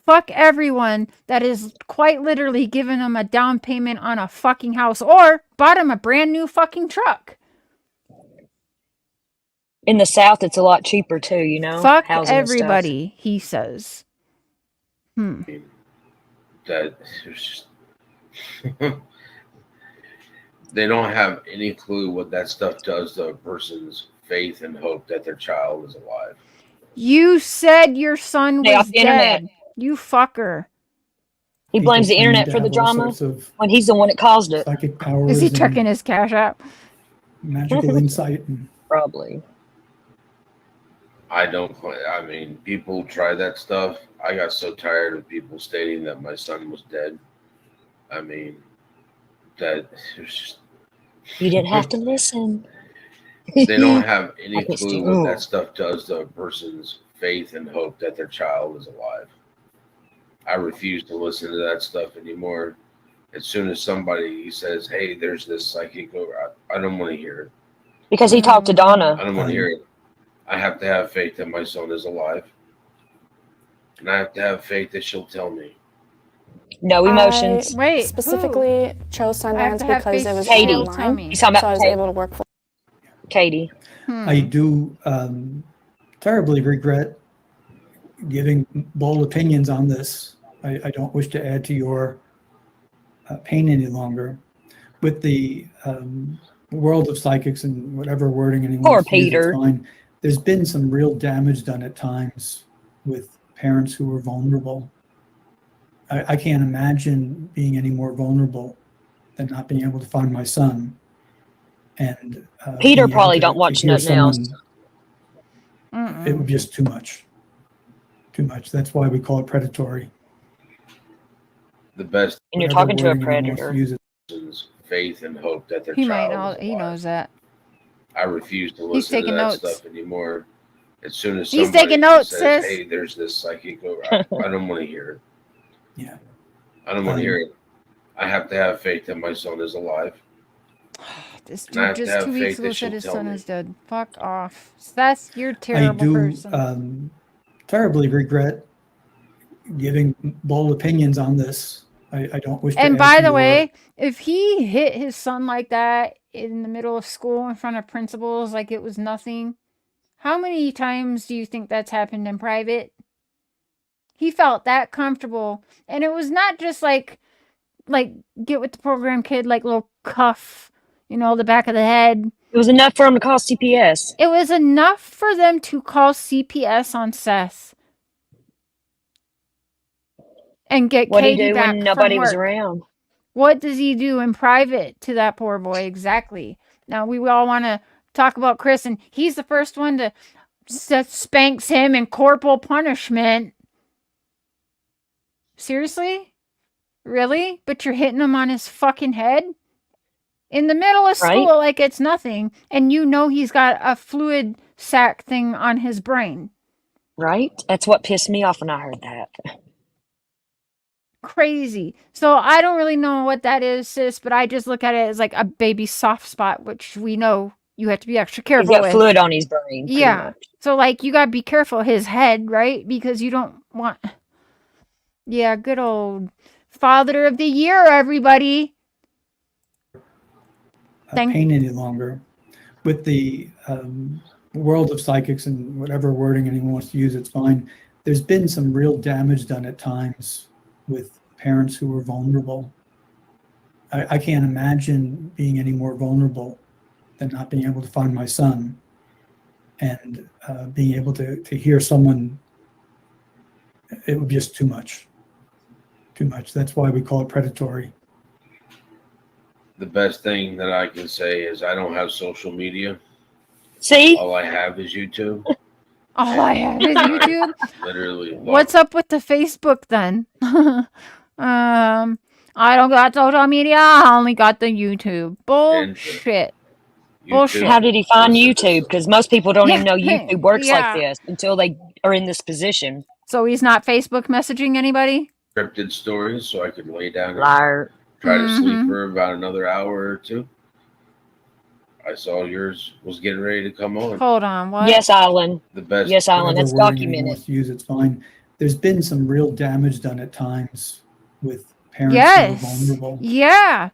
Fuck everyone that is quite literally giving him a down payment on a fucking house or bought him a brand new fucking truck. In the South, it's a lot cheaper too, you know? Fuck housing and stuff. everybody, he says. That just they don't have any clue what that stuff does to a person's faith and hope that their child is alive. You said your son Stay was off the internet. dead. You fucker. He blames the internet for the drama when he's the one that caused it. Psychic powers. Is he and checking his Cash App? magical insight. And Probably. I don't. I mean, people try that stuff. I got so tired of people stating that my son was dead. I mean, that just, You didn't have to listen. they don't have any I can clue still- what that stuff does to a person's faith and hope that their child is alive. I refuse to listen to that stuff anymore. As soon as somebody says, "Hey, there's this psychic," I don't want to hear it. Because he talked to Donna. I don't want to hear it. I have to have faith that my son is alive, and I have to have faith that she'll tell me. No emotions. Wait, specifically chose Sundance to have because faith it was Katie. online, He's talking so I about was able to work for. Katie. I do terribly regret giving bold opinions on this. I don't wish to add to your pain any longer. With the world of psychics and whatever wording anyone Poor wants to use, it's Peter. fine. There's been some real damage done at times with parents who were vulnerable. I can't imagine being any more vulnerable than not being able to find my son. And Peter being able probably to don't watch hear nothing else. someone- It would be just too much. Too much. That's why we call it predatory. The best. And you're Whatever talking to a wording anyone wants predator. use it. Person's faith and hope that their He might child know. is He alive. knows that. I refuse to He's listen to taking that notes. stuff anymore. As soon as He's somebody taking notes, says, sis. "Hey, there's this psychic," I don't want to hear it. Yeah. I don't want to hear it. I have to have faith that my son is alive. This And I have dude to just have 2 faith weeks that ago she'll said his tell son me. is dead. Fuck off. Seth, you're a I terrible do person. terribly regret giving bold opinions on this. I don't wish to And add by to the your- way, if he hit his son like that in the middle of school in front of principals like it was nothing, how many times do you think that's happened in private? He felt that comfortable. And it was not just like get with the program kid, like little cuff, the back of the head. It was enough for him to call CPS. It was enough for them to call CPS on Seth. And get What'd he Katie do back when nobody from was work. around? What does he do in private to that poor boy? Exactly. Now, we all want to talk about Chris, and he's the first one to spanks him in corporal punishment. Seriously? Really? But you're hitting him on his fucking head? In the middle of school, Right. like it's nothing, and you know he's got a fluid sac thing on his brain. Right? That's what pissed me off when I heard that. Crazy. So I don't really know what that is, sis, but I just look at it as like a baby soft spot, which we know you have to be extra He's careful got with. fluid on his brain. pretty Yeah. much. So like you gotta be careful his head, right? Because you don't want. Yeah, good old Father of the Year, everybody. Pain any longer. With the world of psychics and whatever wording anyone wants to use, it's fine. There's been some real damage done at times with parents who were vulnerable. I can't imagine being any more vulnerable than not being able to find my son and being able to hear someone. It would be just too much. Too much. That's why we call it predatory. The best thing that I can say is I don't have social media. See? All I have is YouTube. All I have is YouTube. Literally. What's up with the Facebook then? I don't got social media. I only got the YouTube. Bullshit. Bullshit. How did he find YouTube? Because most people don't even know Yeah. YouTube works Yeah. like this until they are in this position. So he's not Facebook messaging anybody? Cryptid stories so I could lay down and Liar. try to sleep Mhm. for about another hour or two. I saw yours was getting ready to come on. Hold on. What? Yes, Alan. The best. Yes, Alan. Whatever That's wording anyone documented. wants to use, it's fine. There's been some real damage done at times with parents who Yes. are vulnerable. Yeah.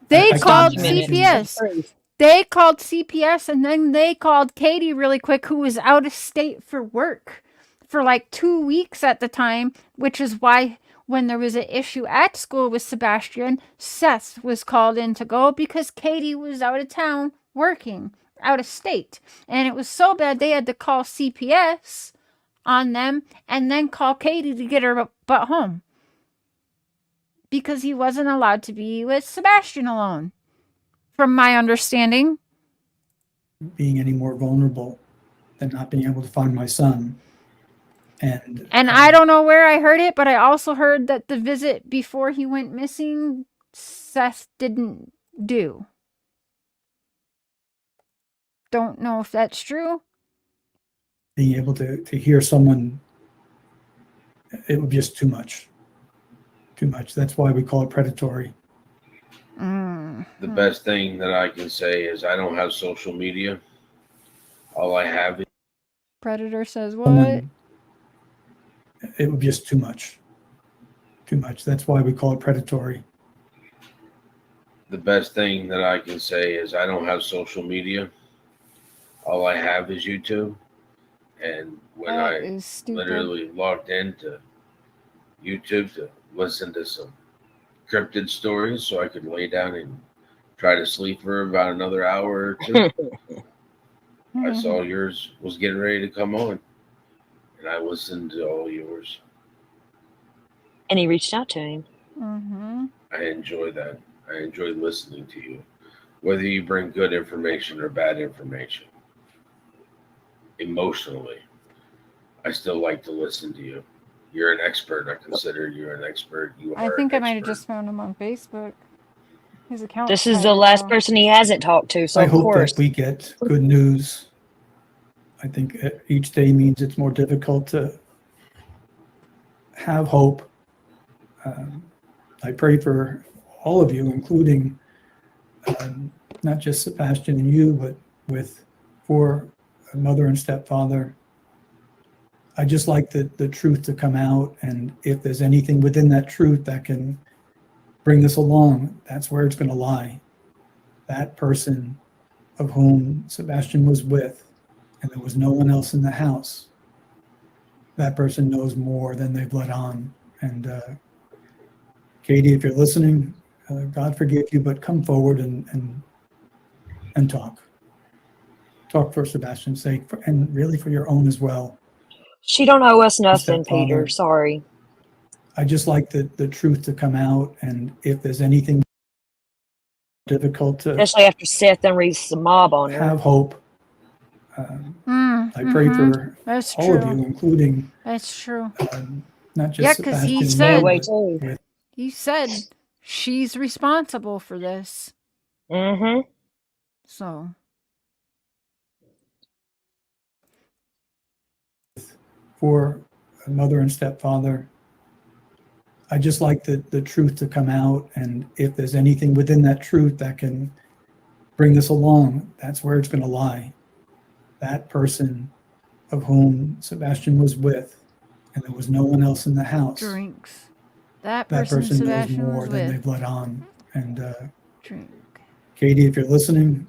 They I called can't imagine. CPS. They called CPS and then they called Katie really quick, who was out of state for work for like 2 weeks at the time, which is why when there was an issue at school with Sebastian, Seth was called in to go because Katie was out of town working, out of state. And it was so bad they had to call CPS on them and then call Katie to get her butt home because he wasn't allowed to be with Sebastian alone, from my understanding. Being any more vulnerable than not being able to find my son. And I don't know where I heard it, but I also heard that the visit before he went missing, Seth didn't do. Don't know if that's true. being able to hear someone, it would be just too much. Too much. That's why we call it predatory. The best thing that I can say is I don't have social media. All I have is Predator says what? Someone, it would be just too much. Too much. That's why we call it predatory. the best thing that I can say is I don't have social media. All I have is YouTube. And when That I is stupid. literally logged into YouTube to listen to some cryptid stories so I could lay down and try to sleep for about another hour or two. I saw yours was getting ready to come on, and I listened to all yours. And he reached out to him. Mm-hmm. I enjoy that. I enjoy listening to you, whether you bring good information or bad information. Emotionally, I still like to listen to you. You're an expert. I consider you're an expert. You are I think I an might have expert. just found him on Facebook. His account. This is the last person he hasn't talked to, so I of hope course. that we get good news. I think each day means it's more difficult to have hope. I pray for all of you, including not just Sebastian and you, but for mother and stepfather. I just like the truth to come out, and if there's anything within that truth that can bring this along, that's where it's going to lie. That person of whom Sebastian was with, and there was no one else in the house, that person knows more than they've let on. And Katie, if you're listening, God forgive you, but come forward and talk. Talk for Sebastian's sake, and really for your own as well. She don't owe us nothing, Stepfather. Peter. Sorry. I just like the truth to come out, and if there's anything difficult to Especially after Seth unleashed the mob on her. have hope, I pray for That's all of true. you, including That's true. not just Yeah, because he Sebastian, said he said she's responsible for this. Mm-hmm. So for mother and stepfather. I just like the truth to come out, and if there's anything within that truth that can bring this along, that's where it's going to lie. That person of whom Sebastian was with, and there was no one else in the house. Drinks. That That person person knows Sebastian more was than with. they've let on. And Drink. Katie, if you're listening,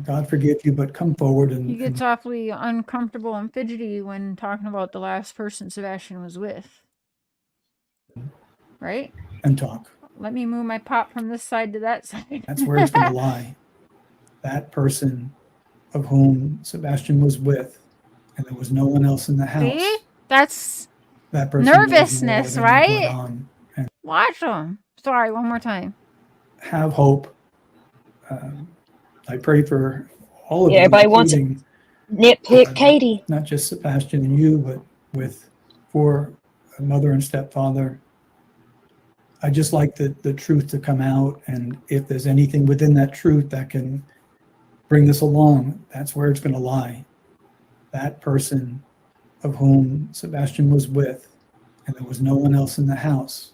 God forgive you, but come forward He and gets awfully uncomfortable and fidgety when talking about the last person Sebastian was with. Right? talk. Let me move my pop from this side to that side. That's where it's going to lie. That person of whom Sebastian was with, and there was no one else in the house. See? That's that person knows more nervousness, than they've let right? on. And Watch them. Sorry, one more time. have hope. I pray for all of you, everybody wants including nitpick Katie. not just Sebastian and you, but for a mother and stepfather. I just like the truth to come out, and if there's anything within that truth that can bring this along, that's where it's going to lie. That person of whom Sebastian was with, and there was no one else in the house.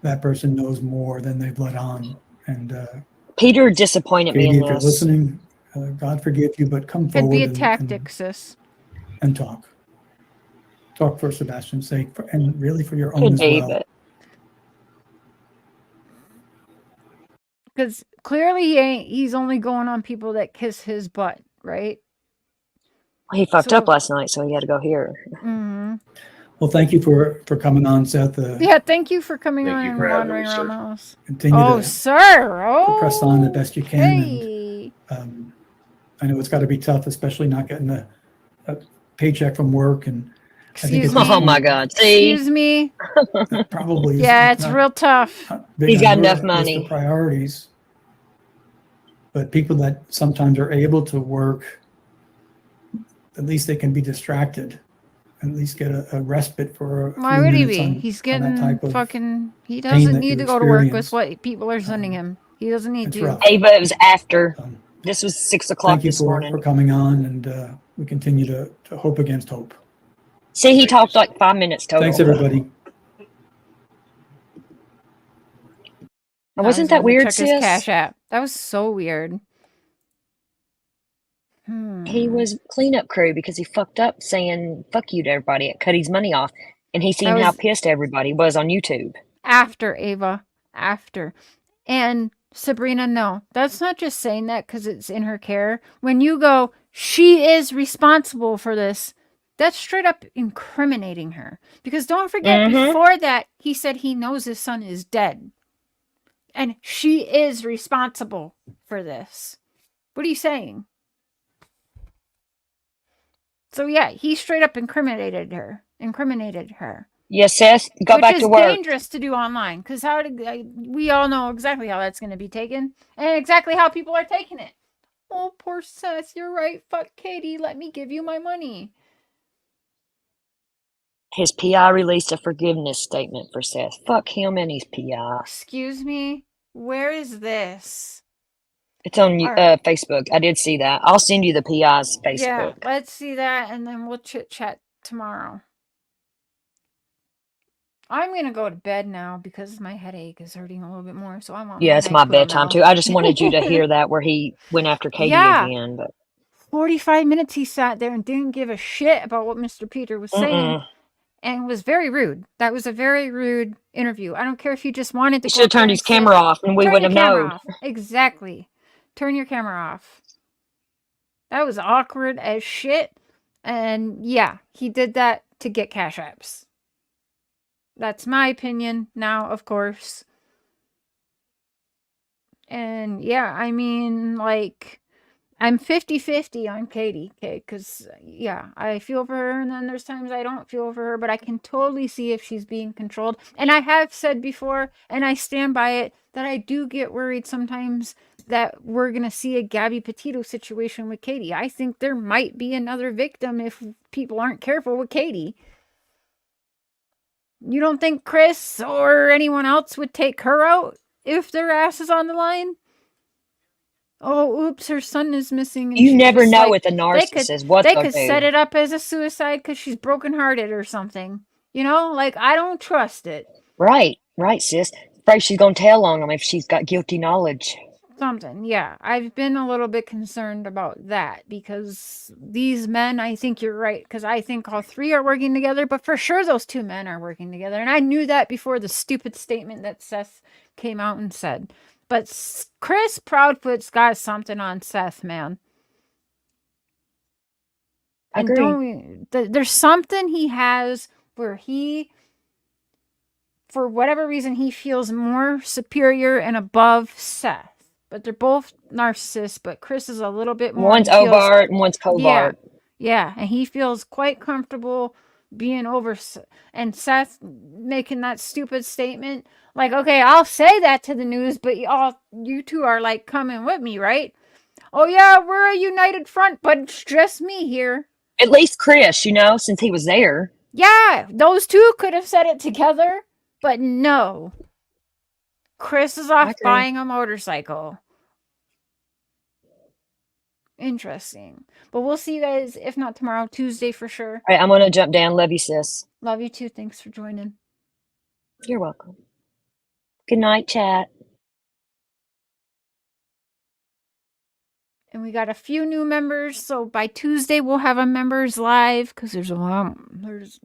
That person knows more than they've let on. And Peter disappointed me Katie, in if you're this. listening, God forgive you, but come Could forward be a tactic, sis. and talk. Talk for Sebastian's sake, and really for your own Could as be, well. but Because clearly he's only going on people that kiss his butt, right? he fucked up last night, so he had to go here. Mm-hmm. Well, thank you for coming on, Seth. Yeah, thank you for coming on and for having wandering me, around sir. the house. Continue Oh, to sir. Oh, press on the best you can. hey. And I know it's got to be tough, especially not getting a paycheck from work. And I think Excuse at this me. Oh my point, God! See, Excuse me. that probably is Yeah, it's not real tough. big He's on got your enough list money. of priorities. But people that sometimes are able to work, at least they can be distracted, at least get a respite for a Why few would he minutes be? on, He's on getting that type of fucking. He pain doesn't that need you to go to work with experience. what people are sending him. He doesn't need It's to. rough. Ava, it was after. This was 6 o'clock Thank you this morning. for coming on, and we continue to hope against hope. See, he talked like 5 minutes total. Thanks, everybody. Wasn't that I was going to weird, check his sis? Cash App. That was so weird. He was cleanup crew because he fucked up saying "fuck you" to everybody. It cut his money off, and he seen That how was pissed everybody was on YouTube. after, Ava. After. And Sabrina, no. That's not just saying that because it's in her care. When you go, she is responsible for this, that's straight up incriminating her. Because don't forget, before that, he said he knows his son is dead. And she is responsible for this. What are you saying? So yeah, he straight up incriminated her. Yes, Seth, go back to Which work. is dangerous to do online, because we all know exactly how that's going to be taken, and exactly how people are taking it. Oh, poor Seth, you're right. Fuck Katie, let me give you my money. His PI released a forgiveness statement for Seth. Fuck him and his PI. Excuse me, where is this? It's on right. Facebook. I did see that. I'll send you the PI's Facebook. Yeah, let's see that, and then we'll chit-chat tomorrow. I'm going to go to bed now because my headache is hurting a little bit more, so I want Yeah, it's my NyQuil bedtime now. too. I just wanted you to hear that where he went after Katie again. But 45 minutes he sat there and didn't give a shit about what Mr. Peter was saying, and was very rude. That was a very rude interview. I don't care if you just wanted to. He should have turned his camera off, and we wouldn't have known. Exactly. Turn your camera off. That was awkward as shit. And yeah, he did that to get cash apps. That's my opinion now, of course. And yeah, I mean, like, I'm 50-50 on Katie, okay? Because, yeah, I feel for her, and then there's times I don't feel for her, but I can totally see if she's being controlled. And I have said before, and I stand by it, that I do get worried sometimes that we're going to see a Gabby Petito situation with Katie. I think there might be another victim if people aren't careful with Katie. You don't think Chris or anyone else would take her out if their ass is on the line? Oh, oops, her son is missing. And you never know with a narcissist what they they'll could do. set it up as a suicide because she's brokenhearted or something. You know, like, I don't trust it. Right, sis. Afraid she's gonna tell on him if she's got guilty knowledge. Something, yeah. I've been a little bit concerned about that because these men, I think you're right, because I think all three are working together, but for sure those two men are working together. And I knew that before the stupid statement that Seth came out and said. But Chris Proudfoot's got something on Seth, man. I agree. There's something he has where he, for whatever reason, he feels more superior and above Seth. But they're both narcissists, but Chris is a little bit more. One's overt and one's covert. Yeah, and he feels quite comfortable being over, and Seth making that stupid statement. Like, okay, I'll say that to the news, but you two are like coming with me, right? Oh yeah, we're a united front, but it's just me here. At least Chris, since he was there. Yeah, those two could have said it together, but no. Chris is off buying a motorcycle. Interesting. But we'll see you guys, if not tomorrow, Tuesday for sure. All right, I'm going to jump down. Love you, sis. Love you too. Thanks for joining. You're welcome. Good night, chat. And we got a few new members, so by Tuesday we'll have a members live because there's a lot.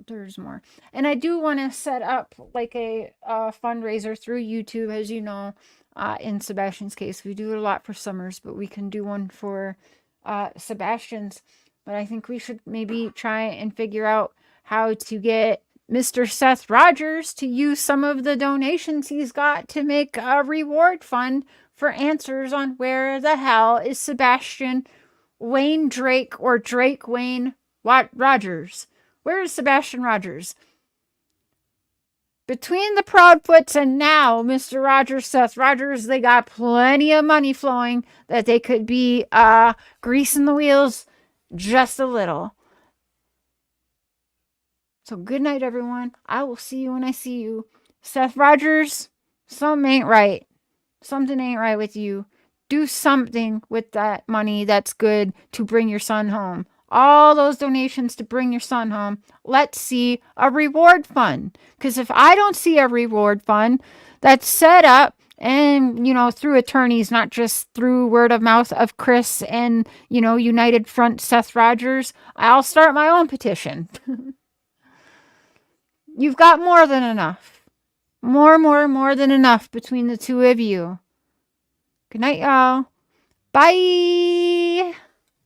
There's more, and I do want to set up like a fundraiser through YouTube, as you know. In Sebastian's case, we do it a lot for Summers, but we can do one for Sebastian's. But I think we should maybe try and figure out how to get Mr. Seth Rogers to use some of the donations he's got to make a reward fund for answers on where the hell is Sebastian Wayne Drake or Drake Wayne Rogers. Where is Sebastian Rogers? Between the Proudfoots and now Mr. Rogers, Seth Rogers, they got plenty of money flowing that they could be greasing the wheels just a little. So good night, everyone. I will see you when I see you. Seth Rogers, something ain't right. Something ain't right with you. Do something with that money that's good to bring your son home. All those donations to bring your son home. Let's see a reward fund. Because if I don't see a reward fund that's set up and, through attorneys, not just through word of mouth of Chris and, United Front Seth Rogers, I'll start my own petition. You've got more than enough. More than enough between the two of you. Good night, y'all. Bye.